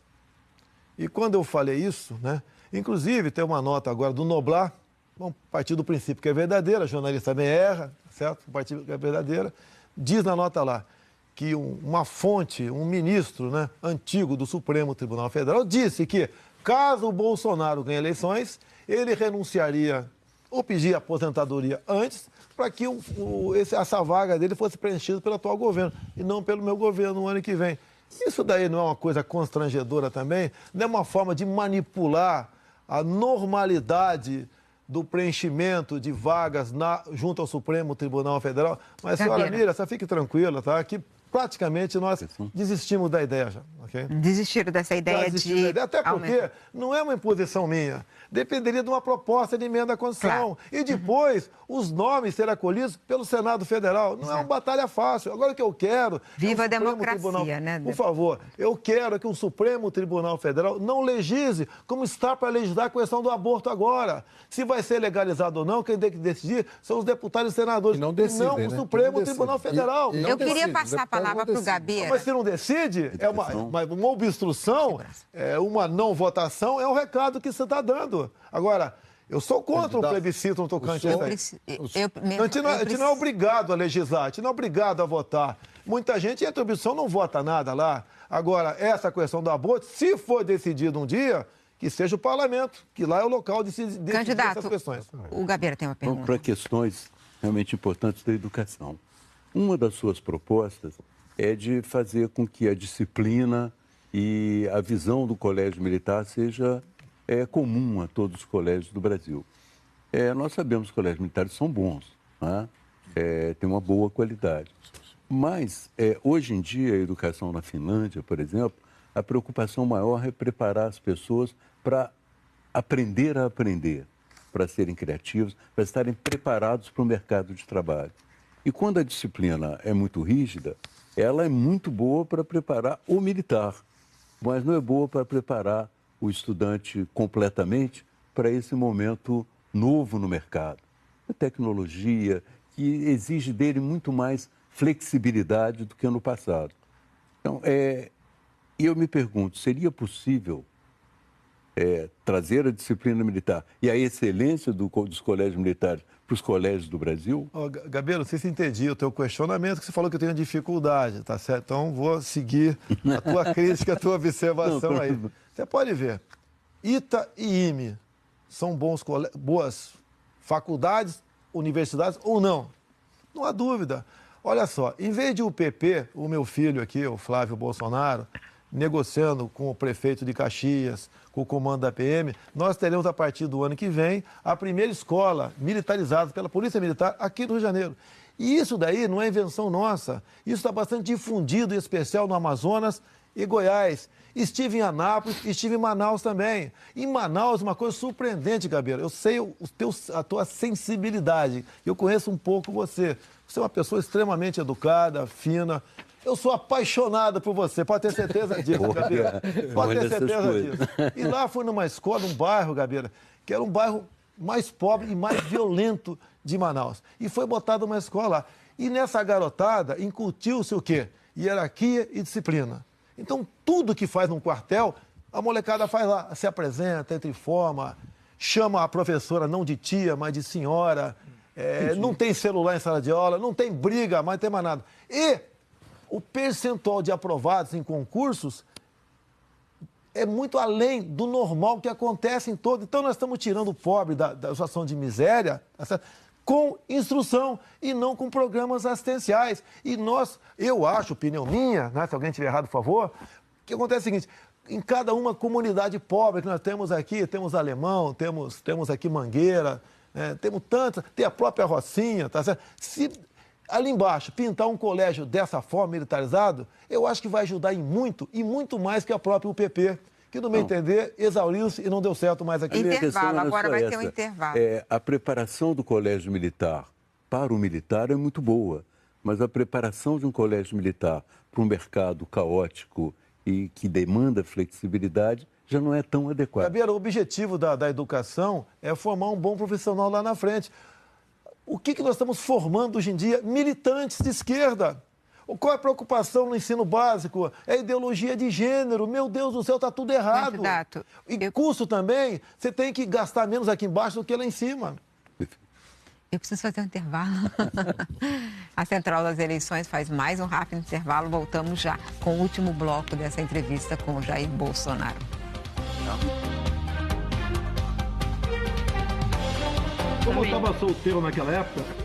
E quando eu falei isso, né, inclusive tem uma nota agora do Noblar, vamos partir do princípio que é verdadeira, a jornalista também erra, certo? Partir que é verdadeira, diz na nota lá que uma fonte, um ministro, né, antigo do Supremo Tribunal Federal, disse que caso o Bolsonaro ganhe eleições, ele renunciaria ou pedir aposentadoria antes para que essa vaga dele fosse preenchida pelo atual governo e não pelo meu governo no ano que vem. Isso daí não é uma coisa constrangedora também? Não é uma forma de manipular a normalidade do preenchimento de vagas junto ao Supremo Tribunal Federal? Mas, senhora Miriam, fique tranquila, tá? Que praticamente nós desistimos da ideia já. Okay?
Desistiram dessa ideia de...
Até porque não é uma imposição minha. Dependeria de uma proposta de emenda à Constituição. Claro. E depois, os nomes serão acolhidos pelo Senado Federal. Não é uma batalha fácil. Agora o que eu quero...
Viva a democracia, né?
Por favor, eu quero que o Supremo Tribunal Federal não legisle como está para legislar a questão do aborto agora. Se vai ser legalizado ou não, quem tem que decidir são os deputados e senadores.
E não decidem,
não o Supremo Tribunal Federal.
Eu queria passar a palavra para o Gabeira.
Mas se não decide, é uma obstrução, é uma não votação, é um recado que você está dando. Agora, eu sou contra um plebiscito no tocante a isso aí. A gente não é obrigado a legislar, a gente não é obrigado a votar. Muita gente, entre a opção, não vota nada lá. Agora, essa questão do aborto, se for decidido um dia, que seja o parlamento, que lá é o local de se decidir essas questões.
O Gabeira tem uma pergunta.
Para questões realmente importantes da educação. Uma das suas propostas é de fazer com que a disciplina e a visão do colégio militar seja comum a todos os colégios do Brasil. Nós sabemos que os colégios militares são bons, né? Têm uma boa qualidade. Mas, hoje em dia, a educação na Finlândia, por exemplo, a preocupação maior é preparar as pessoas para aprender a aprender, para serem criativos, para estarem preparados para o mercado de trabalho. E quando a disciplina é muito rígida, ela é muito boa para preparar o militar, mas não é boa para preparar o estudante completamente para esse momento novo no mercado. A tecnologia que exige dele muito mais flexibilidade do que no passado. Então, eu me pergunto, seria possível trazer a disciplina militar e a excelência dos colégios militares para os colégios do Brasil?
Gabeira, não sei se entendi o teu questionamento, que você falou que eu tenho dificuldade, tá certo? Então, vou seguir a tua crítica, a tua observação aí. Você pode ver, ITA e IME são boas faculdades, universidades ou não? Não há dúvida. Olha só, em vez de o PP, o meu filho aqui, o Flávio Bolsonaro, negociando com o prefeito de Caxias, com o comando da PM, nós teremos a partir do ano que vem a primeira escola militarizada pela Polícia Militar aqui no Rio de Janeiro. E isso daí não é invenção nossa, isso está bastante difundido, em especial no Amazonas e Goiás. Estive em Anápolis, estive em Manaus também. Em Manaus, uma coisa surpreendente, Gabeira. Eu sei a tua sensibilidade. Eu conheço um pouco você. Você é uma pessoa extremamente educada, fina. Eu sou apaixonado por você, pode ter certeza disso, Gabeira. Pode ter certeza disso. E lá fui numa escola, um bairro, Gabeira, que era um bairro mais pobre e mais violento de Manaus. E foi botado uma escola lá. E nessa garotada incutiu-se o quê? Hierarquia e disciplina. Então, tudo que faz num quartel, a molecada faz lá, se apresenta, entra em forma, chama a professora não de tia, mas de senhora, não tem celular em sala de aula, não tem briga, mas não tem mais nada. E o percentual de aprovados em concursos é muito além do normal que acontece em todo. Então, nós estamos tirando o pobre da situação de miséria, com instrução e não com programas assistenciais. E eu acho, opinião minha, né, se alguém estiver errado, por favor, que acontece o seguinte, em cada uma comunidade pobre que nós temos aqui, temos Alemão, temos aqui Mangueira, temos tantas, tem a própria Rocinha, tá certo? Se ali embaixo pintar um colégio dessa forma, militarizado, eu acho que vai ajudar em muito, e muito mais que a própria UPP, que, no meu entender, exauriu-se e não deu certo mais aqui.
Intervalo, agora vai ter um intervalo.
A preparação do colégio militar para o militar é muito boa, mas a preparação de um colégio militar para um mercado caótico e que demanda flexibilidade já não é tão adequada.
Gabeira, o objetivo da educação é formar um bom profissional lá na frente. O que nós estamos formando hoje em dia? Militantes de esquerda. Qual é a preocupação no ensino básico? É ideologia de gênero. Meu Deus do céu, está tudo errado.
Candidato,
e curso também, você tem que gastar menos aqui embaixo do que lá em cima.
Eu preciso fazer um intervalo. A Central das Eleições faz mais um rápido intervalo. Voltamos já com o último bloco dessa entrevista com o Jair Bolsonaro.
Como eu estava solteiro naquela época...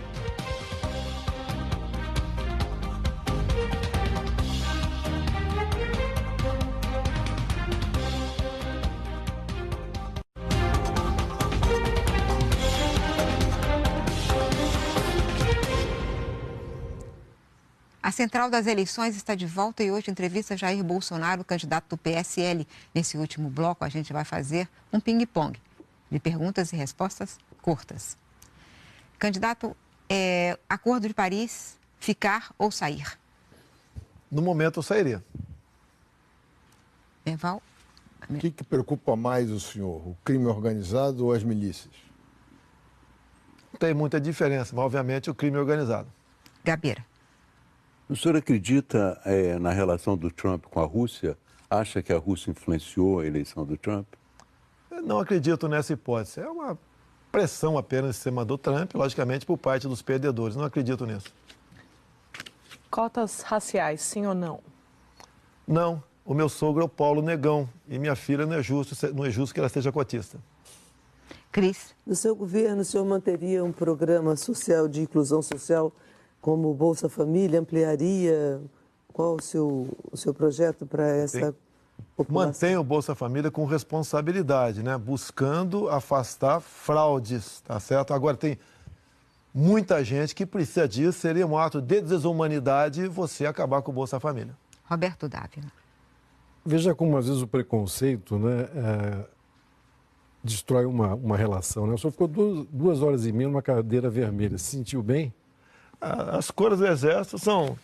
A central das eleições está de volta e hoje entrevista Jair Bolsonaro, candidato do PSL. Nesse último bloco, a gente vai fazer um ping-pong de perguntas e respostas curtas. Candidato, Acordo de Paris, ficar ou sair?
No momento, eu sairia.
Merval?
O que preocupa mais o senhor, o crime organizado ou as milícias?
Não tem muita diferença, mas obviamente o crime organizado.
Gabeira.
O senhor acredita na relação do Trump com a Rússia? Acha que a Rússia influenciou a eleição do Trump?
Eu não acredito nessa hipótese. É uma pressão apenas em cima do Trump, logicamente por parte dos perdedores. Não acredito nisso.
Cotas raciais, sim ou não?
Não. O meu sogro é o Paulo Negão e minha filha não é justo que ela seja cotista.
Cris.
No seu governo, o senhor manteria um programa social de inclusão social como o Bolsa Família? Ampliaria? Qual o seu projeto para essa população?
Mantenha o Bolsa Família com responsabilidade, né? Buscando afastar fraudes, tá certo? Agora, tem muita gente que precisa disso. Seria um ato de desumanidade você acabar com o Bolsa Família.
Roberto Dávila.
Veja como, às vezes, o preconceito, né, destrói uma relação. Né? O senhor ficou 2 horas e meia numa cadeira vermelha. Se sentiu bem?
As cores do Exército são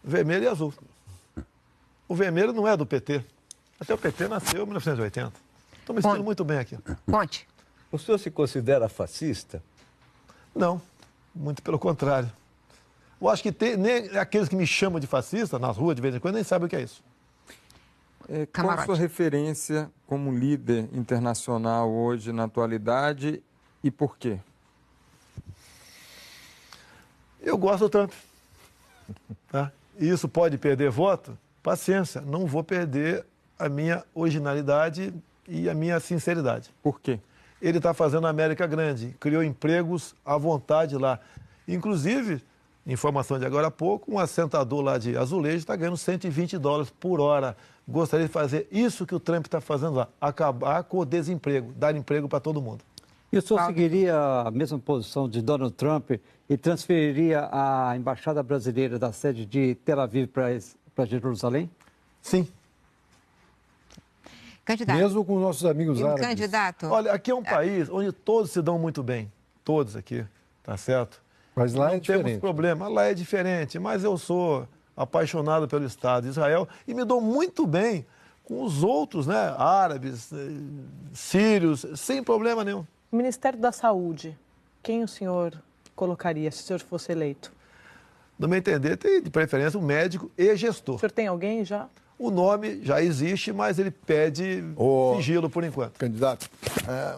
vermelho e azul. O vermelho não é do PT. Até o PT nasceu em 1980. Estou me sentindo muito bem aqui.
Ponte.
O senhor se considera fascista?
Não, muito pelo contrário. Eu acho que nem aqueles que me chamam de fascista, nas ruas de vez em quando, nem sabem o que é isso.
Qual a sua referência como líder internacional hoje, na atualidade, e por quê?
Eu gosto do Trump. Tá? E isso pode perder voto? Paciência, não vou perder a minha originalidade e a minha sinceridade.
Por quê?
Ele está fazendo a América grande, criou empregos à vontade lá. Inclusive, informação de agora há pouco, um assentador lá de azulejo está ganhando $120 por hora. Gostaria de fazer isso que o Trump está fazendo lá, acabar com o desemprego, dar emprego para todo mundo.
E o senhor seguiria a mesma posição de Donald Trump e transferiria a embaixada brasileira da sede de Tel Aviv para Jerusalém?
Sim.
Candidato.
Mesmo com nossos amigos árabes.
Candidato.
Olha, aqui é um país onde todos se dão muito bem. Todos aqui, tá certo?
Mas lá é diferente.
Não temos problema. Lá é diferente, mas eu sou apaixonado pelo Estado de Israel e me dou muito bem com os outros, né? Árabes, sírios, sem problema nenhum.
O Ministério da Saúde, quem o senhor colocaria se o senhor fosse eleito?
No meu entender, tem de preferência um médico e gestor.
O senhor tem alguém já?
O nome já existe, mas ele pede sigilo por enquanto.
Candidato,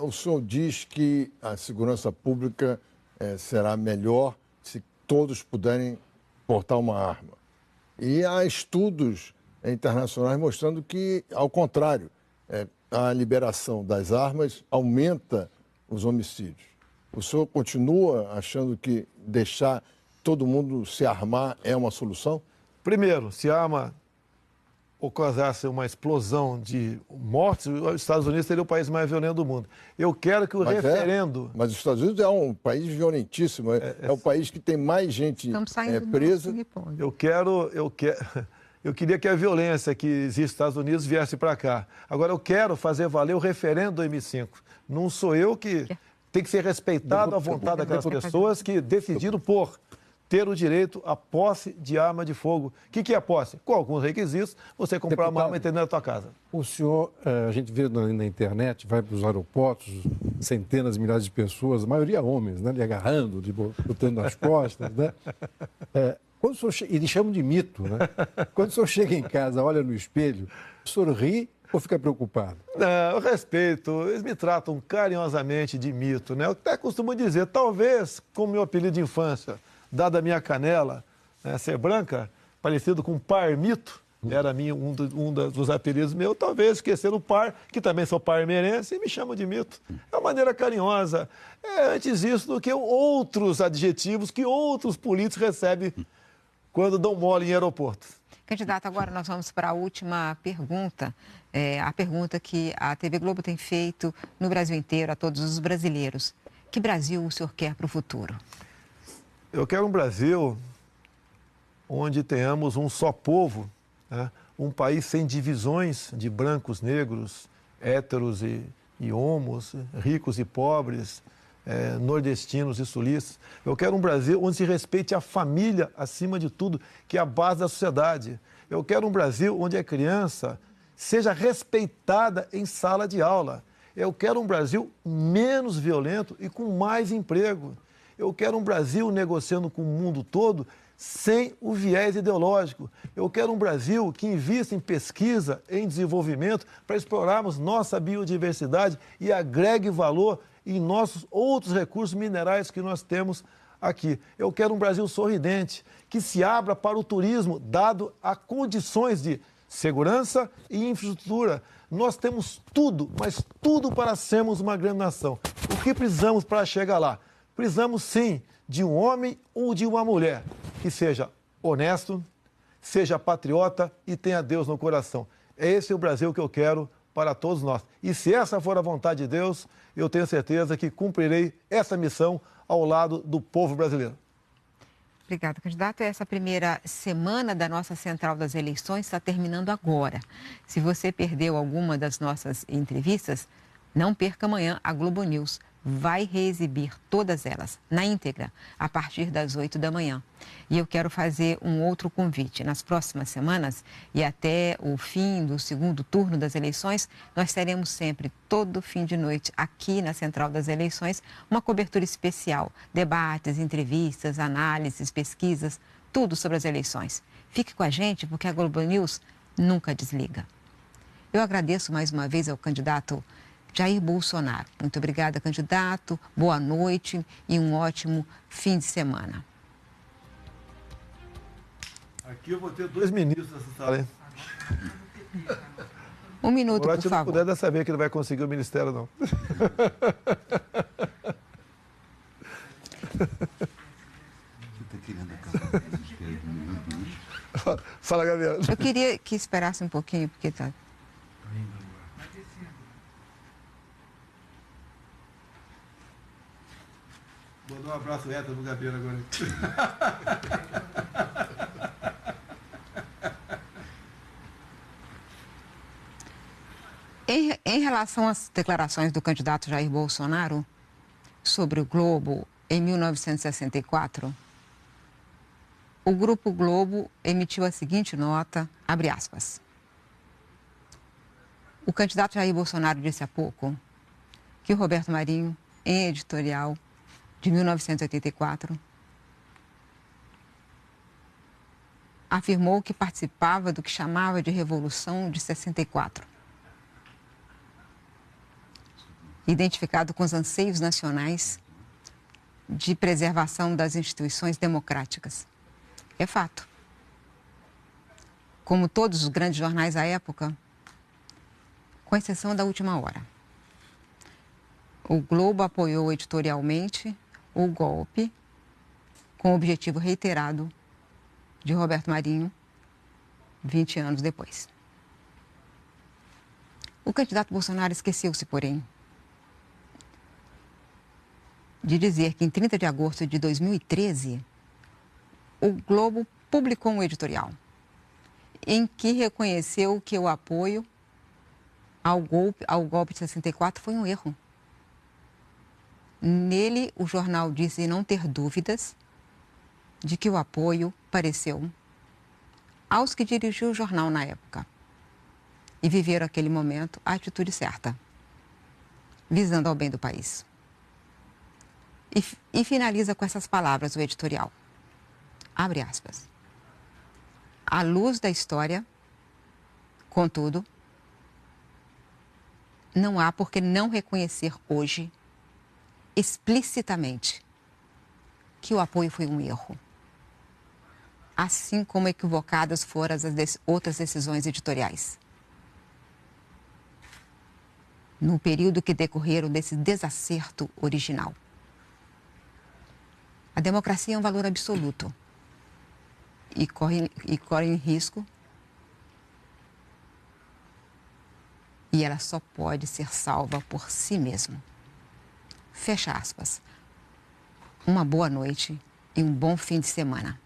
o senhor diz que a segurança pública será melhor se todos puderem portar uma arma. E há estudos internacionais mostrando que, ao contrário, a liberação das armas aumenta os homicídios. O senhor continua achando que deixar todo mundo se armar é uma solução?
Primeiro, se a arma ocorresse uma explosão de mortes, os Estados Unidos seria o país mais violento do mundo. Eu quero que o referendo...
Mas os Estados Unidos é um país violentíssimo, é o país que tem mais gente presa.
Eu queria que a violência que existe nos Estados Unidos viesse para cá. Agora, eu quero fazer valer o referendo 2005. Não sou eu que tem que ser respeitado a vontade daquelas pessoas que decidiram por ter o direito à posse de arma de fogo. O que é a posse? Com alguns requisitos, você comprar uma arma e ter na tua casa.
O senhor, a gente vê na internet, vai para os aeroportos, centenas, milhares de pessoas, a maioria homens, né, lhe agarrando, botando nas costas, né? Quando o senhor eles chamam de mito, né? Quando o senhor chega em casa, olha no espelho, o senhor ri ou fica preocupado?
Não, eu respeito. Eles me tratam carinhosamente de mito, né? Eu até costumo dizer, talvez, como meu apelido de infância, dada a minha canela, né, ser branca, parecido com parmito, era um dos apelidos meus, talvez esquecer o par, que também sou parmeirense, e me chamam de mito. É uma maneira carinhosa. Antes isso do que outros adjetivos que outros políticos recebem quando dão mole em aeroportos.
Candidato, agora nós vamos para a última pergunta. A pergunta que a TV Globo tem feito no Brasil inteiro, a todos os brasileiros. Que Brasil o senhor quer para o futuro?
Eu quero um Brasil onde tenhamos um só povo, né? Um país sem divisões de brancos, negros, héteros e homos, ricos e pobres, nordestinos e sulistas. Eu quero um Brasil onde se respeite a família acima de tudo, que é a base da sociedade. Eu quero um Brasil onde a criança seja respeitada em sala de aula. Eu quero um Brasil menos violento e com mais emprego. Eu quero um Brasil negociando com o mundo todo sem o viés ideológico. Eu quero um Brasil que invista em pesquisa, em desenvolvimento, para explorarmos nossa biodiversidade e agregue valor em nossos outros recursos minerais que nós temos aqui. Eu quero um Brasil sorridente, que se abra para o turismo, dado a condições de segurança e infraestrutura. Nós temos tudo, mas tudo para sermos uma grande nação. O que precisamos para chegar lá? Precisamos, sim, de um homem ou de uma mulher que seja honesto, seja patriota e tenha Deus no coração. Esse é o Brasil que eu quero para todos nós. E se essa for a vontade de Deus, eu tenho certeza que cumprirei essa missão ao lado do povo brasileiro.
Obrigada, candidato. Essa primeira semana da nossa Central das Eleições está terminando agora. Se você perdeu alguma das nossas entrevistas, não perca amanhã a Globo News. Vai reexibir todas elas, na íntegra, a partir das 8 da manhã. E eu quero fazer um outro convite. Nas próximas semanas e até o fim do segundo turno das eleições, nós teremos sempre, todo fim de noite, aqui na Central das Eleições, uma cobertura especial. Debates, entrevistas, análises, pesquisas, tudo sobre as eleições. Fique com a gente, porque a Globo News nunca desliga. Eu agradeço mais uma vez ao candidato Jair Bolsonaro. Muito obrigada, candidato. Boa noite e um ótimo fim de semana.
Aqui eu vou ter 2 ministros nessa sala, hein?
Um minuto, por favor.
Se não puder, dessa vez que ele vai conseguir o ministério, não. Fala, Gabriel.
Eu queria que esperasse um pouquinho, porque tá...
Vou dar um abraço reto no Gabriel agora.
Em relação às declarações do candidato Jair Bolsonaro sobre o Globo em 1964, o Grupo Globo emitiu a seguinte nota, abre aspas. O candidato Jair Bolsonaro disse há pouco que o Roberto Marinho, em editorial de 1984, afirmou que participava do que chamava de Revolução de 64, identificado com os anseios nacionais de preservação das instituições democráticas. É fato. Como todos os grandes jornais à época, com exceção da Última Hora, o Globo apoiou editorialmente o golpe com o objetivo reiterado de Roberto Marinho 20 anos depois. O candidato Bolsonaro esqueceu-se, porém, de dizer que em 30 de agosto de 2013, o Globo publicou um editorial em que reconheceu que o apoio ao golpe de 64 foi um erro. Nele, o jornal disse não ter dúvidas de que o apoio pareceu aos que dirigiam o jornal na época e viveram aquele momento a atitude certa, visando ao bem do país. E finaliza com essas palavras o editorial. Abre aspas. À luz da história, contudo, não há por que não reconhecer hoje, explicitamente, que o apoio foi um erro. Assim como equivocadas foram as outras decisões editoriais. No período que decorreram desse desacerto original. A democracia é um valor absoluto e corre em risco, e ela só pode ser salva por si mesma. Fecha aspas. Uma boa noite e um bom fim de semana.